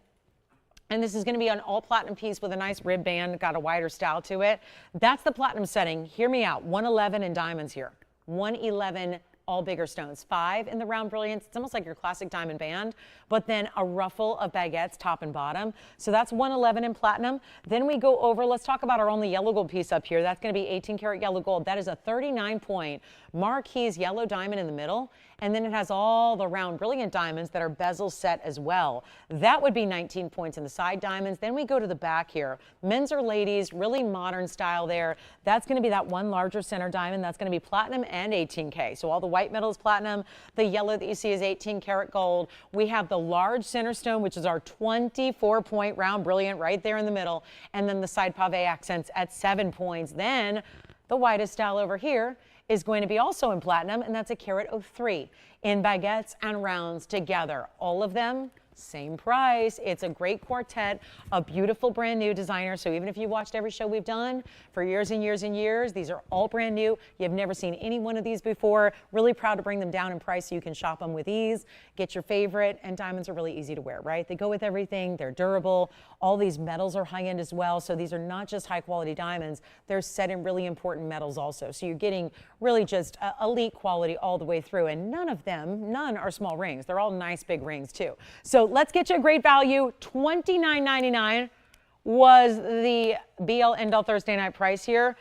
And this is going to be an all platinum piece with a nice rib band, got a wider style to it. That's the platinum setting. Hear me out. 111 in diamonds here. 111 all bigger stones. 5 in the round brilliance. It's almost like your classic diamond band, but then a ruffle of baguettes top and bottom. So that's 111 in platinum. Then we go over, let's talk about our only yellow gold piece up here. That's going to be 18 karat yellow gold. That is a 39 point Marquise yellow diamond in the middle. And then it has all the round brilliant diamonds that are bezel set as well. That would be 19 points in the side diamonds. Then we go to the back here. Men's or ladies, really modern style there. That's going to be that one larger center diamond. That's going to be platinum and 18K. So all the white white metal is platinum. The yellow that you see is 18 karat gold. We have the large center stone, which is our 24-point round brilliant right there in the middle. And then the side pave accents at 7 points. Then the widest style over here is going to be also in platinum, and that's a carat 03 in baguettes and rounds together. All of them, same price. It's a great quartet, a beautiful brand new designer. So even if you watched every show we've done for years and years and years, these are all brand new. You've never seen any one of these before. Really proud to bring them down in price so you can shop them with ease, get your favorite, and diamonds are really easy to wear, right? They go with everything. They're durable. All these metals are high end as well. So these are not just high quality diamonds. They're set in really important metals also. So you're getting really just elite quality all the way through. And none are small rings. They're all nice big rings too. So let's get you a great value. $29.99 was the BL End All Thursday night price here.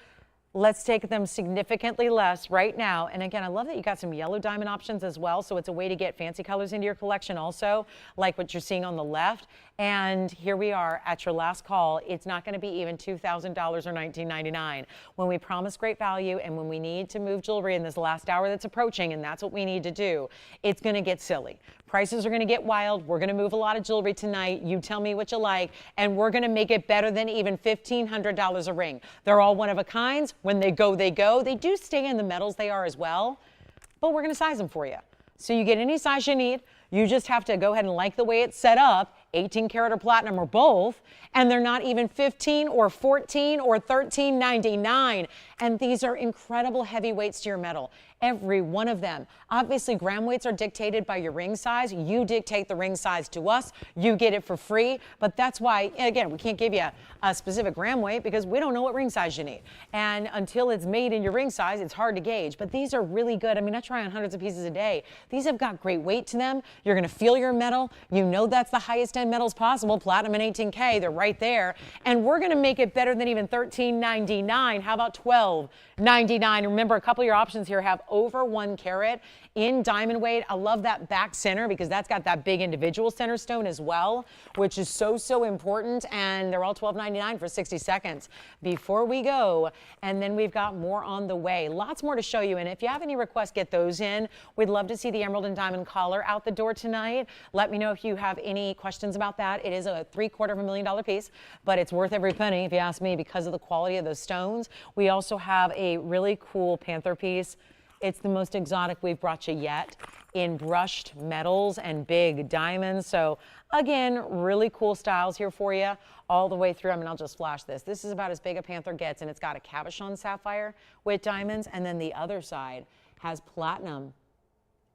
Let's take them significantly less right now. And again, I love that you got some yellow diamond options as well. So it's a way to get fancy colors into your collection also, like what you're seeing on the left. And here we are at your last call. It's not going to be even $2,000 or $19.99. When we promise great value and when we need to move jewelry in this last hour that's approaching, and that's what we need to do, it's going to get silly. Prices are going to get wild. We're going to move a lot of jewelry tonight. You tell me what you like, and we're going to make it better than even $1,500 a ring. They're all one of a kinds. When they go, they go. They do stay in the metals they are as well, but we're going to size them for you. So you get any size you need. You just have to go ahead and like the way it's set up, 18 karat or platinum or both, and they're not even 15 or 14 or $13.99. And these are incredible heavyweights to your metal. Every one of them. Obviously, gram weights are dictated by your ring size. You dictate the ring size to us. You get it for free. But that's why, again, we can't give you a specific gram weight because we don't know what ring size you need. And until it's made in your ring size, it's hard to gauge. But these are really good. I mean, I try on hundreds of pieces a day. These have got great weight to them. You're going to feel your metal. You know that's the highest end metals possible. Platinum and 18K, they're right there. And we're going to make it better than even $13.99. How about $12.99? Remember, a couple of your options here have over 1 carat in diamond weight. I love that back center because that's got that big individual center stone as well, which is so important. And they're all $12.99 for 60 seconds before we go. And then we've got more on the way. Lots more to show you. And if you have any requests, get those in. We'd love to see the emerald and diamond collar out the door tonight. Let me know if you have any questions about that. It is a $750,000 piece, but it's worth every penny if you ask me because of the quality of those stones. We also have a really cool Panther piece. It's the most exotic we've brought you yet in brushed metals and big diamonds. So again, really cool styles here for you all the way through. I mean, I'll just flash this. This is about as big a Panther gets, and it's got a cabochon sapphire with diamonds. And then the other side has platinum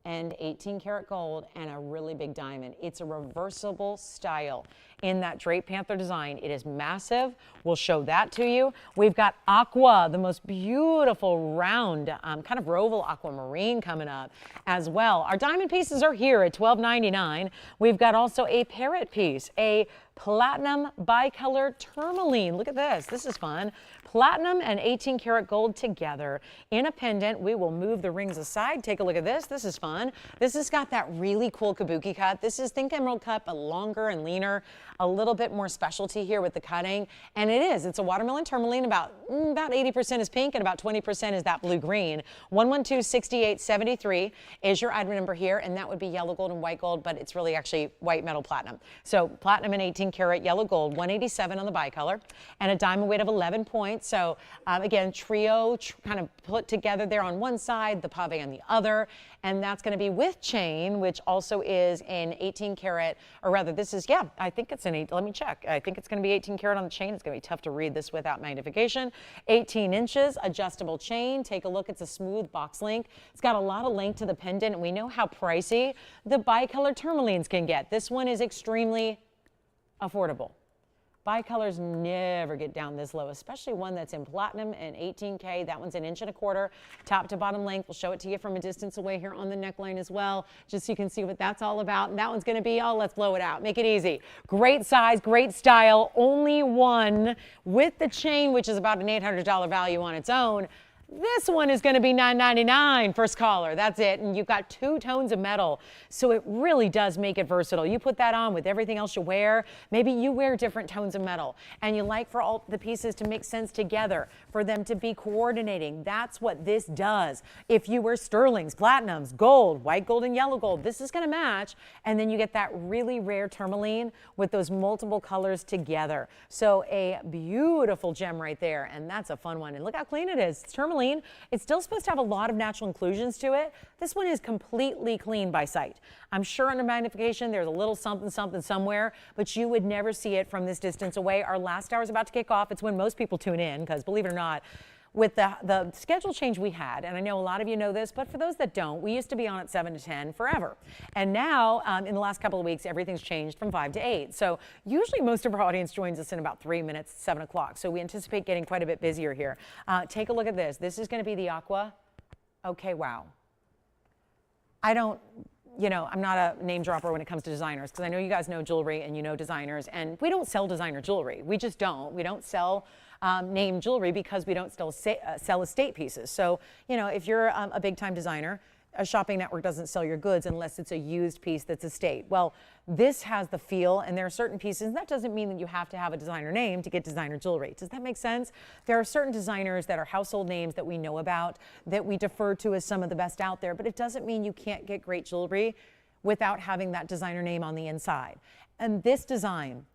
and 18 karat gold and a really big diamond. It's a reversible style in that drape Panther design. It is massive. We'll show that to you. We've got aqua, the most beautiful round kind of Roval aquamarine coming up as well. Our diamond pieces are here at $12.99. We've got also a parrot piece, a platinum bicolor tourmaline. Look at this. This is fun. Platinum and 18 karat gold together in a pendant. We will move the rings aside. Take a look at this. This is fun. This has got that really cool kabuki cut. This is think emerald cut, but longer and leaner. A little bit more specialty here with the cutting. And it is. It's a watermelon tourmaline. About 80% is pink and about 20% is that blue-green. 112-6873 is your item number here. And that would be yellow gold and white gold, but it's really actually white metal platinum. So platinum and 18 karat yellow gold, 187 on the bicolor, and a diamond weight of 11 points. So again, trio kind of put together there on one side, the pave on the other, and that's going to be with chain, which also is an 18 karat, or rather this is, yeah, I think it's an 8, let me check. I think it's going to be 18 karat on the chain. It's going to be tough to read this without magnification. 18 inches, adjustable chain. Take a look. It's a smooth box link. It's got a lot of length to the pendant, and we know how pricey the bicolor tourmalines can get. This one is extremely affordable. Bicolors never get down this low, especially one that's in platinum and 18K. That one's 1.25 inches, top to bottom length. We'll show it to you from a distance away here on the neckline as well, just so you can see what that's all about. And that one's going to be, oh, let's blow it out. Make it easy. Great size, great style. Only one with the chain, which is about an $800 value on its own. This one is going to be $9.99, first caller. That's it. And you've got 2 tones of metal. So it really does make it versatile. You put that on with everything else you wear. Maybe you wear different tones of metal and you like for all the pieces to make sense together, for them to be coordinating. That's what this does. If you wear sterlings, platinums, gold, white gold and yellow gold, this is going to match. And then you get that really rare tourmaline with those multiple colors together. So a beautiful gem right there. And that's a fun one. And look how clean it is. It's tourmaline. It's still supposed to have a lot of natural inclusions to it. This one is completely clean by sight. I'm sure under magnification there's a little something somewhere, but you would never see it from this distance away. Our last hour is about to kick off. It's when most people tune in because, believe it or not, with the schedule change we had, and I know a lot of you know this, but for those that don't, we used to be on at 7 to 10 forever. And now, in the last couple of weeks, everything's changed from 5 to 8. So usually most of our audience joins us in about 3 minutes, 7 o'clock. So we anticipate getting quite a bit busier here. Take a look at this. This is going to be the aqua. Okay, wow. I don't, you know, I'm not a name dropper when it comes to designers because I know you guys know jewelry and you know designers, and we don't sell designer jewelry. We just don't. We don't sell name jewelry because we don't still sell estate pieces. So, you know, if you're a big time designer, a shopping network doesn't sell your goods unless it's a used piece that's estate. Well, this has the feel, and there are certain pieces, and that doesn't mean that you have to have a designer name to get designer jewelry. Does that make sense? There are certain designers that are household names that we know about, that we defer to as some of the best out there, but it doesn't mean you can't get great jewelry without having that designer name on the inside. And this design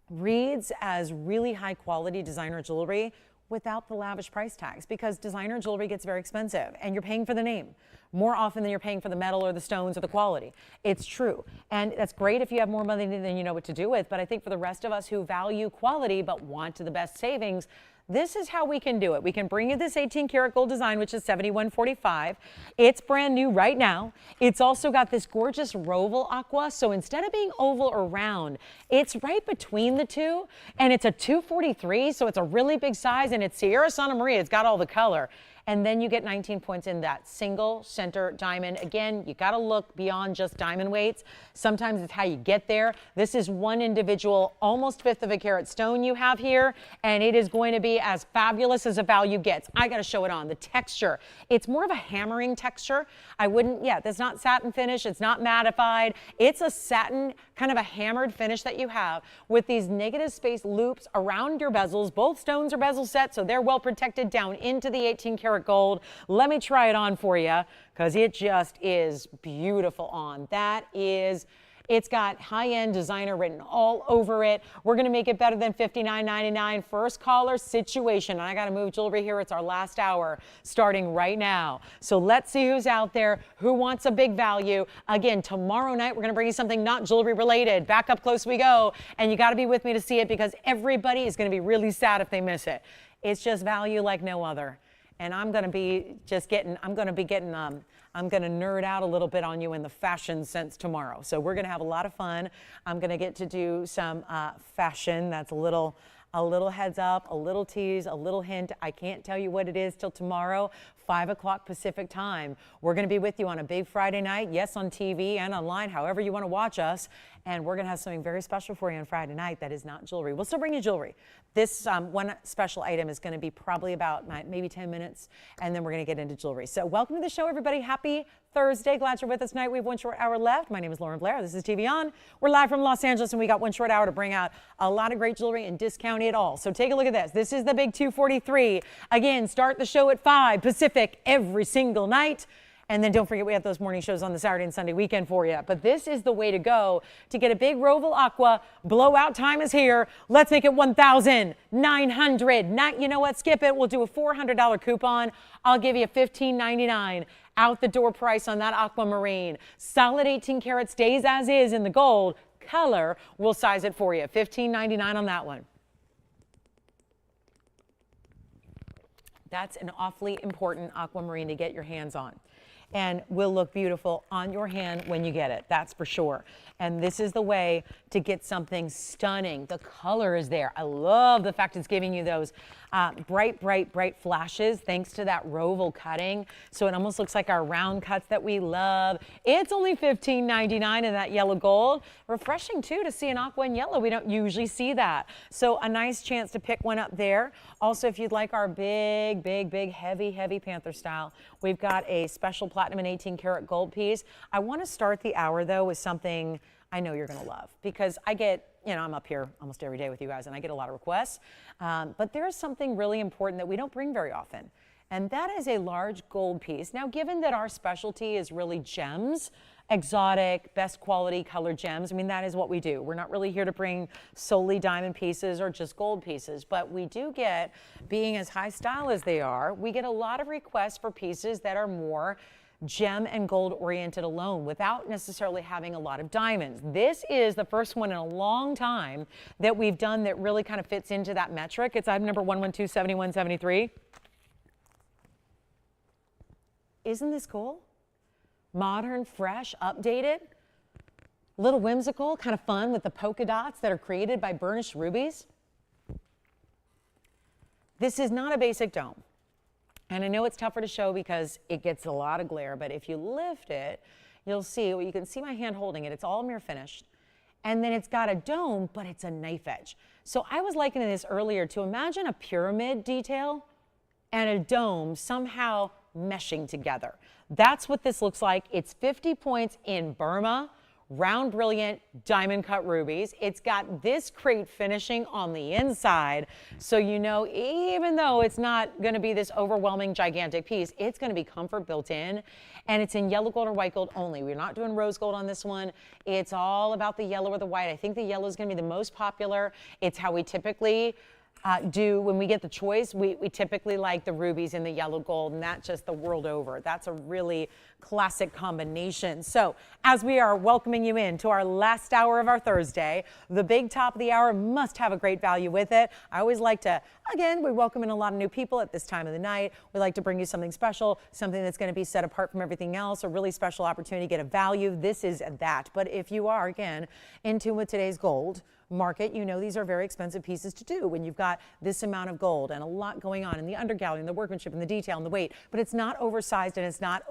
reads as really high quality designer jewelry without the lavish price tags, because designer jewelry gets very expensive and you're paying for the name more often than you're paying for the metal or the stones or the quality. It's true. And that's great if you have more money than you know what to do with. But I think for the rest of us who value quality but want to the best savings, this is how we can do it. We can bring you this 18 karat gold design, which is $71.45. It's brand new right now. It's also got this gorgeous Reversible aqua. So instead of being oval or round, it's right between the two. And it's a 243, so it's a really big size. And it's Sierra Santa Maria. It's got all the color. And then you get 19 points in that single center diamond. Again, you got to look beyond just diamond weights. Sometimes it's how you get there. This is one individual, almost 1/5 of a carat stone you have here, and it is going to be as fabulous as a value gets. I got to show it on. The texture, it's more of a hammering texture. I wouldn't, yeah, that's not satin finish. It's not mattified. It's a satin, kind of a hammered finish that you have with these negative space loops around your bezels. Both stones are bezel set, so they're well protected down into the 18 karat gold. Let me try it on for you because it just is beautiful on. That is, it's got high-end designer written all over it. We're going to make it better than $59.99. First caller situation. And I got to move jewelry here. It's our last hour starting right now. So let's see who's out there, who wants a big value. Again, tomorrow night, we're going to bring you something not jewelry related. Back up close we go. And you got to be with me to see it because everybody is going to be really sad if they miss it. It's just value like no other. And I'm going to be just getting, I'm going to nerd out a little bit on you in the fashion sense tomorrow. So we're going to have a lot of fun. I'm going to get to do some fashion. That's a little heads up, a little tease, a little hint. I can't tell you what it is till tomorrow, 5 o'clock Pacific time. We're going to be with you on a big Friday night. Yes, on TV and online, however you want to watch us. And we're going to have something very special for you on Friday night that is not jewelry. We'll still bring you jewelry. This one special item is going to be probably about maybe 10 minutes, and then we're going to get into jewelry. So welcome to the show, everybody. Happy Thursday. Glad you're with us tonight. We have one short hour left. My name is Lauren Blair. This is TVON. We're live from Los Angeles, and we got one short hour to bring out a lot of great jewelry and discount it all. So take a look at this. This is the big 243. Again, start the show at 5 Pacific every single night. And then don't forget, we have those morning shows on the Saturday and Sunday weekend for you. But this is the way to go to get a big Reversible aqua. Blowout time is here. Let's make it $1,900. You know what? Skip it. We'll do a $400 coupon. I'll give you $1,599 out the door price on that Aquamarine. Solid 18 karat stays as is in the gold. Color, we'll size it for you. $1,599 on that one. That's an awfully important Aquamarine to get your hands on. and will look beautiful on your hand when you get it. That's for sure. And this is the way to get something stunning. The color is there. I love the fact it's giving you those bright flashes thanks to that Reversible cutting. So it almost looks like our round cuts that we love. It's only $15.99 in that yellow gold. Refreshing too to see an aqua and yellow. We don't usually see that. So a nice chance to pick one up there. Also, if you'd like our big, heavy Panther style, we've got a special platinum and 18 karat gold piece. I want to start the hour though with something I know you're going to love, because I get, I'm up here almost every day with you guys and I get a lot of requests, but there is something really important that we don't bring very often, and that is a large gold piece. Now, given that our specialty is really gems, exotic, best quality colored gems, I mean, that is what we do. We're not really here to bring solely diamond pieces or just gold pieces, but we do get, being as high style as they are, we get a lot of requests for pieces that are more gem and gold oriented alone without necessarily having a lot of diamonds. This is the first one in a long time that we've done that really kind of fits into that metric. It's item number 1127173. Isn't this cool? Modern, fresh, updated, a little whimsical, kind of fun with the polka dots that are created by burnished rubies. This is not a basic dome. And I know it's tougher to show because it gets a lot of glare, but if you lift it, you'll see, well, you can see my hand holding it. It's all mirror finished. And then it's got a dome, but it's a knife edge. So I was likening this earlier to imagine a pyramid detail and a dome somehow meshing together. That's what this looks like. It's 50 points in Burma, round brilliant diamond cut rubies. It's got this crate finishing on the inside, so you know, even though it's not going to be this overwhelming gigantic piece, it's going to be comfort built in, and it's in yellow gold or white gold only. We're not doing rose gold on this one. It's all about the yellow or the white. I think the yellow is going to be the most popular. It's how we typically do when we get the choice. We typically like the rubies and the yellow gold, and that's just the world over. That's a really classic combination. So as we are welcoming you in to our last hour of our Thursday, the big top of the hour must have a great value with it. I always like to, again, we welcome in a lot of new people at this time of the night. We like to bring you something special, something that's going to be set apart from everything else, a really special opportunity to get a value. This is that. But if you are, again, in tune with today's gold market, you know these are very expensive pieces to do when you've got this amount of gold and a lot going on in the undergallery and the workmanship and the detail and the weight, but it's not oversized and it's not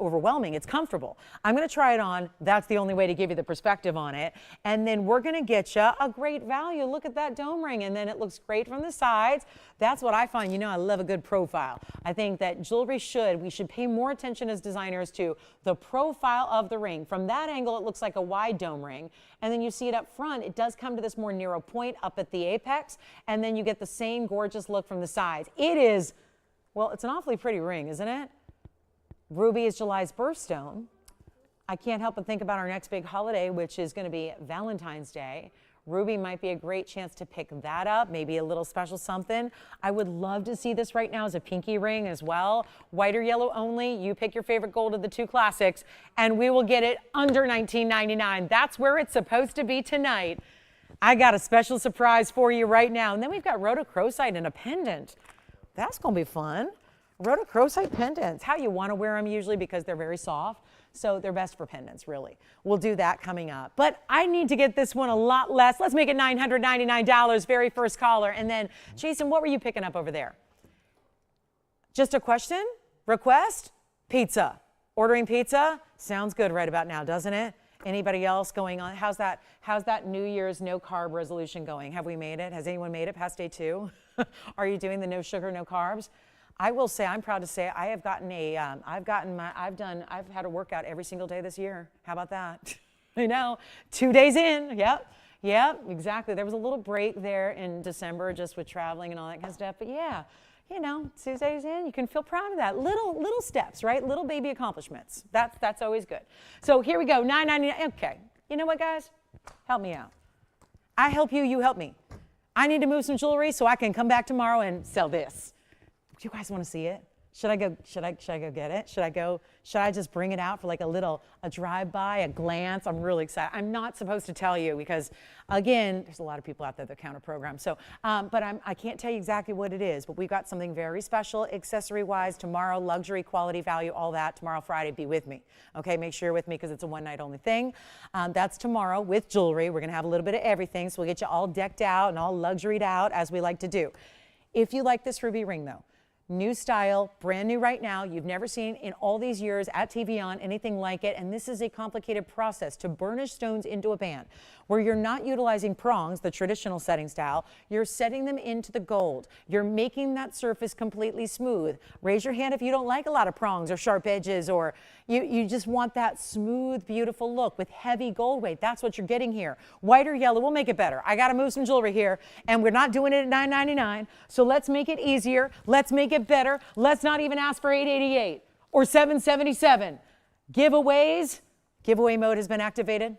overwhelming. It's comfortable. I'm going to try it on. That's the only way to give you the perspective on it. And then we're going to get you a great value. Look at that dome ring, and then it looks great from the sides. That's what I find. You know, I love a good profile. I think that jewelry we should pay more attention as designers to the profile of the ring. From that angle, it looks like a wide dome ring. And then you see it up front. It does come to this more narrow point up at the apex. And then you get the same gorgeous look from the sides. It is, well, it's an awfully pretty ring, isn't it? Ruby is July's birthstone. I can't help but think about our next big holiday, which is going to be Valentine's Day. Ruby might be a great chance to pick that up, maybe a little special something. I would love to see this right now as a pinky ring as well. White or yellow only. You pick your favorite gold of the two classics, and we will get it under $19.99. That's where it's supposed to be tonight. I got a special surprise for you right now. And then we've got Rhodochrosite and a pendant. That's going to be fun. Rhodochrosite pendants, how you want to wear them usually because they're very soft. So they're best for pendants, really. We'll do that coming up. But I need to get this one a lot less. Let's make it $999, very first caller. And then, Jason, what were you picking up over there? Just a question? Request? Pizza. Ordering pizza? Sounds good right about now, doesn't it? Anybody else going on? How's that New Year's no carb resolution going? Have we made it? Has anyone made it past day 2? Are you doing the no sugar, no carbs? I will say, I'm proud to say, I have gotten I've had a workout every single day this year. How about that? I know, 2 days in, yep, exactly. There was a little break there in December just with traveling and all that kind of stuff, but yeah, you know, 2 days in, you can feel proud of that. Little steps, right? Little baby accomplishments. That's always good. So here we go, $9.99. Okay, you know what, guys? Help me out. I help you, you help me. I need to move some jewelry so I can come back tomorrow and sell this. Do you guys want to see it? Should I go get it? Should I just bring it out for like a drive-by, a glance? I'm really excited. I'm not supposed to tell you because, again, there's a lot of people out there that counter program. So, but I can't tell you exactly what it is, but we've got something very special accessory-wise tomorrow, luxury, quality, value, all that. Tomorrow, Friday, be with me. Okay, make sure you're with me because it's a one-night only thing. That's tomorrow with jewelry. We're gonna have a little bit of everything, so we'll get you all decked out and all luxuried out as we like to do. If you like this ruby ring though, new style, brand new right now. You've never seen in all these years at TVON anything like it. And this is a complicated process to burnish stones into a band where you're not utilizing prongs, the traditional setting style. You're setting them into the gold. You're making that surface completely smooth. Raise your hand if you don't like a lot of prongs or sharp edges, or you just want that smooth, beautiful look with heavy gold weight. That's what you're getting here. White or yellow, we'll make it better. I got to move some jewelry here, and we're not doing it at $9.99. So let's make it easier. Let's make it better. Let's not even ask for $888 or $777. Giveaways. Giveaway mode has been activated.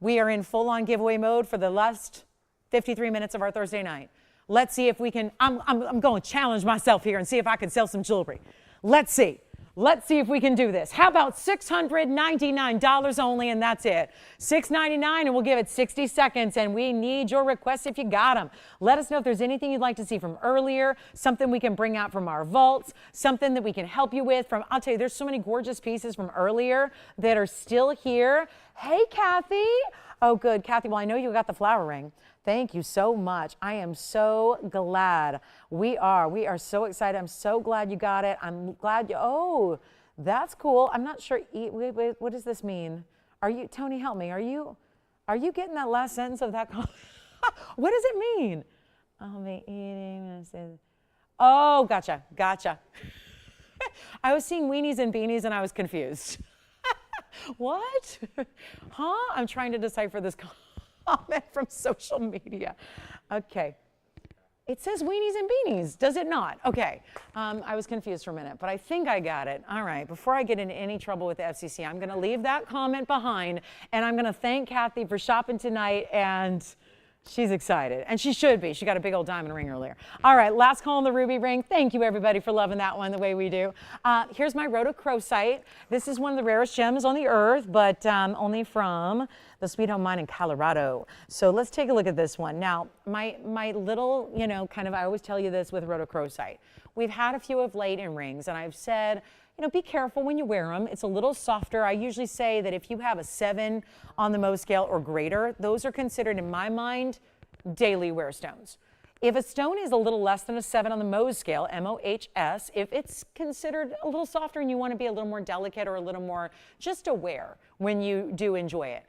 We are in full-on giveaway mode for the last 53 minutes of our Thursday night. Let's see if we can, I'm going to challenge myself here and see if I can sell some jewelry. Let's see. Let's see if we can do this. How about $699 only, and that's it. $699, and we'll give it 60 seconds, and we need your requests if you got them. Let us know if there's anything you'd like to see from earlier, something we can bring out from our vaults, something that we can help you with from, I'll tell you, there's so many gorgeous pieces from earlier that are still here. Hey, Kathy. Oh, good. Kathy, well, I know you got the flower ring. Thank you so much. I am so glad. We are so excited. I'm so glad you got it. I'm glad you, oh, that's cool. I'm not sure, wait, what does this mean? Are you, Tony, help me. Are you getting that last sentence of that? What does it mean? I'll be eating. Oh, gotcha. I was seeing weenies and beanies and I was confused. What? Huh? I'm trying to decipher this comment from social media. Okay. It says weenies and beanies, does it not? Okay. I was confused for a minute, but I think I got it. All right. Before I get into any trouble with the FCC, I'm going to leave that comment behind, and I'm going to thank Kathy for shopping tonight, and she's excited, and she should be. She got a big old diamond ring earlier. All right, last call on the ruby ring. Thank you, everybody, for loving that one the way we do. Here's my Rhodochrosite. This is one of the rarest gems on the earth, but only from the Sweet Home Mine in Colorado. So let's take a look at this one. Now, my little, kind of, I always tell you this with Rhodochrosite. We've had a few of late in rings, and I've said, be careful when you wear them. It's a little softer. I usually say that if you have a 7 on the Mohs scale or greater, those are considered, in my mind, daily wear stones. If a stone is a little less than a 7 on the Mohs scale, M-O-H-S, if it's considered a little softer and you want to be a little more delicate or a little more just aware when you do enjoy it.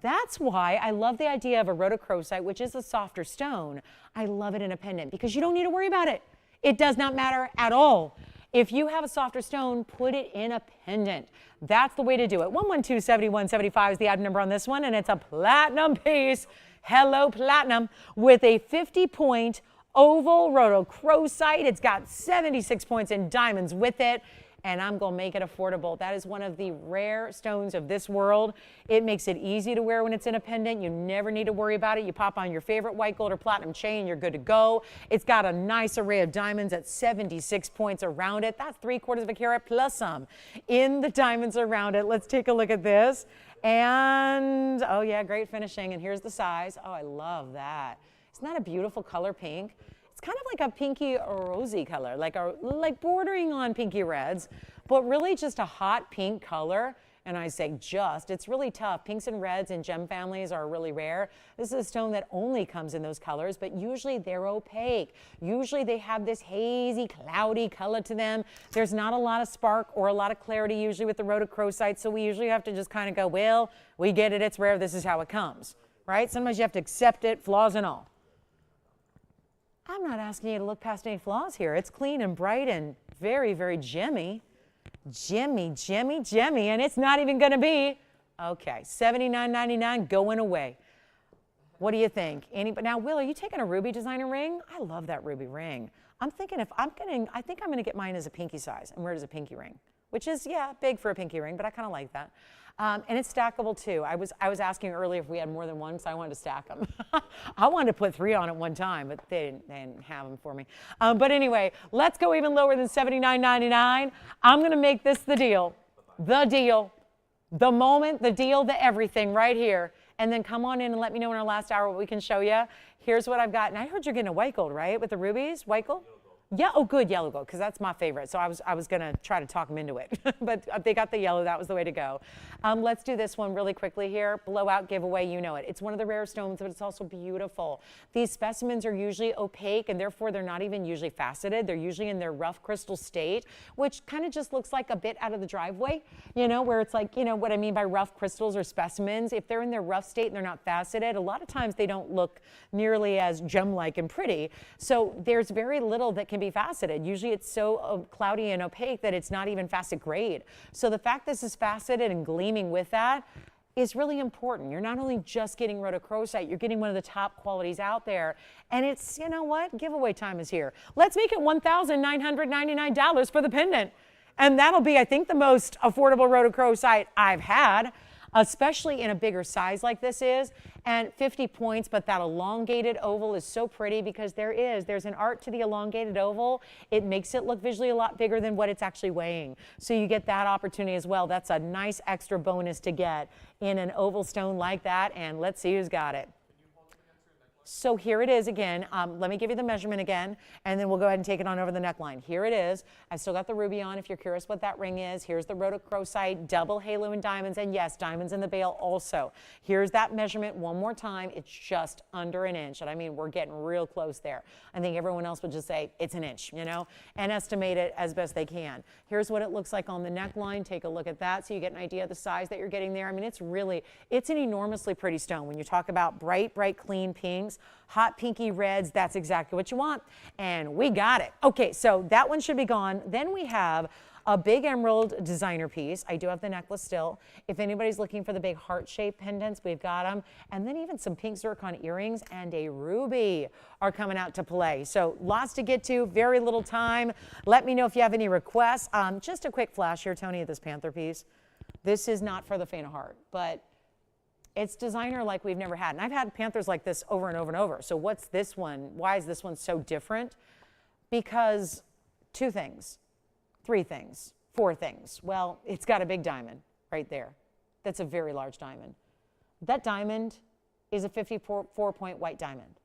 That's why I love the idea of a Rhodochrosite, which is a softer stone. I love it in a pendant because you don't need to worry about it. It does not matter at all. If you have a softer stone, put it in a pendant. That's the way to do it. 112-7175 is the item number on this one, and it's a platinum piece. Hello, platinum, with a 50-point oval Rhodochrosite. It's got 76 points in diamonds with it, and I'm going to make it affordable. That is one of the rare stones of this world. It makes it easy to wear when it's in a pendant. You never need to worry about it. You pop on your favorite white gold or platinum chain, you're good to go. It's got a nice array of diamonds at 76 points around it. That's 3/4 of a carat plus some in the diamonds around it. Let's take a look at this. And, oh yeah, great finishing. And here's the size. Oh, I love that. Isn't that a beautiful color pink? It's kind of like a pinky rosy color, like bordering on pinky reds, but really just a hot pink color. And I say just, it's really tough. Pinks and reds in gem families are really rare. This is a stone that only comes in those colors, but usually they're opaque. Usually they have this hazy, cloudy color to them. There's not a lot of spark or a lot of clarity usually with the Rhodochrosite, so we usually have to just kind of go, well, we get it, it's rare, this is how it comes, right? Sometimes you have to accept it, flaws and all. I'm not asking you to look past any flaws here. It's clean and bright and very, very gemmy. Gemmy, and it's not even going to be, okay, $79.99 going away. What do you think? Now, Will, are you taking a ruby designer ring? I love that ruby ring. I'm thinking I think I'm going to get mine as a pinky size and wear it as a pinky ring. which is, yeah, big for a pinky ring, but I kind of like that. And it's stackable too. I was asking earlier if we had more than one, so I wanted to stack them. I wanted to put 3 on at one time, but they didn't have them for me. But anyway, let's go even lower than $79.99. I'm going to make this the deal, the moment, the deal, the everything right here. And then come on in and let me know in our last hour what we can show you. Here's what I've got. And I heard you're getting a white gold, right, with the rubies? White gold? Yeah, oh good, yellow gold, because that's my favorite. So I was going to try to talk them into it. But they got the yellow. That was the way to go. Let's do this one really quickly here. Blowout giveaway, you know it. It's one of the rare stones, but it's also beautiful. These specimens are usually opaque, and therefore they're not even usually faceted. They're usually in their rough crystal state, which kind of just looks like a bit out of the driveway, you know, where it's like, you know, what I mean by rough crystals or specimens. If they're in their rough state and they're not faceted, a lot of times they don't look nearly as gem-like and pretty. So there's very little that can be faceted. Usually it's so cloudy and opaque that it's not even facet grade. So the fact this is faceted and gleaming with that is really important. You're not only just getting rhodochrosite, you're getting one of the top qualities out there. And it's, you know what, giveaway time is here. Let's make it $1,999 for the pendant. And that'll be, I think, the most affordable rhodochrosite I've had, especially in a bigger size like this is. And 50 points, but that elongated oval is so pretty because there's an art to the elongated oval. It makes it look visually a lot bigger than what it's actually weighing. So you get that opportunity as well. That's a nice extra bonus to get in an oval stone like that. And let's see who's got it. So here it is again. Let me give you the measurement again, and then we'll go ahead and take it on over the neckline. Here it is. I've still got the ruby on if you're curious what that ring is. Here's the rhodochrosite, double halo and diamonds, and yes, diamonds in the bail also. Here's that measurement one more time. It's just under an inch, and I mean, we're getting real close there. I think everyone else would just say it's an inch, you know, and estimate it as best they can. Here's what it looks like on the neckline. Take a look at that so you get an idea of the size that you're getting there. I mean, it's an enormously pretty stone. When you talk about bright, clean pinks, hot pinky reds, that's exactly what you want. And we got it. Okay, so that one should be gone. Then we have a big emerald designer piece. I do have the necklace still. If anybody's looking for the big heart-shaped pendants, we've got them. And then even some pink zircon earrings and a ruby are coming out to play. So lots to get to, very little time. Let me know if you have any requests. Just a quick flash here, Tony, of this Panther piece. This is not for the faint of heart, but it's designer like we've never had. And I've had Panthers like this over and over and over. So what's this one? Why is this one so different? Because 2 things, 3 things, 4 things. Well, it's got a big diamond right there. That's a very large diamond. That diamond is a 54-point white diamond.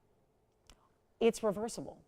It's reversible.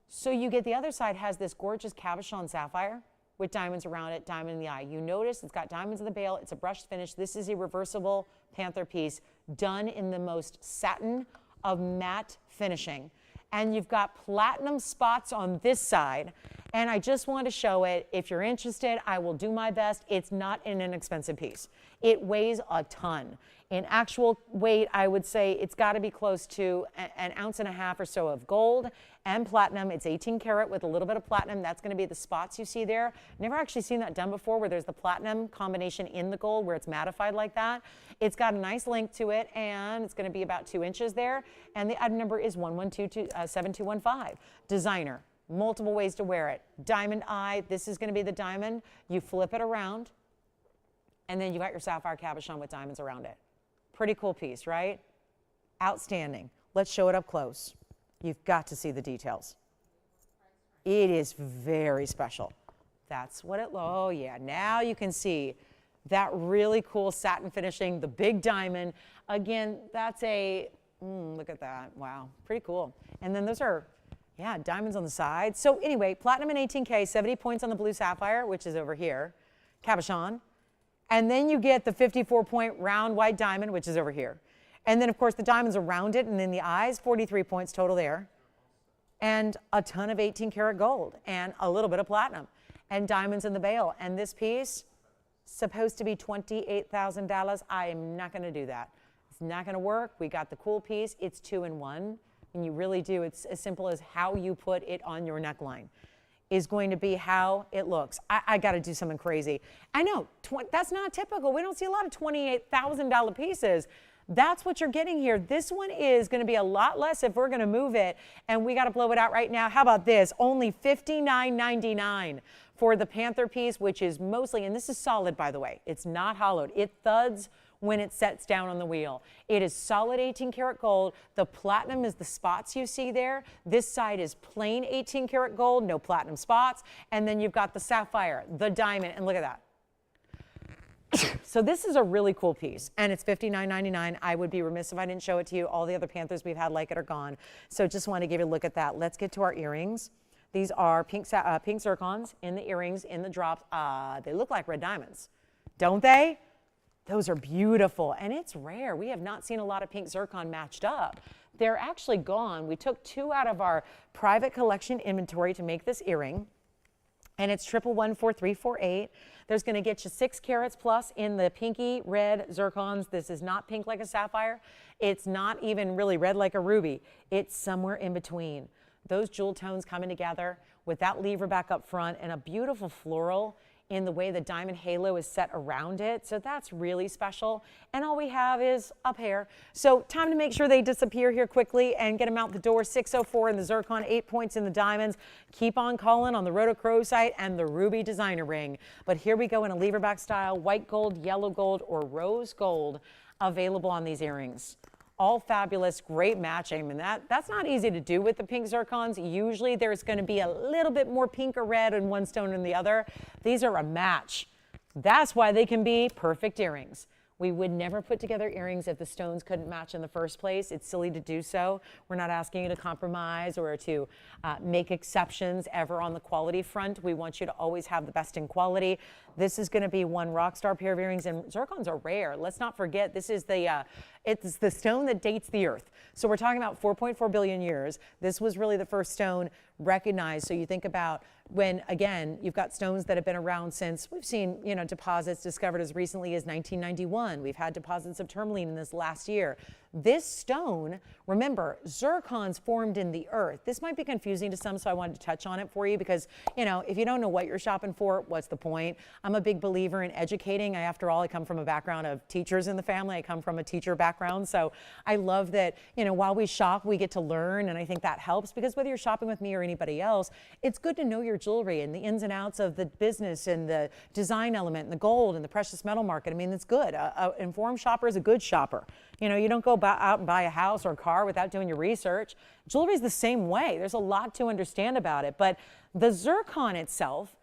So you get the other side has this gorgeous cabochon sapphire with diamonds around it, diamond in the eye. You notice it's got diamonds in the bail. It's a brushed finish. This is a reversible Panther piece done in the most satin of matte finishing. And you've got platinum spots on this side. And I just want to show it. If you're interested, I will do my best. It's not an inexpensive piece. It weighs a ton. In actual weight, I would say it's got to be close to an ounce and a half or so of gold and platinum. It's 18 karat with a little bit of platinum. That's going to be the spots you see there. Never actually seen that done before where there's the platinum combination in the gold where it's mattified like that. It's got a nice length to it, and it's going to be about 2 inches there. And the item number is 1127215. Designer. Multiple ways to wear it. Diamond eye. This is going to be the diamond. You flip it around, and then you got your sapphire cabochon with diamonds around it. Pretty cool piece, right? Outstanding. Let's show it up close. You've got to see the details. It is very special. That's what it, oh yeah, now you can see that really cool satin finishing, the big diamond. Again, that's a, look at that, wow, pretty cool. And then those are, yeah, diamonds on the side. So anyway, platinum and 18K, 70 points on the blue sapphire, which is over here, cabochon. And then you get the 54-point round white diamond, which is over here. And then, of course, the diamonds around it and in the eyes, 43 points total there. And a ton of 18-karat gold and a little bit of platinum and diamonds in the bail. And this piece, supposed to be $28,000. I am not going to do that. It's not going to work. We got the cool piece. It's 2 in 1. And you really do. It's as simple as how you put it on your neckline is going to be how it looks. I got to do something crazy. I know, that's not typical. We don't see a lot of $28,000 pieces. That's what you're getting here. This one is going to be a lot less if we're going to move it, and we got to blow it out right now. How about this? Only $59.99 for the Panther piece, which is mostly, and this is solid by the way, it's not hollowed. It thuds when it sets down on the wheel. It is solid 18 karat gold. The platinum is the spots you see there. This side is plain 18 karat gold, no platinum spots. And then you've got the sapphire, the diamond, and look at that. So this is a really cool piece, and it's $59.99. I would be remiss if I didn't show it to you. All the other Panthers we've had like it are gone. So just want to give you a look at that. Let's get to our earrings. These are pink zircons in the earrings, in the drops. They look like red diamonds, don't they? Those are beautiful, and it's rare. We have not seen a lot of pink zircon matched up. They're actually gone. We took 2 out of our private collection inventory to make this earring. And it's 1114348. There's going to get you 6 carats plus in the pinky red zircons. This is not pink like a sapphire. It's not even really red like a ruby. It's somewhere in between. Those jewel tones coming together with that lever back up front and a beautiful floral in the way the diamond halo is set around it. So that's really special. And all we have is a pair. So time to make sure they disappear here quickly and get them out the door. 604 in the zircon, 8 points in the diamonds. Keep on calling on the Rhodochrosite and the ruby designer ring. But here we go in a lever back style, white gold, yellow gold, or rose gold available on these earrings. All fabulous, great matching. I mean, that's not easy to do with the pink zircons. Usually there's going to be a little bit more pink or red in one stone than the other. These are a match. That's why they can be perfect earrings. We would never put together earrings if the stones couldn't match in the first place. It's silly to do so. We're not asking you to compromise or to make exceptions ever on the quality front. We want you to always have the best in quality. This is going to be one rock star pair of earrings, and zircons are rare. Let's not forget, this is it's the stone that dates the earth. So we're talking about 4.4 billion years. This was really the first stone recognized. So you think about when, again, you've got stones that have been around since, we've seen, you know, deposits discovered as recently as 1991. We've had deposits of tourmaline in this last year. This stone, remember, zircons formed in the earth. This might be confusing to some, so I wanted to touch on it for you because, you know, if you don't know what you're shopping for, what's the point? I'm a big believer in educating. After all, I come from a background of teachers in the family. I come from a teacher background, so I love that, you know, while we shop, we get to learn, and I think that helps because whether you're shopping with me or anybody else, it's good to know your jewelry and the ins and outs of the business and the design element and the gold and the precious metal market. I mean, it's good. An informed shopper is a good shopper. You know, you don't go out and buy a house or a car without doing your research. Jewelry is the same way. There's a lot to understand about it, but the zircon itself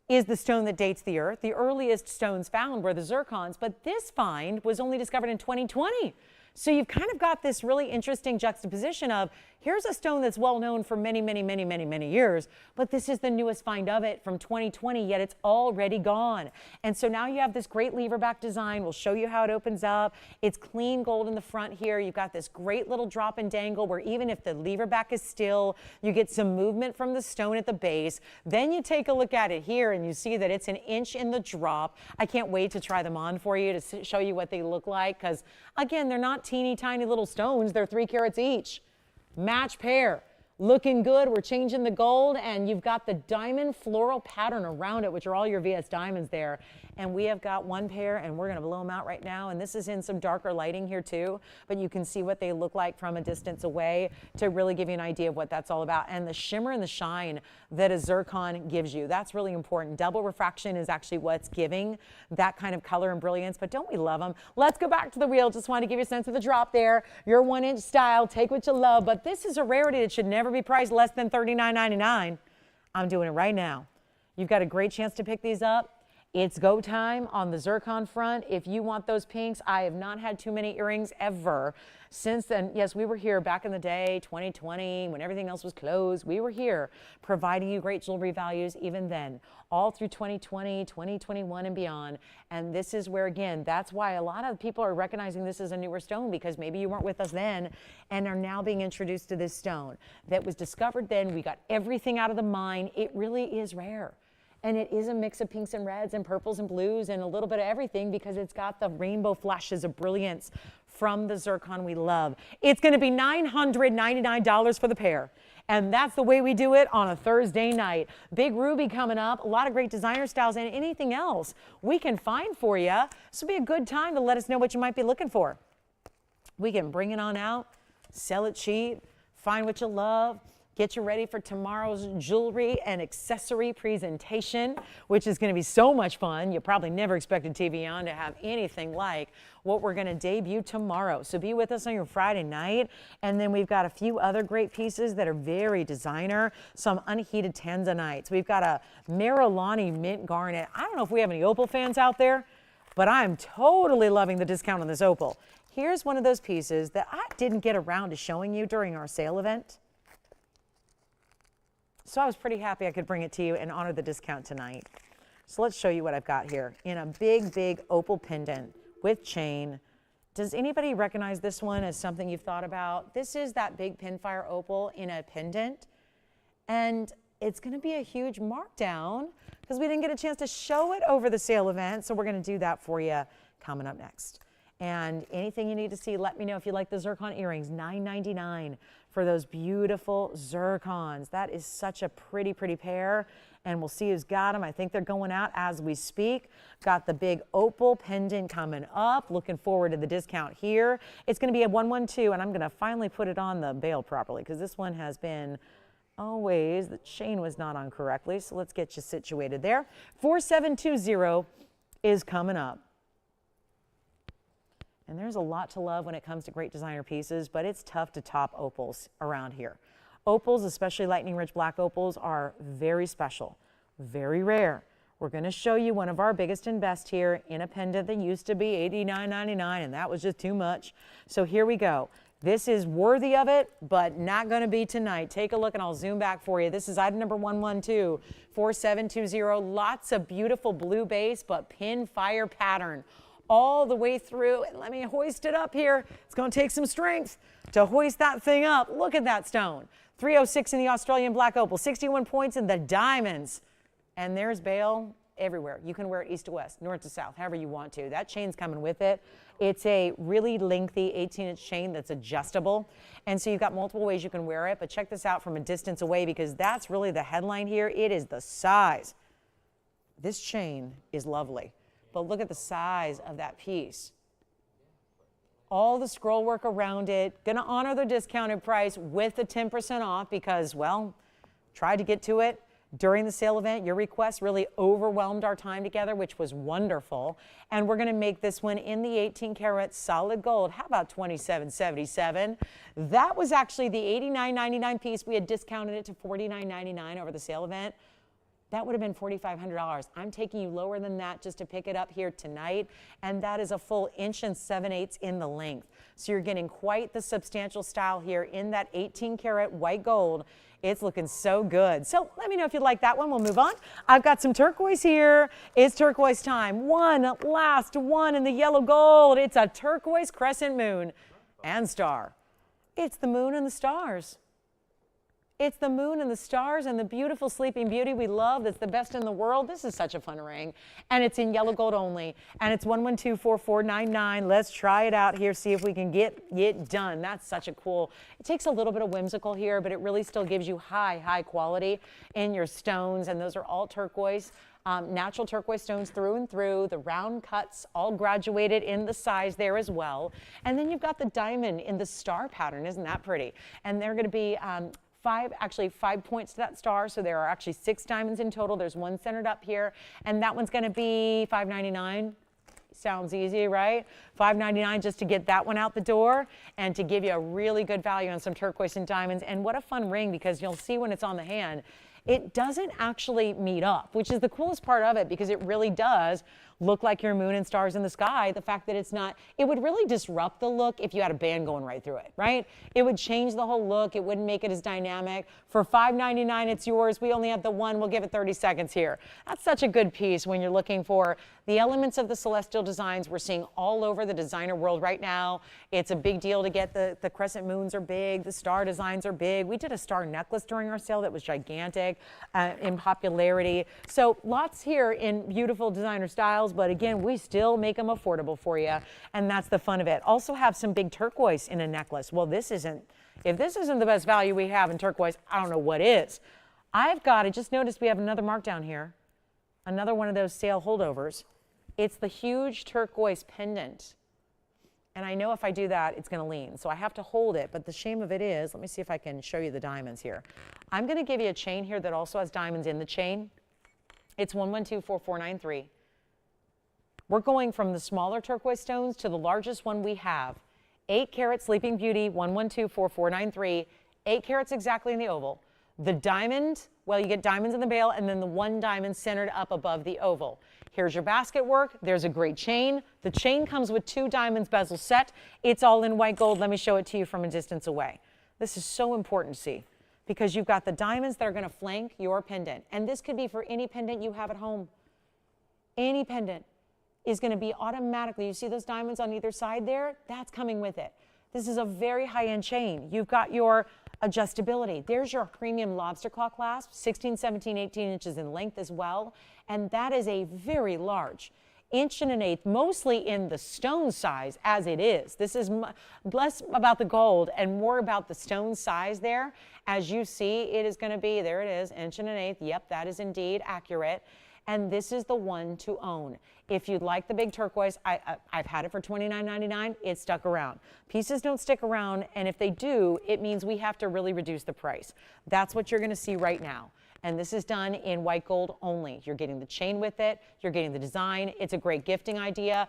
is the stone that dates the earth. The earliest stones found were the zircons, but this find was only discovered in 2020. So you've kind of got this really interesting juxtaposition of here's a stone that's well known for many, many, many, many, many years, but this is the newest find of it from 2020, yet it's already gone. And so now you have this great lever back design. We'll show you how it opens up. It's clean gold in the front here. You've got this great little drop and dangle where even if the lever back is still, you get some movement from the stone at the base. Then you take a look at it here and you see that it's an inch in the drop. I can't wait to try them on for you to show you what they look like because, again, they're not teeny tiny little stones. They're 3 carats each. Match pair. Looking good. We're changing the gold, and you've got the diamond floral pattern around it, which are all your VS diamonds there. And we have got one pair, and we're going to blow them out right now. And this is in some darker lighting here too, but you can see what they look like from a distance away to really give you an idea of what that's all about. And the shimmer and the shine that a zircon gives you, that's really important. Double refraction is actually what's giving that kind of color and brilliance, but don't we love them? Let's go back to the wheel. Just want to give you a sense of the drop there. Your 1-inch style, take what you love, but this is a rarity that should never be priced less than $39.99. I'm doing it right now. You've got a great chance to pick these up. It's go time on the zircon front. If you want those pinks, I have not had too many earrings ever since then. Yes, we were here back in the day, 2020, when everything else was closed. We were here providing you great jewelry values even then, all through 2020, 2021 and beyond. And this is where, again, that's why a lot of people are recognizing this as a newer stone because maybe you weren't with us then and are now being introduced to this stone that was discovered then. We got everything out of the mine. It really is rare. And it is a mix of pinks and reds and purples and blues and a little bit of everything because it's got the rainbow flashes of brilliance from the zircon we love. It's going to be $999 for the pair. And that's the way we do it on a Thursday night. Big Ruby coming up, a lot of great designer styles and anything else we can find for you. This will be a good time to let us know what you might be looking for. We can bring it on out, sell it cheap, find what you love, Get you ready for tomorrow's jewelry and accessory presentation, which is going to be so much fun. You probably never expected TVON to have anything like what we're going to debut tomorrow. So be with us on your Friday night. And then we've got a few other great pieces that are very designer, some unheated Tanzanites. We've got a Marilani mint garnet. I don't know if we have any opal fans out there, but I'm totally loving the discount on this opal. Here's one of those pieces that I didn't get around to showing you during our sale event. So I was pretty happy I could bring it to you and honor the discount tonight. So let's show you what I've got here in a big, big opal pendant with chain. Does anybody recognize this one as something you've thought about? This is that big pinfire opal in a pendant. And it's going to be a huge markdown because we didn't get a chance to show it over the sale event. So we're going to do that for you coming up next. And anything you need to see, let me know. If you like the zircon earrings, $9.99 for those beautiful zircons. That is such a pretty, pretty pair. And we'll see who's got them. I think they're going out as we speak. Got the big opal pendant coming up. Looking forward to the discount here. It's going to be a 112, and I'm going to finally put it on the bail properly because this one has been always, the chain was not on correctly. So let's get you situated there. 4720 is coming up. And there's a lot to love when it comes to great designer pieces, but it's tough to top opals around here. Opals, especially lightning rich black opals, are very special, very rare. We're going to show you one of our biggest and best here in a pendant that used to be $89.99, and that was just too much. So here we go. This is worthy of it, but not going to be tonight. Take a look and I'll zoom back for you. This is item number 112, 4720. Lots of beautiful blue base, but pin fire pattern all the way through. And let me hoist it up here. It's going to take some strength to hoist that thing up. Look at that stone. 306 in the Australian black opal, 61 points in the diamonds. And there's bail everywhere. You can wear it east to west, north to south, however you want to. That chain's coming with it. It's a really lengthy 18-inch chain that's adjustable. And so you've got multiple ways you can wear it. But check this out from a distance away because that's really the headline here. It is the size. This chain is lovely. But look at the size of that piece. All the scroll work around it. Going to honor the discounted price with the 10% off because, well, tried to get to it during the sale event. Your request really overwhelmed our time together, which was wonderful. And we're going to make this one in the 18-karat solid gold. How about $27.77? That was actually the $89.99 piece. We had discounted it to $49.99 over the sale event. That would have been $4,500. I'm taking you lower than that just to pick it up here tonight. And that is a full 1 7/8 in the length. So you're getting quite the substantial style here in that 18-karat white gold. It's looking so good. So let me know if you like that one. We'll move on. I've got some turquoise here. It's turquoise time. One last one in the yellow gold. It's a turquoise crescent moon and star. It's the moon and the stars. It's the moon and the stars and the beautiful Sleeping Beauty we love that's the best in the world. This is such a fun ring. And it's in yellow gold only. And it's 1124499. Let's try it out here, see if we can get it done. That's such a cool, it takes a little bit of whimsical here, but it really still gives you high quality in your stones. And those are all turquoise. Natural turquoise stones through and through, the round cuts all graduated in the size there as well. And then you've got the diamond in the star pattern. Isn't that pretty? And they're going to be 5 points to that star, so there are actually 6 diamonds in total. There's one centered up here, and that one's going to be $5.99. Sounds easy, right? $5.99 just to get that one out the door and to give you a really good value on some turquoise and diamonds. And what a fun ring, because you'll see when it's on the hand, it doesn't actually meet up, which is the coolest part of it, because it really does look like your moon and stars in the sky. The fact that it's not, it would really disrupt the look if you had a band going right through it, right? It would change the whole look. It wouldn't make it as dynamic. For $5.99, it's yours. We only have the one. We'll give it 30 seconds here. That's such a good piece when you're looking for the elements of the celestial designs we're seeing all over the designer world right now. It's a big deal to get the crescent moons are big. The star designs are big. We did a star necklace during our sale that was gigantic in popularity. So lots here in beautiful designer styles. But again, we still make them affordable for you, and that's the fun of it. Also have some big turquoise in a necklace. Well, if this isn't the best value we have in turquoise, I don't know what is. I just noticed we have another markdown here, another one of those sale holdovers. It's the huge turquoise pendant. And I know if I do that, it's going to lean. So I have to hold it. But the shame of it is, let me see if I can show you the diamonds here. I'm going to give you a chain here that also has diamonds in the chain. It's 1124493. We're going from the smaller turquoise stones to the largest one we have. 8 carat Sleeping Beauty, 1124493. 8 carats exactly in the oval. The diamond, well, you get diamonds in the bail, and then the 1 diamond centered up above the oval. Here's your basket work. There's a great chain. The chain comes with 2 diamonds bezel set. It's all in white gold. Let me show it to you from a distance away. This is so important to see because you've got the diamonds that are going to flank your pendant. And this could be for any pendant you have at home. Any pendant is going to be automatically, you see those diamonds on either side there? That's coming with it. This is a very high-end chain. You've got your adjustability. There's your premium lobster claw clasp, 16, 17, 18 inches in length as well. And that is a very large, 1.1 inch, mostly in the stone size as it is. This is less about the gold and more about the stone size there. As you see, it is going to be, there it is, 1.1 inch. Yep, that is indeed accurate. And this is the one to own. If you'd like the big turquoise, I've had it for $29.99. It stuck around. Pieces don't stick around, and if they do, it means we have to really reduce the price. That's what you're going to see right now. And this is done in white gold only. You're getting the chain with it. You're getting the design. It's a great gifting idea.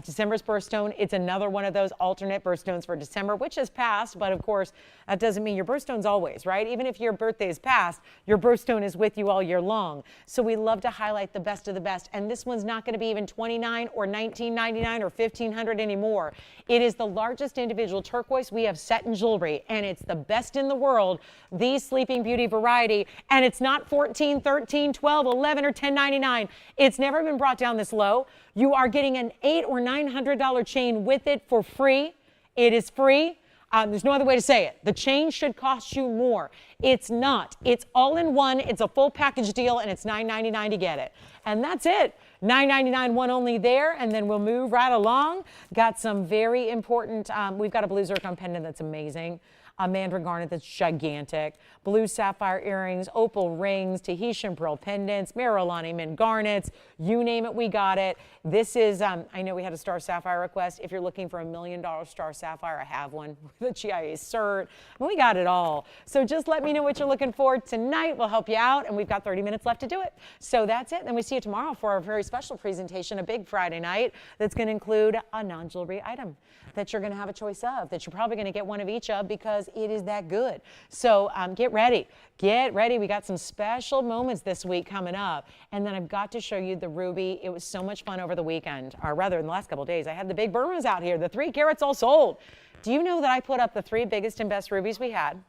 December's birthstone, it's another one of those alternate birthstones for December, which has passed, but of course, that doesn't mean your birthstone's always, right? Even if your birthday is past, your birthstone is with you all year long. So we love to highlight the best of the best. And this one's not going to be even $29 or $19.99 or $1,500 anymore. It is the largest individual turquoise we have set in jewelry, and it's the best in the world, the Sleeping Beauty variety, and it's not $14, $13, $12, $11, or $10.99. It's never been brought down this low. You are getting an $800 or $900 chain with it for free. It is free. There's no other way to say it. The chain should cost you more. It's not. It's all in one. It's a full package deal, and it's $9.99 to get it. And that's it. $9.99 one only there, and then we'll move right along. Got some very important, we've got a blue zircon pendant that's amazing. A mandarin garnet that's gigantic, blue sapphire earrings, opal rings, Tahitian pearl pendants, Marilani mint garnets, you name it, we got it. This is, I know we had a star sapphire request. If you're looking for $1 million star sapphire, I have one with a GIA cert. We got it all. So just let me know what you're looking for tonight. We'll help you out, and we've got 30 minutes left to do it. So that's it. Then we see you tomorrow for our very special presentation, a big Friday night that's going to include a non-jewelry item that you're going to have a choice of, that you're probably going to get one of each of because it is that good. So get ready. Get ready. We got some special moments this week coming up. And then I've got to show you the ruby. It was so much fun over the weekend, or rather in the last couple of days. I had the big Burmas out here, the 3 carats all sold. Do you know that I put up the 3 biggest and best rubies we had?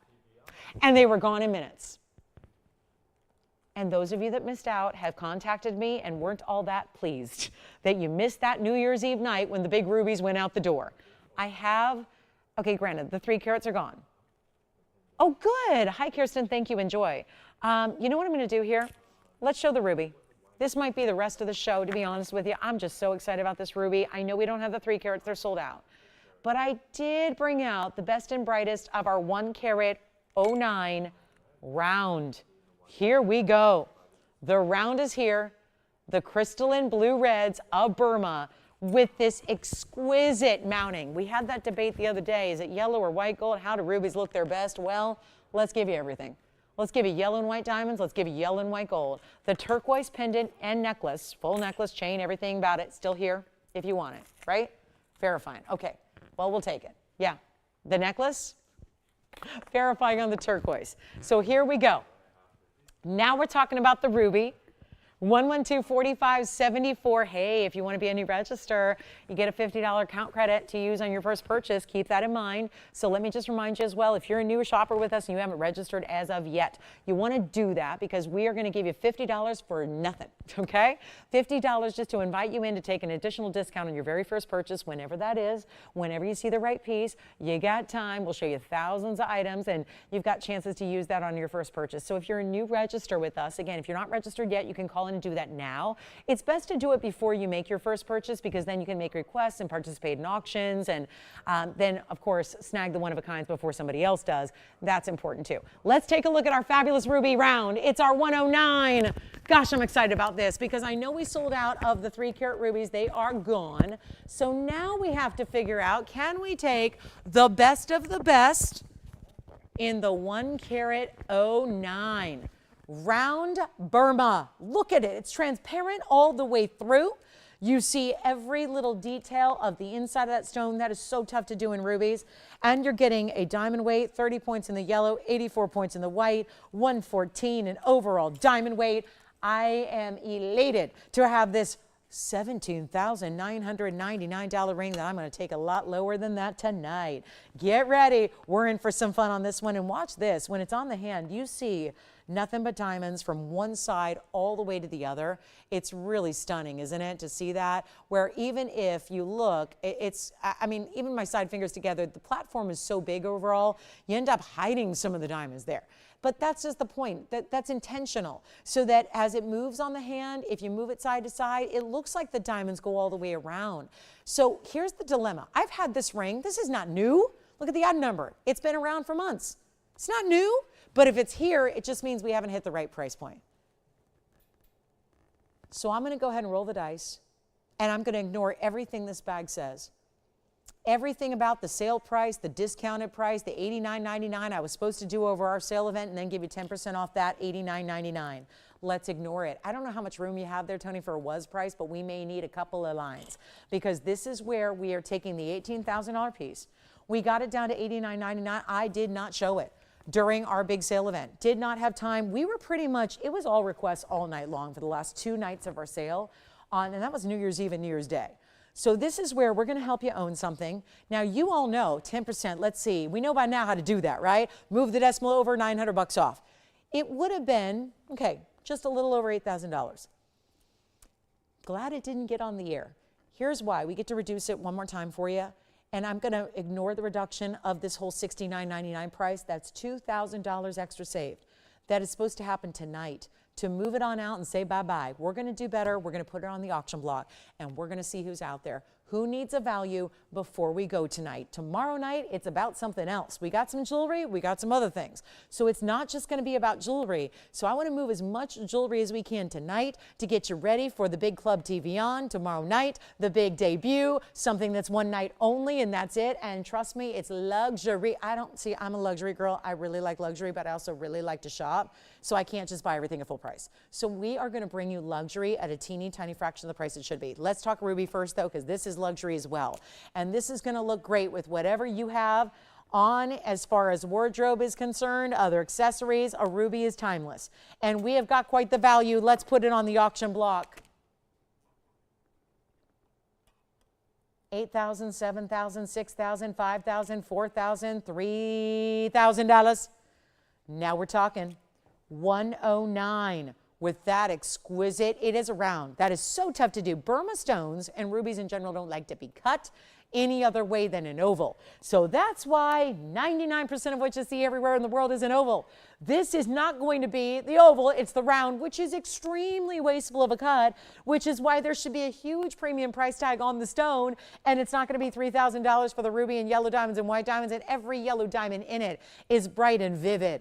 And they were gone in minutes. And those of you that missed out have contacted me and weren't all that pleased that you missed that New Year's Eve night when the big rubies went out the door. I have, okay, granted, the 3 carats are gone. Oh, good. Hi, Kirsten. Thank you. Enjoy. You know what I'm going to do here? Let's show the ruby. This might be the rest of the show, to be honest with you. I'm just so excited about this ruby. I know we don't have the 3 carats. They're sold out. But I did bring out the best and brightest of our 1 carat 09 round. Here we go. The round is here. The crystalline blue reds of Burma with this exquisite mounting. We had that debate the other day. Is it yellow or white gold? How do rubies look their best? Well, let's give you everything. Let's give you yellow and white diamonds. Let's give you yellow and white gold. The turquoise pendant and necklace, full necklace, chain, everything about it, still here if you want it, right? Verifying. Okay, well, we'll take it. Yeah, the necklace, verifying on the turquoise. So here we go. Now we're talking about the ruby. 112-4574. Hey, if you want to be a new register, you get a $50 account credit to use on your first purchase. Keep that in mind. So let me just remind you as well, if you're a new shopper with us and you haven't registered as of yet, you want to do that because we are going to give you $50 for nothing, okay? $50 just to invite you in to take an additional discount on your very first purchase, whenever that is, whenever you see the right piece. You got time. We'll show you thousands of items, and you've got chances to use that on your first purchase. So if you're a new register with us, again, if you're not registered yet, you can call call in and do that now. It's best to do it before you make your first purchase, because then you can make requests and participate in auctions, and then, of course, snag the one-of-a-kinds before somebody else does. That's important too. Let's take a look at our fabulous ruby round. It's our 109. Gosh, I'm excited about this because I know we sold out of the 3-carat rubies. They are gone. So now we have to figure out, can we take the best of the best in the 1-carat 09? Round Burma. Look at it. It's transparent all the way through. You see every little detail of the inside of that stone. That is so tough to do in rubies. And you're getting a diamond weight, 30 points in the yellow, 84 points in the white, 114 in overall diamond weight. I am elated to have this $17,999 ring that I'm going to take a lot lower than that tonight. Get ready. We're in for some fun on this one. And watch this. When it's on the hand, you see nothing but diamonds from one side all the way to the other. It's really stunning, isn't it, to see that? Where even if you look, I mean, even my side fingers together, the platform is so big overall, you end up hiding some of the diamonds there. But that's just the point. That's intentional. So that as it moves on the hand, if you move it side to side, it looks like the diamonds go all the way around. So here's the dilemma. I've had this ring. This is not new. Look at the odd number. It's been around for months. It's not new, but if it's here, it just means we haven't hit the right price point. So I'm going to go ahead and roll the dice, and I'm going to ignore everything this bag says. Everything about the sale price, the discounted price, the $89.99 I was supposed to do over our sale event and then give you 10% off that, $89.99. Let's ignore it. I don't know how much room you have there, Tony, for a was price, but we may need a couple of lines because this is where we are taking the $18,000 piece. We got it down to $89.99. I did not show it during our big sale event. Did not have time. We were pretty much, it was all requests all night long for the last 2 nights of our sale, and that was New Year's Eve and New Year's Day. So this is where we're going to help you own something. Now, you all know 10%. Let's see. We know by now how to do that, right? Move the decimal over, $900 off. It would have been, okay, just a little over $8,000. Glad it didn't get on the air. Here's why. We get to reduce it one more time for you. And I'm going to ignore the reduction of this whole $69.99 price. That's $2,000 extra saved. That is supposed to happen tonight to move it on out and say bye-bye. We're going to do better. We're going to put it on the auction block, and we're going to see who's out there. Who needs a value before we go tonight? Tomorrow night, it's about something else. We got some jewelry. We got some other things. So it's not just going to be about jewelry. So I want to move as much jewelry as we can tonight to get you ready for the big club TVON tomorrow night, the big debut, something that's one night only, and that's it. And trust me, it's luxury. I'm a luxury girl. I really like luxury, but I also really like to shop. So I can't just buy everything at full price. So we are going to bring you luxury at a teeny tiny fraction of the price it should be. Let's talk ruby first, though, because this is luxury as well. And this is going to look great with whatever you have on as far as wardrobe is concerned, other accessories. A ruby is timeless. And we have got quite the value. Let's put it on the auction block. $8,000, $7,000, $6,000, $5,000, $4,000, $3,000. Now we're talking. 109 with that exquisite, it is a round. That is so tough to do. Burma stones and rubies in general don't like to be cut any other way than an oval. So that's why 99% of what you see everywhere in the world is an oval. This is not going to be the oval, it's the round, which is extremely wasteful of a cut, which is why there should be a huge premium price tag on the stone, and it's not going to be $3,000 for the ruby and yellow diamonds and white diamonds, and every yellow diamond in it is bright and vivid.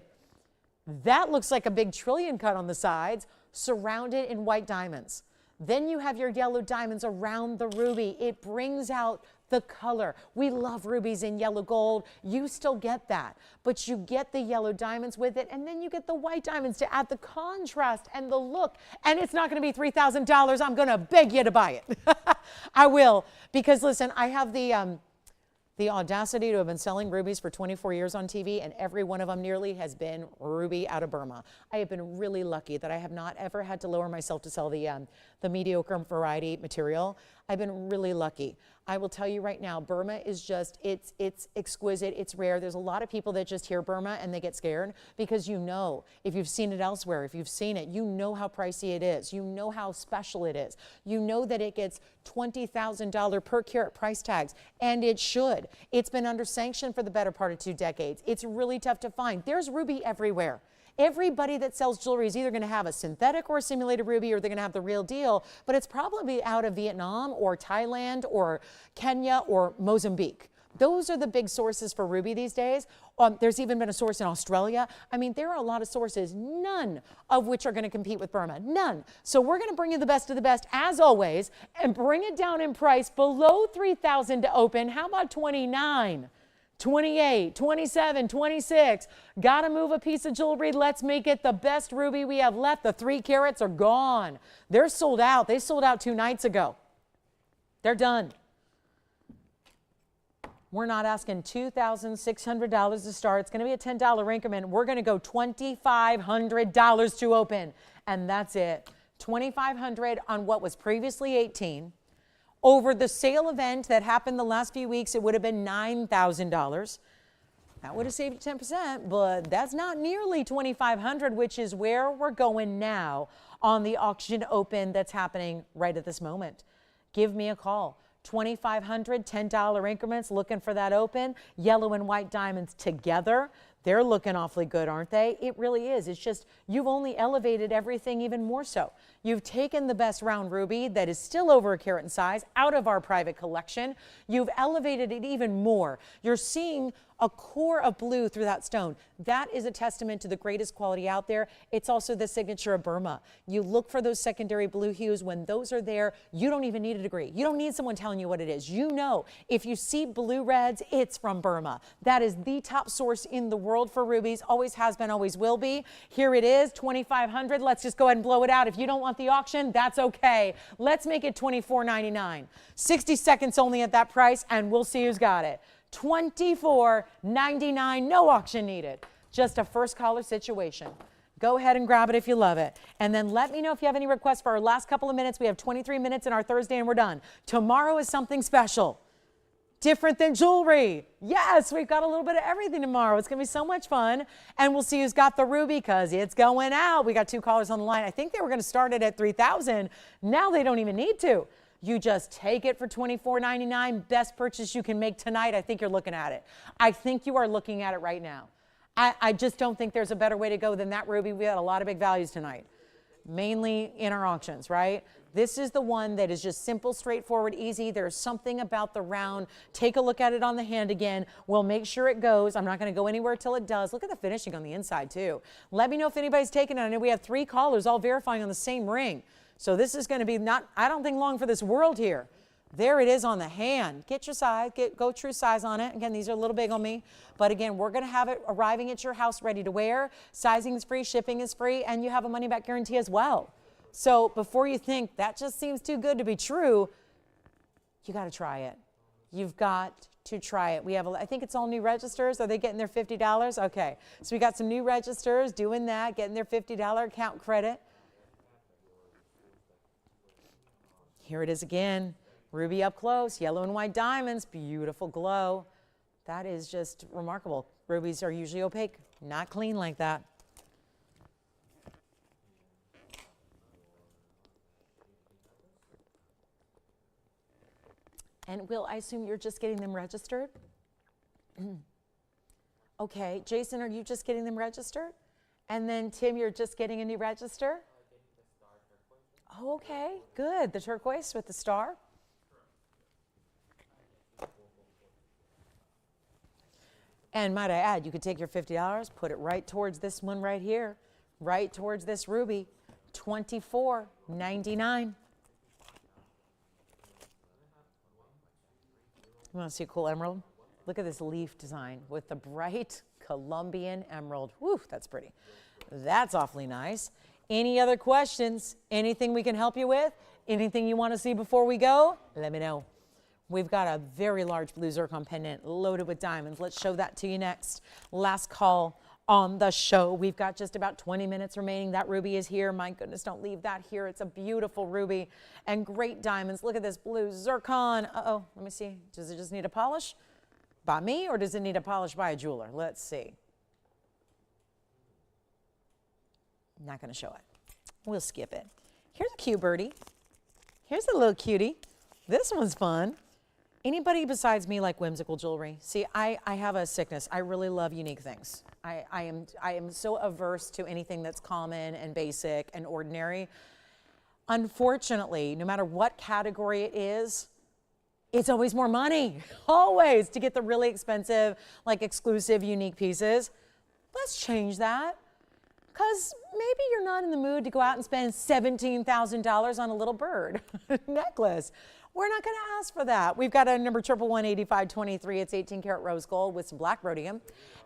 That looks like a big trillion cut on the sides, surrounded in white diamonds. Then you have your yellow diamonds around the ruby. It brings out the color. We love rubies in yellow gold. You still get that, but you get the yellow diamonds with it, and then you get the white diamonds to add the contrast and the look, and it's not going to be $3,000. I'm going to beg you to buy it. I will, because listen, I have the audacity to have been selling rubies for 24 years on TV, and every one of them nearly has been ruby out of Burma. I have been really lucky that I have not ever had to lower myself to sell the mediocre variety material. I've been really lucky. I will tell you right now, Burma is just, it's exquisite, it's rare. There's a lot of people that just hear Burma and they get scared because you know, if you've seen it elsewhere, if you've seen it, you know how pricey it is. You know how special it is. You know that it gets $20,000 per carat price tags, and it should. It's been under sanction for the better part of 2 decades. It's really tough to find. There's ruby everywhere. Everybody that sells jewelry is either going to have a synthetic or a simulated ruby, or they're going to have the real deal, but it's probably out of Vietnam or Thailand or Kenya or Mozambique. Those are the big sources for ruby these days. There's even been a source in Australia. I mean, there are a lot of sources, none of which are going to compete with Burma. None. So we're going to bring you the best of the best, as always, and bring it down in price below $3,000 to open. How about 29? 28, 27, 26. Got to move a piece of jewelry. Let's make it the best ruby we have left. The 3 carats are gone. They're sold out. They sold out 2 nights ago. They're done. We're not asking $2,600 to start. It's going to be a $10 increment. We're going to go $2,500 to open, and that's it. $2,500 on what was previously $18,000. Over the sale event that happened the last few weeks, it would have been $9,000. That would have saved you 10%, but that's not nearly $2,500, which is where we're going now on the auction open that's happening right at this moment. Give me a call. $2,500, $10 increments, looking for that open. Yellow and white diamonds together. They're looking awfully good, aren't they? It really is. It's just you've only elevated everything even more so. You've taken the best round ruby that is still over a carat in size out of our private collection. You've elevated it even more. You're seeing a core of blue through that stone. That is a testament to the greatest quality out there. It's also the signature of Burma. You look for those secondary blue hues. When those are there, you don't even need a degree. You don't need someone telling you what it is. You know, if you see blue reds, it's from Burma. That is the top source in the world for rubies. Always has been, always will be. Here it is, $2,500. Let's just go ahead and blow it out. If you don't want the auction, that's okay. Let's make it $24.99. 60 seconds only at that price, and we'll see who's got it. $24.99, no auction needed. Just a first caller situation. Go ahead and grab it if you love it. And then let me know if you have any requests for our last couple of minutes. We have 23 minutes in our Thursday and we're done. Tomorrow is something special. Different than jewelry. Yes, we've got a little bit of everything tomorrow. It's going to be so much fun. And we'll see who's got the ruby because it's going out. We got 2 callers on the line. I think they were going to start it at $3,000. Now they don't even need to. You just take it for $24.99. Best purchase you can make tonight. I think you're looking at it. I think you are looking at it right now. I just don't think there's a better way to go than that ruby. We had a lot of big values tonight, mainly in our auctions, right? This is the one that is just simple, straightforward, easy. There's something about the round. Take a look at it on the hand again. We'll make sure it goes. I'm not going to go anywhere till it does. Look at the finishing on the inside, too. Let me know if anybody's taken it. I know we have 3 callers all verifying on the same ring. So this is going to be not, I don't think, long for this world here. There it is on the hand. Get your size, go true size on it. Again, these are a little big on me. But again, we're going to have it arriving at your house ready to wear. Sizing is free, shipping is free, and you have a money-back guarantee as well. So before you think that just seems too good to be true, you got to try it. You've got to try it. We have, I think it's all new registers. Are they getting their $50? Okay. So we got some new registers doing that, getting their $50 account credit. Here it is again, ruby up close, yellow and white diamonds, beautiful glow. That is just remarkable. Rubies are usually opaque, not clean like that. And Will, I assume you're just getting them registered? Okay, Jason, are you just getting them registered? And then Tim, you're just getting a new register? Oh, okay, good. The turquoise with the star. And might I add, you could take your $50, put it right towards this one right here, right towards this ruby, $24.99. You want to see a cool emerald? Look at this leaf design with the bright Colombian emerald. Woo, that's pretty. That's awfully nice. Any other questions? Anything we can help you with? Anything you want to see before we go? Let me know. We've got a very large blue zircon pendant loaded with diamonds. Let's show that to you next. Last call on the show. We've got just about 20 minutes remaining. That ruby is here. My goodness, don't leave that here. It's a beautiful ruby and great diamonds. Look at this blue zircon. Uh-oh, let me see. Does it just need a polish by me or does it need a polish by a jeweler? Let's see. Not going to show it. We'll skip it. Here's a cute birdie. Here's a little cutie. This one's fun. Anybody besides me like whimsical jewelry? See, I have a sickness. I really love unique things. I am so averse to anything that's common and basic and ordinary. Unfortunately, no matter what category it is, it's always more money, always, to get the really expensive, like exclusive, unique pieces. Let's change that. Because maybe you're not in the mood to go out and spend $17,000 on a little bird necklace. We're not going to ask for that. We've got a number 1118523. It's 18 karat rose gold with some black rhodium.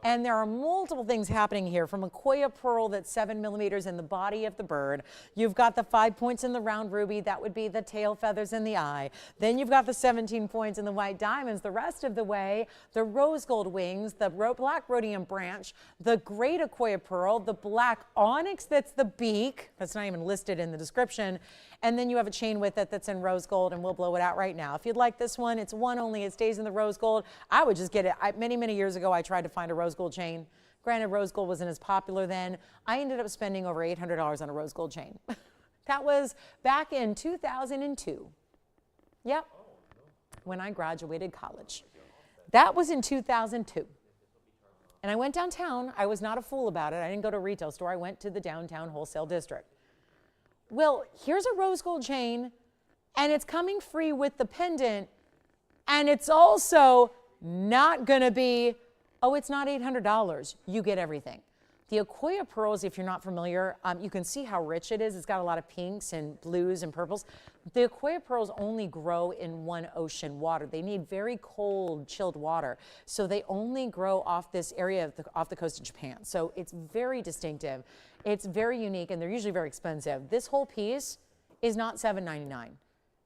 And there are multiple things happening here, from a Koya pearl that's 7 millimeters in the body of the bird. You've got the 5 points in the round ruby. That would be the tail feathers in the eye. Then you've got the 17 points in the white diamonds. The rest of the way, the rose gold wings, the black rhodium branch, the great Koya pearl, the black onyx that's the beak. That's not even listed in the description. And then you have a chain with it that's in rose gold, and we'll blow it out right now. If you'd like this one, it's one only. It stays in the rose gold. I would just get it. Many, many years ago, I tried to find a rose gold chain. Granted, rose gold wasn't as popular then. I ended up spending over $800 on a rose gold chain. That was back in 2002. Yep, when I graduated college. That was in 2002. And I went downtown. I was not a fool about it. I didn't go to a retail store. I went to the downtown wholesale district. Well, here's a rose gold chain, and it's coming free with the pendant, and it's also not going to be, oh, it's not $800. You get everything. The Koya pearls, if you're not familiar, you can see how rich it is. It's got a lot of pinks and blues and purples. The Koya pearls only grow in one ocean water. They need very cold, chilled water. So they only grow off this area off the coast of Japan. So it's very distinctive. It's very unique, and they're usually very expensive. This whole piece is not $7.99.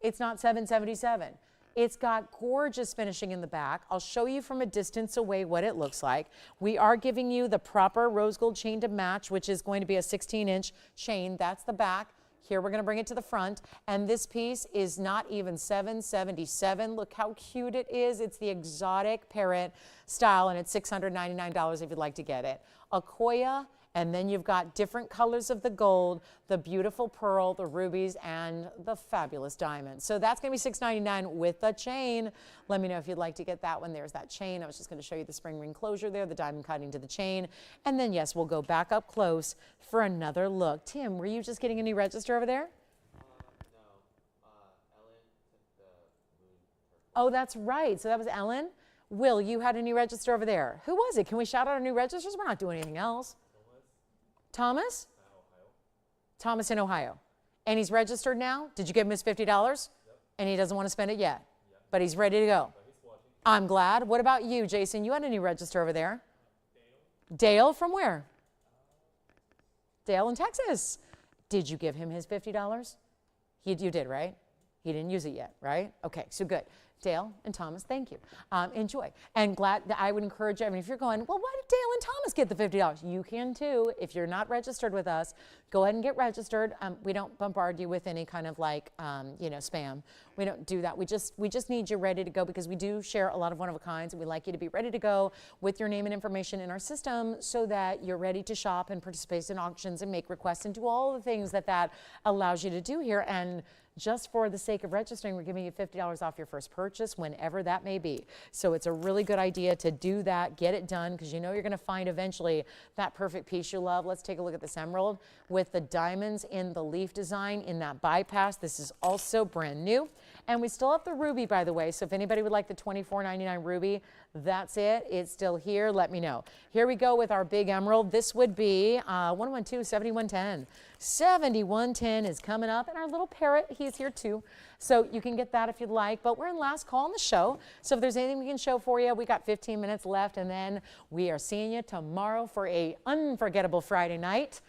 It's not $7.77. It's got gorgeous finishing in the back. I'll show you from a distance away what it looks like. We are giving you the proper rose gold chain to match, which is going to be a 16-inch chain. That's the back. Here we're going to bring it to the front, and this piece is not even $7.77. Look how cute it is. It's the exotic parrot style, and it's $699 if you'd like to get it. A Koya. And then you've got different colors of the gold, the beautiful pearl, the rubies, and the fabulous diamonds. So that's going to be $699 with a chain. Let me know if you'd like to get that one. There's that chain. I was just going to show you the spring ring closure there, the diamond cutting to the chain. And then, yes, we'll go back up close for another look. Tim, were you just getting a new register over there? No. Ellen took the blue turquoise. Oh, that's right. So that was Ellen. Will, you had a new register over there. Who was it? Can we shout out our new registers? We're not doing anything else. Thomas? Thomas in Ohio. And he's registered now? Did you give him his $50? Yep. And he doesn't want to spend it yet? Yep. But he's ready to go. I'm glad. What about you, Jason? You had a new register over there. Dale. Dale from where? Dale in Texas. Did you give him his $50? You did, right? He didn't use it yet, right? Okay, so good. Dale and Thomas, thank you. Enjoy. And glad that I would encourage you. I mean, if you're going, well, why did Dale and Thomas get the $50? You can too. If you're not registered with us, go ahead and get registered. We don't bombard you with any kind of like, spam. We don't do that. We just need you ready to go, because we do share a lot of one-of-a-kinds, and we like you to be ready to go with your name and information in our system so that you're ready to shop and participate in auctions and make requests and do all the things that allows you to do here. And just for the sake of registering, we're giving you $50 off your first purchase, whenever that may be. So it's a really good idea to do that, get it done, because you know you're going to find eventually that perfect piece you love. Let's take a look at this emerald with the diamonds in the leaf design in that bypass. This is also brand new. And we still have the ruby, by the way. So if anybody would like the $24.99 ruby, that's it. It's still here. Let me know. Here we go with our big emerald. This would be 112-7110. 7110 is coming up, and our little parrot, he's here too. So you can get that if you'd like, but we're in last call on the show. So if there's anything we can show for you, we got 15 minutes left, and then we are seeing you tomorrow for a unforgettable Friday night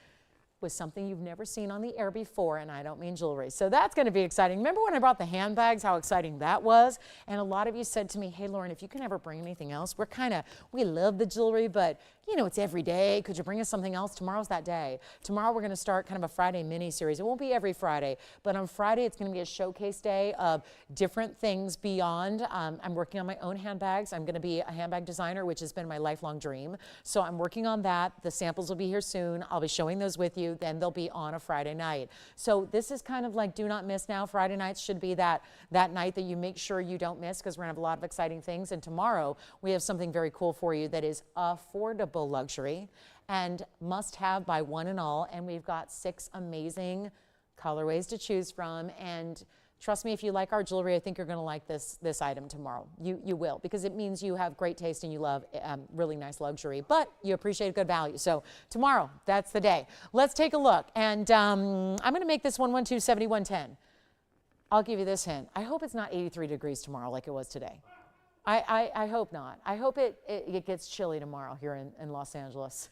with something you've never seen on the air before, and I don't mean jewelry. So that's going to be exciting. Remember when I brought the handbags, how exciting that was? And a lot of you said to me, hey, Lauren, if you can ever bring anything else, we love the jewelry, but it's every day. Could you bring us something else? Tomorrow's that day. Tomorrow we're going to start kind of a Friday mini series. It won't be every Friday, but on Friday it's going to be a showcase day of different things beyond. I'm working on my own handbags. I'm going to be a handbag designer, which has been my lifelong dream. So I'm working on that. The samples will be here soon. I'll be showing those with you. you, then they'll be on a Friday night. So this is kind of like do not miss now. Friday nights should be that night that you make sure you don't miss, because we're going to have a lot of exciting things. And tomorrow we have something very cool for you that is affordable luxury and must have by one and all. And we've got 6 amazing colorways to choose from. And trust me, if you like our jewelry, I think you're going to like this item tomorrow. You will, because it means you have great taste and you love really nice luxury, but you appreciate good value. So tomorrow, that's the day. Let's take a look. And I'm going to make this 112-7110. I'll give you this hint. I hope it's not 83 degrees tomorrow like it was today. I hope not. I hope it gets chilly tomorrow here in Los Angeles.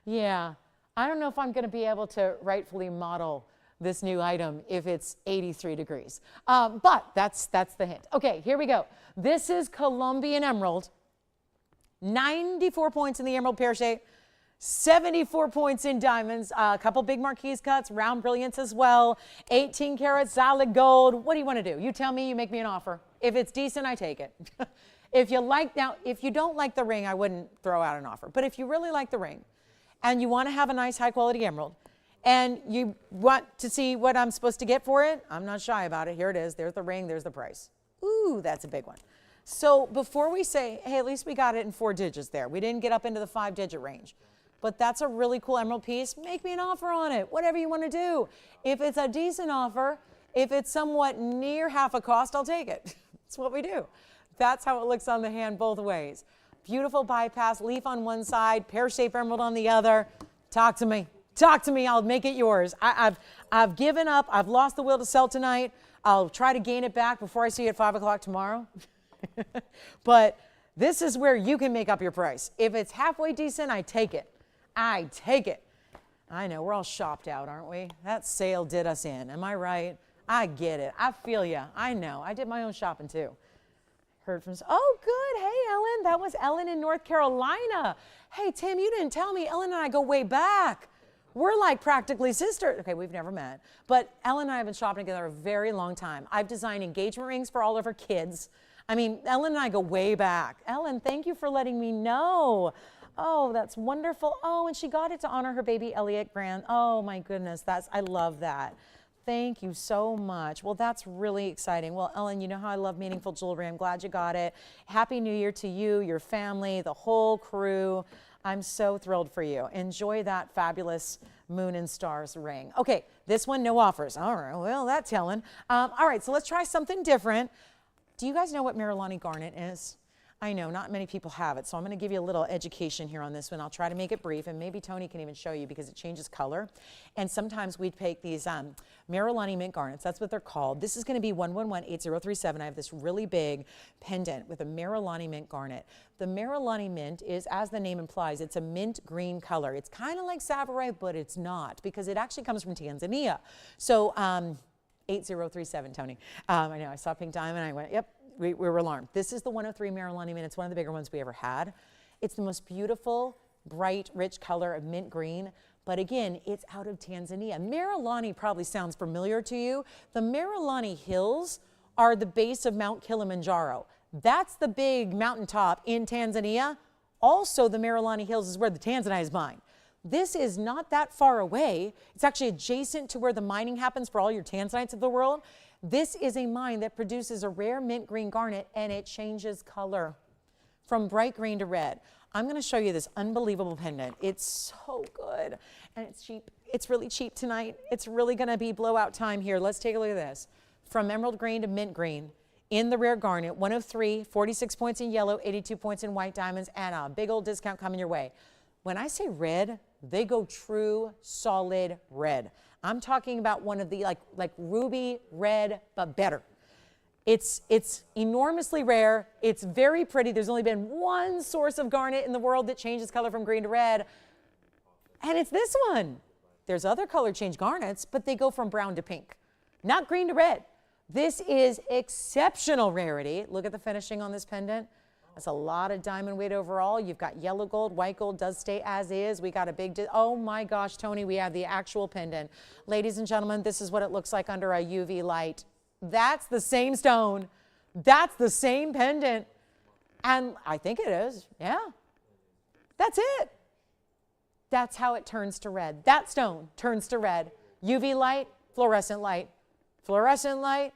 Yeah, I don't know if I'm going to be able to rightfully model this new item if it's 83 degrees. But that's the hint. Okay, here we go. This is Colombian Emerald. 94 points in the emerald pear shape. 74 points in diamonds. A couple big Marquise cuts, round brilliance as well. 18 karat solid gold. What do you want to do? You tell me, you make me an offer. If it's decent, I take it. If you don't like the ring, I wouldn't throw out an offer. But if you really like the ring and you want to have a nice high quality emerald, and you want to see what I'm supposed to get for it, I'm not shy about it. Here it is. There's the ring. There's the price. Ooh, that's a big one. So before we say, hey, at least we got it in 4 digits there. We didn't get up into the 5-digit range. But that's a really cool emerald piece. Make me an offer on it. Whatever you want to do. If it's a decent offer, if it's somewhat near half a cost, I'll take it. That's what we do. That's how it looks on the hand both ways. Beautiful bypass, leaf on one side, pear-shaped emerald on the other. Talk to me. Talk to me. I'll make it yours. I've given up. I've lost the will to sell tonight. I'll try to gain it back before I see you at 5 o'clock tomorrow. But this is where you can make up your price. If it's halfway decent, I take it. I take it. I know, we're all shopped out, aren't we? That sale did us in. Am I right? I get it. I feel you. I know. I did my own shopping too. Heard from, oh, good. Hey, Ellen. That was Ellen in North Carolina. Hey, Tim, you didn't tell me. Ellen and I go way back. We're like practically sisters. Okay, we've never met. But Ellen and I have been shopping together a very long time. I've designed engagement rings for all of her kids. I mean, Ellen and I go way back. Ellen, thank you for letting me know. Oh, that's wonderful. Oh, and she got it to honor her baby Elliot Grant. Oh, my goodness. I love that. Thank you so much. Well, that's really exciting. Well, Ellen, you know how I love meaningful jewelry. I'm glad you got it. Happy New Year to you, your family, the whole crew. I'm so thrilled for you. Enjoy that fabulous moon and stars ring. Okay, this one, no offers. All right, well, that's Ellen. All right, so let's try something different. Do you guys know what Marilani garnet is? I know not many people have it, so I'm going to give you a little education here on this one. I'll try to make it brief, and maybe Tony can even show you because it changes color. And sometimes we'd take these Marilani mint garnets. That's what they're called. This is going to be 111-8037. I have this really big pendant with a Marilani mint garnet. The Marilani mint is, as the name implies, it's a mint green color. It's kind of like sapphire, but it's not because it actually comes from Tanzania. So 8037, Tony. I know, I saw pink diamond, I went, yep. We were alarmed. This is the 103 Marilani mint. It's one of the bigger ones we ever had. It's the most beautiful, bright, rich color of mint green. But again, it's out of Tanzania. Marilani probably sounds familiar to you. The Marilani Hills are the base of Mount Kilimanjaro. That's the big mountaintop in Tanzania. Also, the Marilani Hills is where the Tanzanite is mined. This is not that far away. It's actually adjacent to where the mining happens for all your Tanzanites of the world. This is a mine that produces a rare mint green garnet, and it changes color from bright green to red. I'm going to show you this unbelievable pendant. It's so good, and it's cheap. It's really cheap tonight. It's really going to be blowout time here. Let's take a look at this. From emerald green to mint green in the rare garnet, 103, 46 points in yellow, 82 points in white diamonds, and a big old discount coming your way. When I say red, they go true solid red. I'm talking about one of the like ruby red, but better. It's enormously rare. It's very pretty. There's only been one source of garnet in the world that changes color from green to red, and it's this one. There's other color change garnets, but they go from brown to pink, not green to red. This is exceptional rarity. Look at the finishing on this pendant. That's a lot of diamond weight overall. You've got yellow gold, white gold does stay as is. We got a big, oh my gosh, Tony, we have the actual pendant. Ladies and gentlemen, this is what it looks like under a UV light. That's the same stone. That's the same pendant. And I think it is, yeah. That's it. That's how it turns to red. That stone turns to red. UV light, fluorescent light. Fluorescent light,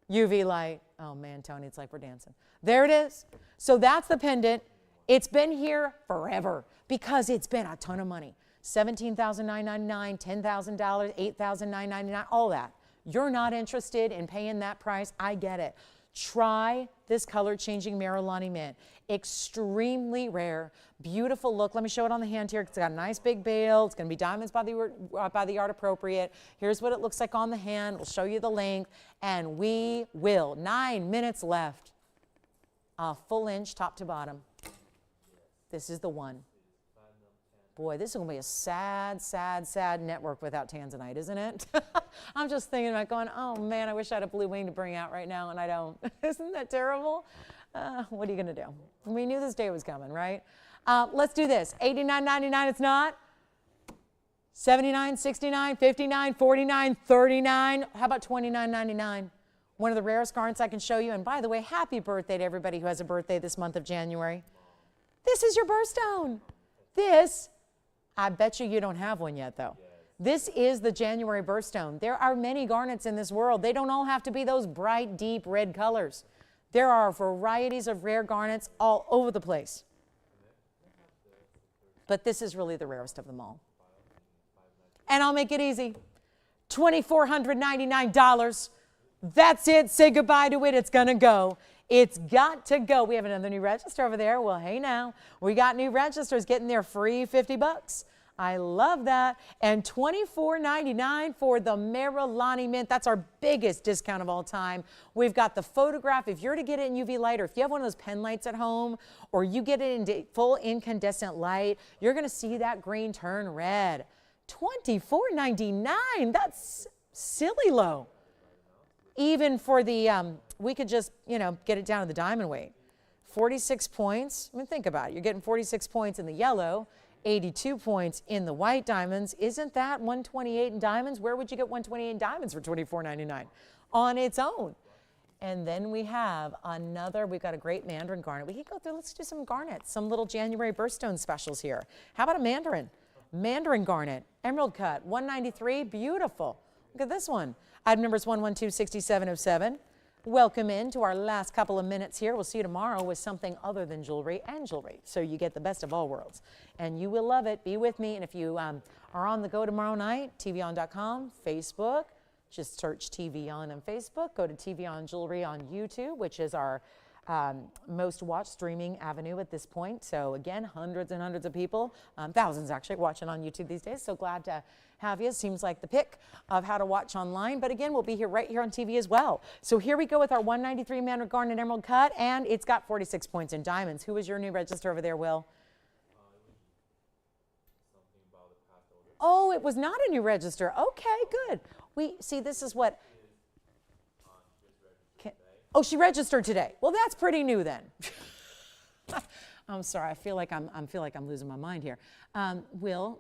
UV light. Oh man, Tony, it's like we're dancing. There it is. So that's the pendant. It's been here forever because it's been a ton of money. $17,999, $10,000, $8,999, all that. You're not interested in paying that price. I get it. Try this color changing Marilani mint. Extremely rare, beautiful look. Let me show it on the hand here. It's got a nice big bail. It's going to be diamonds by the yard appropriate. Here's what it looks like on the hand. We'll show you the length, and we will. 9 minutes left. A full inch top to bottom. This is the one. Boy, this is going to be a sad, sad, sad network without Tanzanite, isn't it? I'm just thinking about going, oh man, I wish I had a blue wing to bring out right now, and I don't. Isn't that terrible? What are you going to do? We knew this day was coming, right? Let's do this. $89.99 it's not. $79, $69, $59, $49, $39. How about $29.99? One of the rarest garnets I can show you. And by the way, happy birthday to everybody who has a birthday this month of January. This is your birthstone. This, I bet you don't have one yet, though. This is the January birthstone. There are many garnets in this world. They don't all have to be those bright, deep red colors. There are varieties of rare garnets all over the place. But this is really the rarest of them all. And I'll make it easy. $2,499. That's it. Say goodbye to it. It's going to go. It's got to go. We have another new register over there. Well, hey now. We got new registers getting their free $50. I love that. And $24.99 for the Marilani mint. That's our biggest discount of all time. We've got the photograph. If you're to get it in UV light, or if you have one of those pen lights at home, or you get it in full incandescent light, you're going to see that green turn red. $24.99. That's silly low. Even for the, we could just, get it down to the diamond weight. 46 points. I mean, think about it. You're getting 46 points in the yellow, 82 points in the white diamonds. Isn't that 128 in diamonds? Where would you get 128 in diamonds for $24.99? On its own. And then we have another, we've got a great mandarin garnet. We can go through, let's do some garnets, some little January birthstone specials here. How about a mandarin? Mandarin garnet, emerald cut, 193, beautiful. Look at this one. Item number is 1126707. Welcome in to our last couple of minutes here. We'll see you tomorrow with something other than jewelry and jewelry. So you get the best of all worlds. And you will love it. Be with me. And if you are on the go tomorrow night, TVON.com, Facebook, just search TVON on Facebook. Go to TVON Jewelry on YouTube, which is our most watched streaming avenue at this point. So again, hundreds and hundreds of people, thousands actually, watching on YouTube these days. So glad to have you. Seems like the pick of how to watch online. But again, we'll be here right here on TV as well. So here we go with our 193 mandarin garnet emerald cut, and it's got 46 points in diamonds. Who is your new register over there, Will? Oh, it was not a new register. Okay, good. We see this is what. Oh, she registered today. Well, that's pretty new then. I'm sorry. I feel like I'm losing my mind here. Will,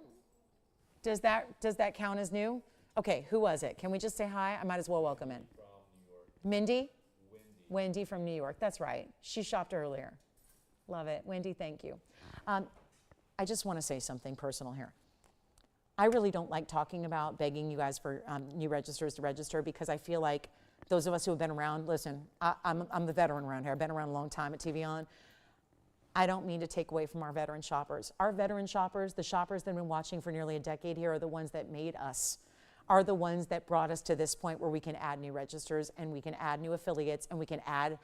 does that count as new? Okay, who was it? Can we just say hi? I might as well welcome in. From New York. Mindy? Wendy from New York. That's right. She shopped earlier. Love it. Wendy, thank you. I just want to say something personal here. I really don't like talking about begging you guys for new registers to register, because I feel like those of us who have been around, listen, I'm the veteran around here. I've been around a long time at TVON. I don't mean to take away from our veteran shoppers. Our veteran shoppers, the shoppers that have been watching for nearly a decade here, are the ones that made us, are the ones that brought us to this point where we can add new registers and we can add new affiliates and we can add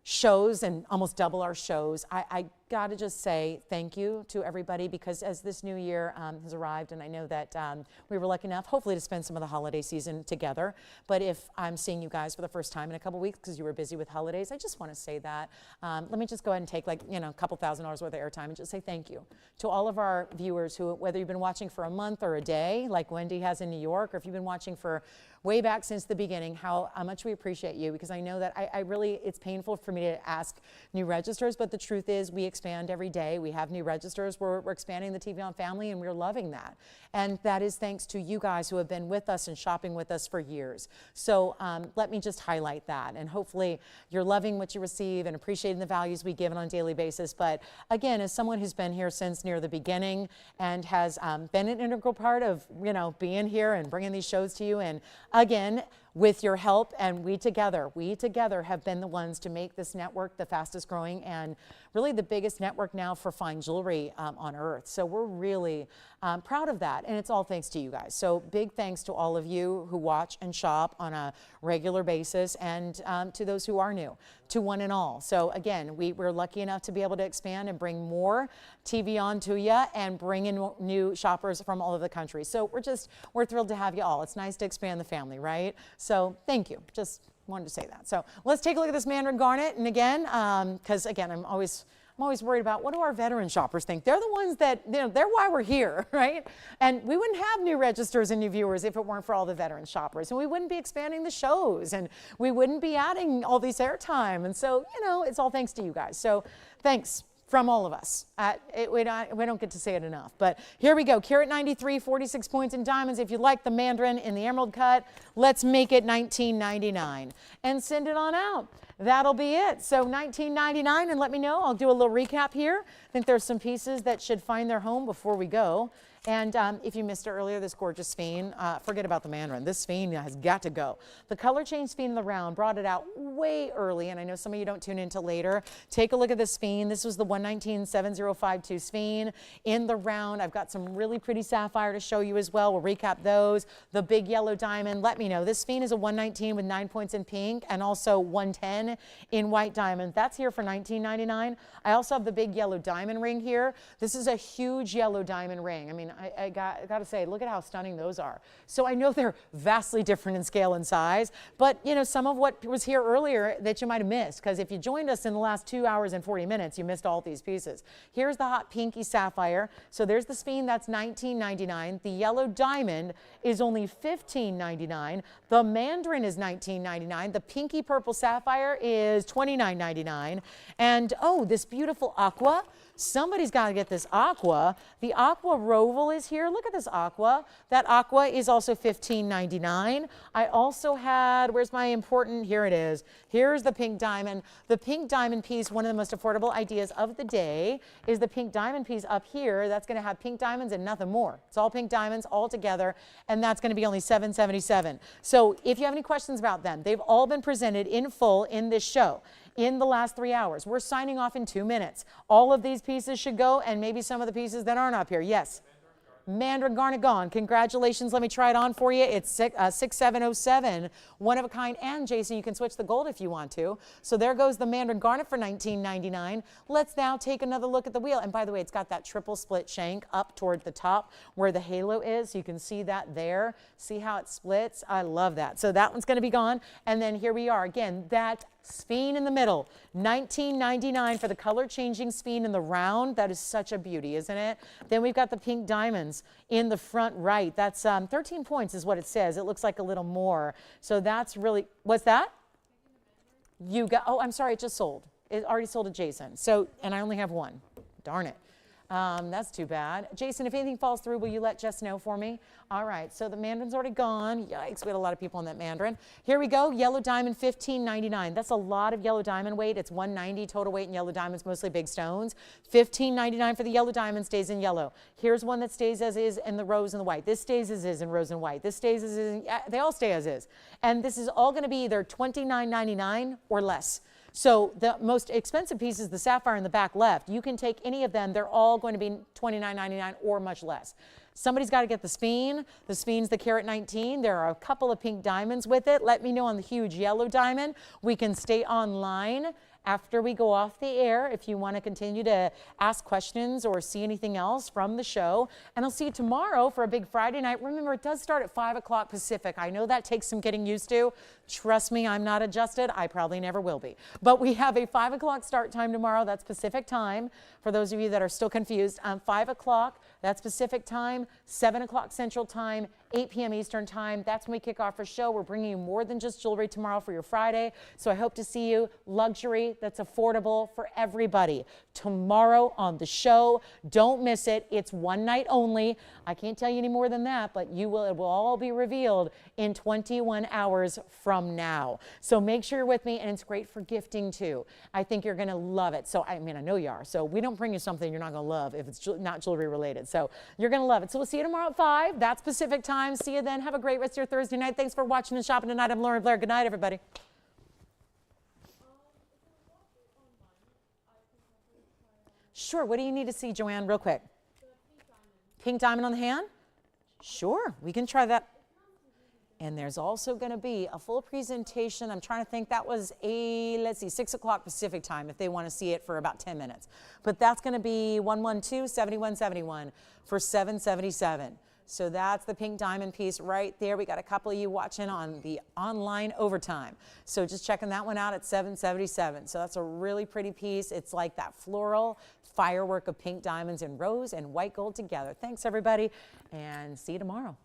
shows and almost double our shows. I got to just say thank you to everybody, because as this new year has arrived, and I know that we were lucky enough hopefully to spend some of the holiday season together, but if I'm seeing you guys for the first time in a couple weeks because you were busy with holidays, I just want to say that. Let me just go ahead and take a couple $1,000s worth of airtime and just say thank you to all of our viewers who, whether you've been watching for a month or a day like Wendy has in New York, or if you've been watching for way back since the beginning, how much we appreciate you, because I know that I really, it's painful for me to ask new registers, but the truth is we expand every day. We have new registers. We're expanding the TVON family, and we're loving that. And that is thanks to you guys who have been with us and shopping with us for years. So let me just highlight that. And hopefully you're loving what you receive and appreciating the values we give on a daily basis. But again, as someone who's been here since near the beginning and has been an integral part of, you know, being here and bringing these shows to you, and again, with your help, and we together have been the ones to make this network the fastest growing and really the biggest network now for fine jewelry on earth. So we're really proud of that, and it's all thanks to you guys. So big thanks to all of you who watch and shop on a regular basis, and to those who are new, to one and all. So again, we're lucky enough to be able to expand and bring more TVON to you and bring in new shoppers from all over the country. So we're thrilled to have you all. It's nice to expand the family, right? So thank you. Just wanted to say that. So let's take a look at this mandarin garnet. And again, because again, I'm always worried about what do our veteran shoppers think. They're the ones that, you know, they're why we're here, right? And we wouldn't have new registers and new viewers if it weren't for all the veteran shoppers. And we wouldn't be expanding the shows, and we wouldn't be adding all these airtime. And so, you know, it's all thanks to you guys. So thanks from all of us. We don't get to say it enough. But here we go. Carat 93, 46 points in diamonds. If you like the mandarin in the emerald cut, let's make it $19.99 and send it on out. That'll be it. So $19.99, and let me know. I'll do a little recap here. I think there's some pieces that should find their home before we go. And if you missed it earlier, this gorgeous sphene, forget about the mandarin. This sphene has got to go. The color change sphene in the round brought it out way early, and I know some of you don't tune in until later. Take a look at the sphene. This was the 119-7052 sphene in the round. I've got some really pretty sapphire to show you as well. We'll recap those. The big yellow diamond. Let me know. This sphene is a 119 with 9 points in pink and also 110 in white diamond. That's here for $19.99. I also have the big yellow diamond ring here. This is a huge yellow diamond ring. I mean, I got to say, look at how stunning those are. So I know they're vastly different in scale and size, but you know, some of what was here earlier that you might have missed, because if you joined us in the last 2 hours and 40 minutes, you missed all these pieces. Here's the hot pinky sapphire. So there's the sphene, that's $19.99. The yellow diamond is only $15.99. The mandarin is $19.99. The pinky purple sapphire is $29.99. And oh, this beautiful aqua. Somebody's got to get this aqua. The aqua roval is here. Look at this aqua. That aqua is also $15.99. I also had, where's my important, here it is. Here's the pink diamond. The pink diamond piece, one of the most affordable ideas of the day, is the pink diamond piece up here. That's going to have pink diamonds and nothing more. It's all pink diamonds all together, and that's going to be only $777. So if you have any questions about them, they've all been presented in full in this show in the last 3 hours. We're signing off in 2 minutes. All of these pieces should go, and maybe some of the pieces that aren't up here. Yes? Mandarin garnet gone. Congratulations. Let me try it on for you. It's 6707, one of a kind. And Jason, you can switch the gold if you want to. So there goes the mandarin garnet for $19.99. Let's now take another look at the wheel. And by the way, it's got that triple split shank up toward the top where the halo is. You can see that there. See how it splits? I love that. So that one's going to be gone. And then here we are again. That sphene in the middle, $19.99 for the color changing sphene in the round. That is such a beauty, isn't it? Then we've got the pink diamonds in the front right. That's 13 points is what it says. It looks like a little more. So that's really, what's that? You got, oh, I'm sorry, it just sold. It already sold to Jason. So, and I only have one. Darn it. That's too bad. Jason, if anything falls through, will you let Jess know for me? All right, so the mandarin's already gone. Yikes, we had a lot of people on that mandarin. Here we go, yellow diamond, $15.99. That's a lot of yellow diamond weight. It's $190 total weight in yellow diamonds, mostly big stones. $15.99 for the yellow diamond, stays in yellow. Here's one that stays as is in the rose and the white. This stays as is in rose and white. This stays as is, they all stay as is. And this is all gonna be either $29.99 or less. So the most expensive piece is the sapphire in the back left. You can take any of them. They're all going to be $29.99 or much less. Somebody's got to get the sphene. The sphene's the carat 19. There are a couple of pink diamonds with it. Let me know on the huge yellow diamond. We can stay online after we go off the air if you want to continue to ask questions or see anything else from the show. And I'll see you tomorrow for a big Friday night. Remember, it does start at 5 o'clock Pacific. I know that takes some getting used to. Trust me, I'm not adjusted. I probably never will be. But we have a 5 o'clock start time tomorrow. That's Pacific time. For those of you that are still confused, 5 o'clock, that's Pacific time, 7 o'clock Central time, 8 p.m. Eastern time. That's when we kick off our show. We're bringing you more than just jewelry tomorrow for your Friday. So I hope to see you. Luxury that's affordable for everybody. Tomorrow on the show. Don't miss it. It's one night only. I can't tell you any more than that, but it will all be revealed in 21 hours from now. So make sure you're with me, and it's great for gifting too. I think you're going to love it. So, I mean, I know you are. So we don't bring you something you're not going to love if it's not jewelry related. So you're going to love it. So we'll see you tomorrow at 5. That's Pacific time. See you then. Have a great rest of your Thursday night. Thanks for watching and shopping tonight. I'm Lauren Blair. Good night, everybody. Sure. What do you need to see, Joanne, real quick? Pink diamond on the hand? Sure. We can try that. And there's also going to be a full presentation. I'm trying to think. That was let's see, 6 o'clock Pacific time if they want to see it for about 10 minutes. But that's going to be 112-7171 for $777. So that's the pink diamond piece right there. We got a couple of you watching on the online overtime. So just checking that one out at $777. So that's a really pretty piece. It's like that floral firework of pink diamonds and rose and white gold together. Thanks, everybody, and see you tomorrow.